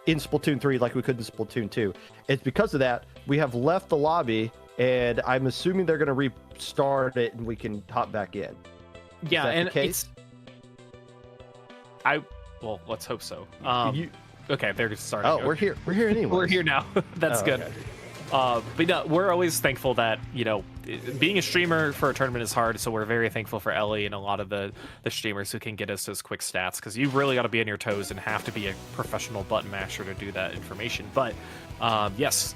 in Splatoon 3 like we could in Splatoon 2. It's because of that we have left the lobby, and I'm assuming they're going to restart it and we can hop back in. Yeah, and the case? Well, let's hope so. Okay, they're starting. Oh, we're here. We're here anyway. We're here now. That's good. Okay. But no, we're always thankful that, being a streamer for a tournament is hard, so we're very thankful for Ellie and a lot of the streamers who can get us those quick stats, because you really got to be on your toes and have to be a professional button masher to do that information. But yes,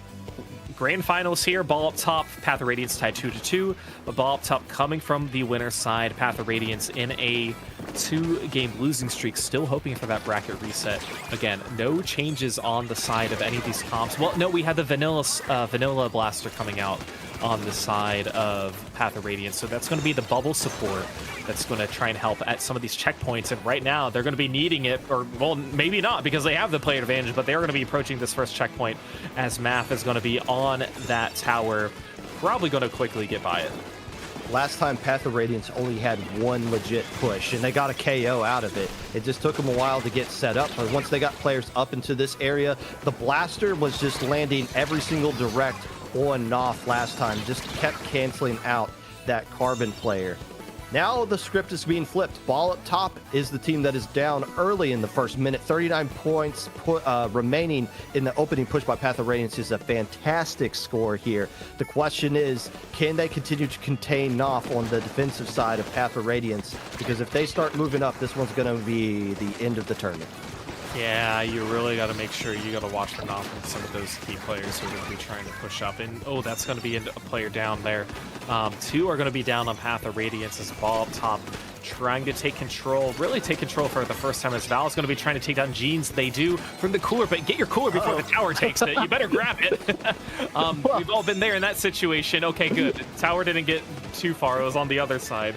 grand finals here. Ball up top, Path of Radiance tied 2-2. But Ball up top coming from the winner's side, Path of Radiance in a 2-game losing streak, still hoping for that bracket reset. Again, no changes on the side of any of these comps. Well, no, we had the vanilla blaster coming out on the side of Path of Radiance, so that's going to be the bubble support that's going to try and help at some of these checkpoints. And right now they're going to be needing it, or well, maybe not, because they have the player advantage, but they're going to be approaching this first checkpoint as Math is going to be on that tower, probably going to quickly get by it. Last time Path of Radiance only had one legit push, and they got a KO out of it. It just took them a while to get set up, but once they got players up into this area, the blaster was just landing every single direct on Knopf last time, just kept canceling out that Carbon player. Now the script is being flipped. Ball up top is the team that is down early in the first minute. 39 points remaining in the opening push by Path of Radiance is a fantastic score here. The question is, can they continue to contain Knopf on the defensive side of Path of Radiance? Because if they start moving up, this one's going to be the end of the tournament. Yeah, you really got to make sure you got to watch for Knopf and some of those key players who are going to be trying to push up. And, oh, that's going to be a player down there. Two are going to be down on Path of Radiance as Ball up top, trying to take control, really take control for the first time as Val's going to be trying to take down Jeans. They do from the cooler, but get your cooler before the tower takes it. You better grab it. We've all been there in that situation. Okay, good. The tower didn't get too far. It was on the other side.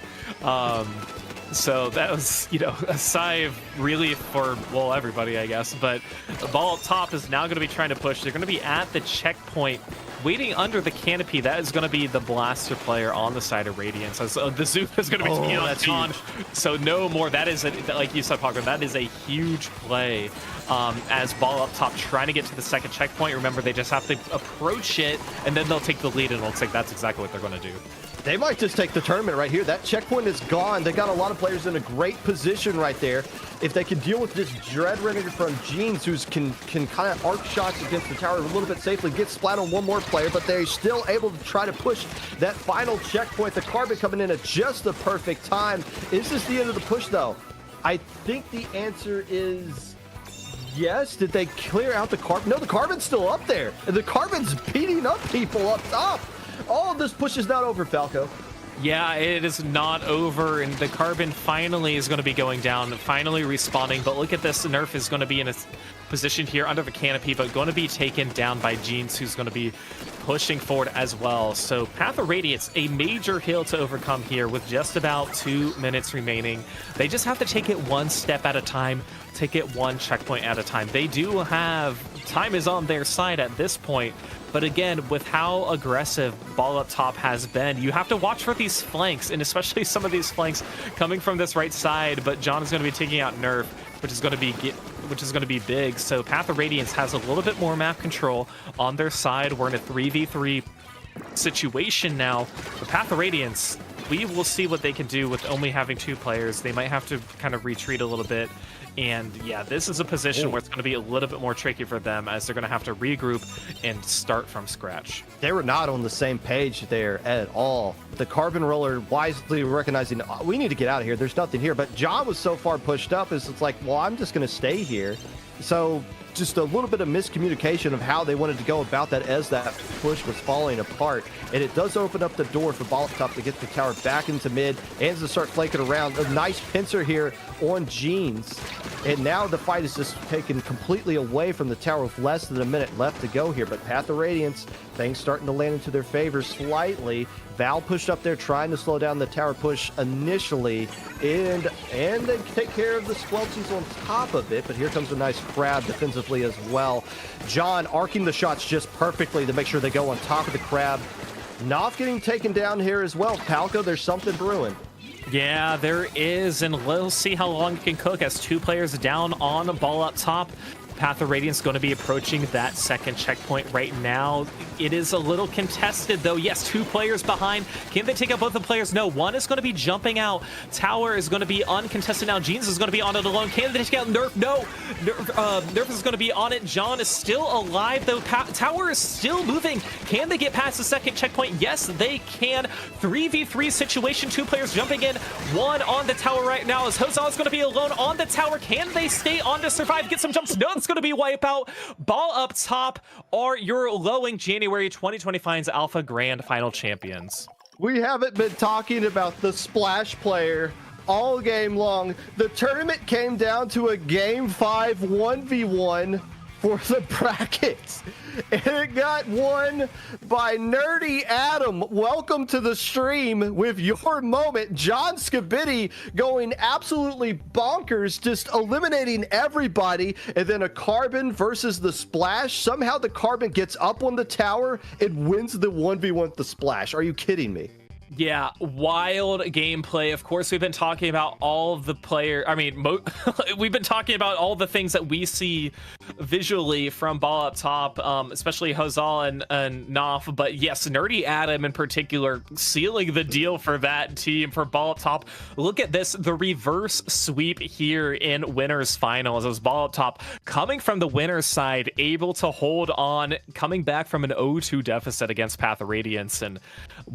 So that was, you know, a sigh of relief for, well, everybody, I guess. But the Ball up top is now going to be trying to push. They're going to be at the checkpoint, waiting under the canopy. That is going to be the blaster player on the side of Radiance. As, the Zoom is going to be taking on John. So no more. That is, like you said, Parker, that is a huge play. As Ball up top trying to get to the second checkpoint. Remember, they just have to approach it, and then they'll take the lead, and it looks like that's exactly what they're going to do. They might just take the tournament right here. That checkpoint is gone. They got a lot of players in a great position right there. If they can deal with this Dread Renegade from Jeans, who can kind of arc shots against the tower a little bit safely, get splat on one more player, but they're still able to try to push that final checkpoint. The Carbon coming in at just the perfect time. Is this the end of the push, though? I think the answer is yes. Did they clear out the Carbon? No, the Carbon's still up there. And the Carbon's beating up people up top. All of this push is not over, Falco. Yeah, it is not over, and the Carbon finally is going to be going down, finally respawning. But look at this, Nerf is going to be in a position here under the canopy, but going to be taken down by Jeans, who's going to be pushing forward as well. So Path of Radiance, a major hill to overcome here with just about 2 minutes remaining. They just have to take it one step at a time, take it one checkpoint at a time. They do have, time is on their side at this point. But again, with how aggressive Ball up top has been, you have to watch for these flanks, and especially some of these flanks coming from this right side. But John is going to be taking out Nerf, which is going to be big. So Path of Radiance has a little bit more map control on their side. We're in a 3v3 situation now. The Path of Radiance, we will see what they can do with only having 2 players. They might have to kind of retreat a little bit. And yeah, this is a position where it's going to be a little bit more tricky for them, as they're going to have to regroup and start from scratch. They were not on the same page there at all. The Carbon Roller wisely recognizing, we need to get out of here. There's nothing here. But John was so far pushed up, it's like, well, I'm just going to stay here. So just a little bit of miscommunication of how they wanted to go about that as that push was falling apart. And it does open up the door for Ball up top to get the tower back into mid and to start flanking around. A nice pincer here on Jeans. And now the fight is just taken completely away from the tower with less than a minute left to go here. But Path of Radiance, things starting to land into their favor slightly. Val pushed up there trying to slow down the tower push initially, and they take care of the Squelchies on top of it. But here comes a nice crab defensively as well. John arcing the shots just perfectly to make sure they go on top of the crab. Knopf getting taken down here as well. Palco, there's something brewing. Yeah, there is, and we'll see how long it can cook as 2 players down on a Ball up top. Path of Radiance going to be approaching that second checkpoint right now. It is a little contested, though. Yes, 2 players behind. Can they take out both the players? No, one is going to be jumping out. Tower is going to be uncontested now. Jeans is going to be on it alone. Can they take out Nerf? No. Nerf is going to be on it. John is still alive, though. Tower is still moving. Can they get past the second checkpoint? Yes, they can. 3v3 situation. 2 players jumping in. 1 on the tower right now as Hozal is going to be alone on the tower. Can they stay on to survive? Get some jumps? No, it's going to be wipeout. Ball up top are your lowing January 2025's Alpha Grand Final champions. We haven't been talking about the Splash player all game long. The tournament came down to a Game 5 1v1 for the brackets, and it got won by Nerdy Adam. Welcome to the stream with your moment. John Scabidi going absolutely bonkers, just eliminating everybody, and then a Carbon versus the Splash. Somehow the Carbon gets up on the tower and wins the 1v1 with the Splash. Are you kidding me? Yeah, wild gameplay. Of course, we've been talking about all of the we've been talking about all the things that we see visually from Ball Up Top, especially Hozal and Knopf. But yes, Nerdy Adam in particular sealing the deal for that team for Ball Up Top. Look at this, the reverse sweep here in winners finals as Ball Up Top coming from the winner's side, able to hold on, coming back from an 0-2 deficit against Path of Radiance. And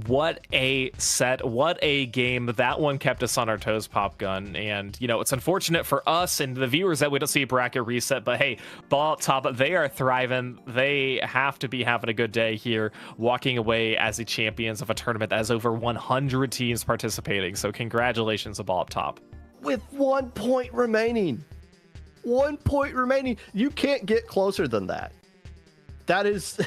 what a set, what a game. That one kept us on our toes, Pop Gun. And you know, it's unfortunate for us and the viewers that we don't see a bracket reset, but hey, Ball Up Top, they are thriving. They have to be having a good day here, walking away as the champions of a tournament that has over 100 teams participating. So congratulations to Ball Up Top. With 1 point remaining. 1 point remaining. You can't get closer than that. That is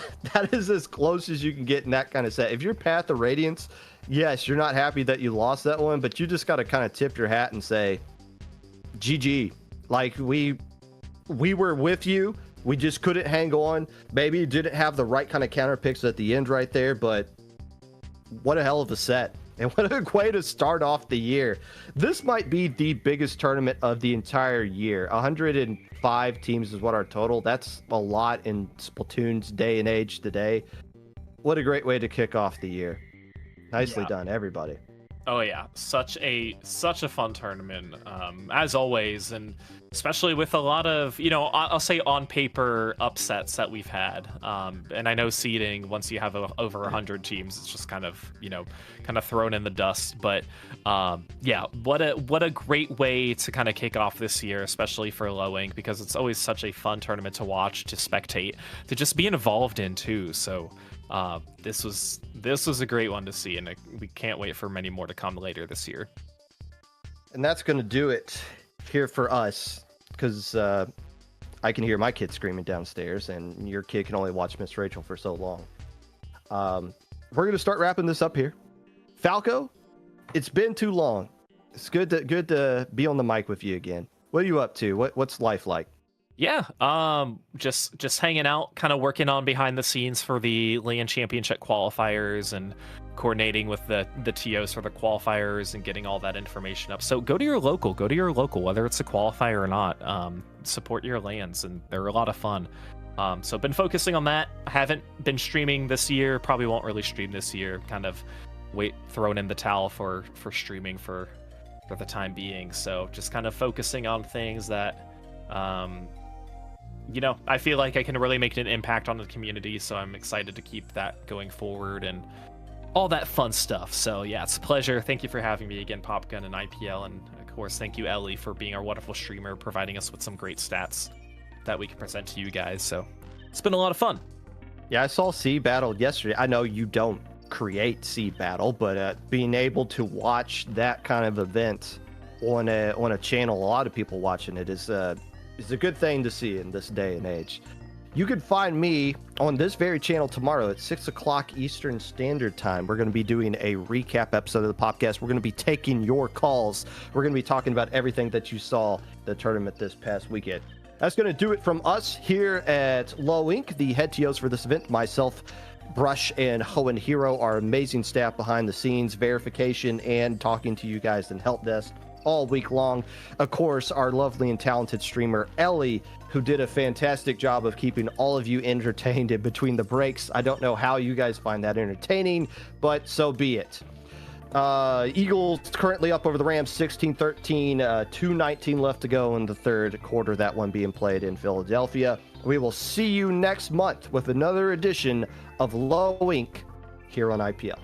as close as you can get in that kind of set. If you're Path of Radiance, yes, you're not happy that you lost that one, but you just got to kind of tip your hat and say, GG. Like, we were with you. We just couldn't hang on. Maybe you didn't have the right kind of counter picks at the end right there, but what a hell of a set. And what a way to start off the year. This might be the biggest tournament of the entire year. 105 teams is what our total. That's a lot in Splatoon's day and age today. What a great way to kick off the year. Nicely done, everybody. Oh yeah, such a fun tournament, as always, and especially with a lot of, you know, I'll say on paper upsets that we've had. And I know seeding, once you have over 100 teams, it's just kind of, you know, kind of thrown in the dust. But yeah, what a great way to kind of kick off this year, especially for Low Ink, because it's always such a fun tournament to watch, to spectate, to just be involved in too. So this was a great one to see, and we can't wait for many more to come later this year. And that's going to do it here for us, because I can hear my kid screaming downstairs, and your kid can only watch Miss Rachel for so long. We're going to start wrapping this up here. Falco, it's been too long. It's good to be on the mic with you again. What are you up to? What's life like? Yeah, just hanging out, kind of working on behind the scenes for the LAN Championship qualifiers and coordinating with the TOs for the qualifiers and getting all that information up. So go to your local, whether it's a qualifier or not. Support your LANs, and they're a lot of fun. So been focusing on that. I haven't been streaming this year, probably won't really stream this year. Kind of thrown in the towel for streaming for the time being. So just kind of focusing on things that you know, I feel like I can really make an impact on the community, so I'm excited to keep that going forward and all that fun stuff. So yeah, it's a pleasure. Thank you for having me again, Popgun and IPL, and of course, thank you, Ellie, for being our wonderful streamer, providing us with some great stats that we can present to you guys. So it's been a lot of fun. Yeah, I saw Seed Battle yesterday. I know you don't create Seed Battle, but being able to watch that kind of event on a channel, a lot of people watching it is a good thing to see in this day and age. You can find me on this very channel tomorrow at 6 o'clock Eastern Standard Time. We're going to be doing a recap episode of the podcast. We're going to be taking your calls. We're going to be talking about everything that you saw the tournament this past weekend. That's going to do it from us here at Low Ink, the head TOs for this event. Myself, Brush, and Hoenn Hero, our amazing staff behind the scenes, verification, and talking to you guys in help desk all week long. Of course, our lovely and talented streamer Ellie, who did a fantastic job of keeping all of you entertained in between the breaks. I don't know how you guys find that entertaining, but so be it. Eagles currently up over the Rams 16-13, 2:19 left to go in the third quarter, that one being played in Philadelphia. We will see you next month with another edition of Low Ink here on IPL.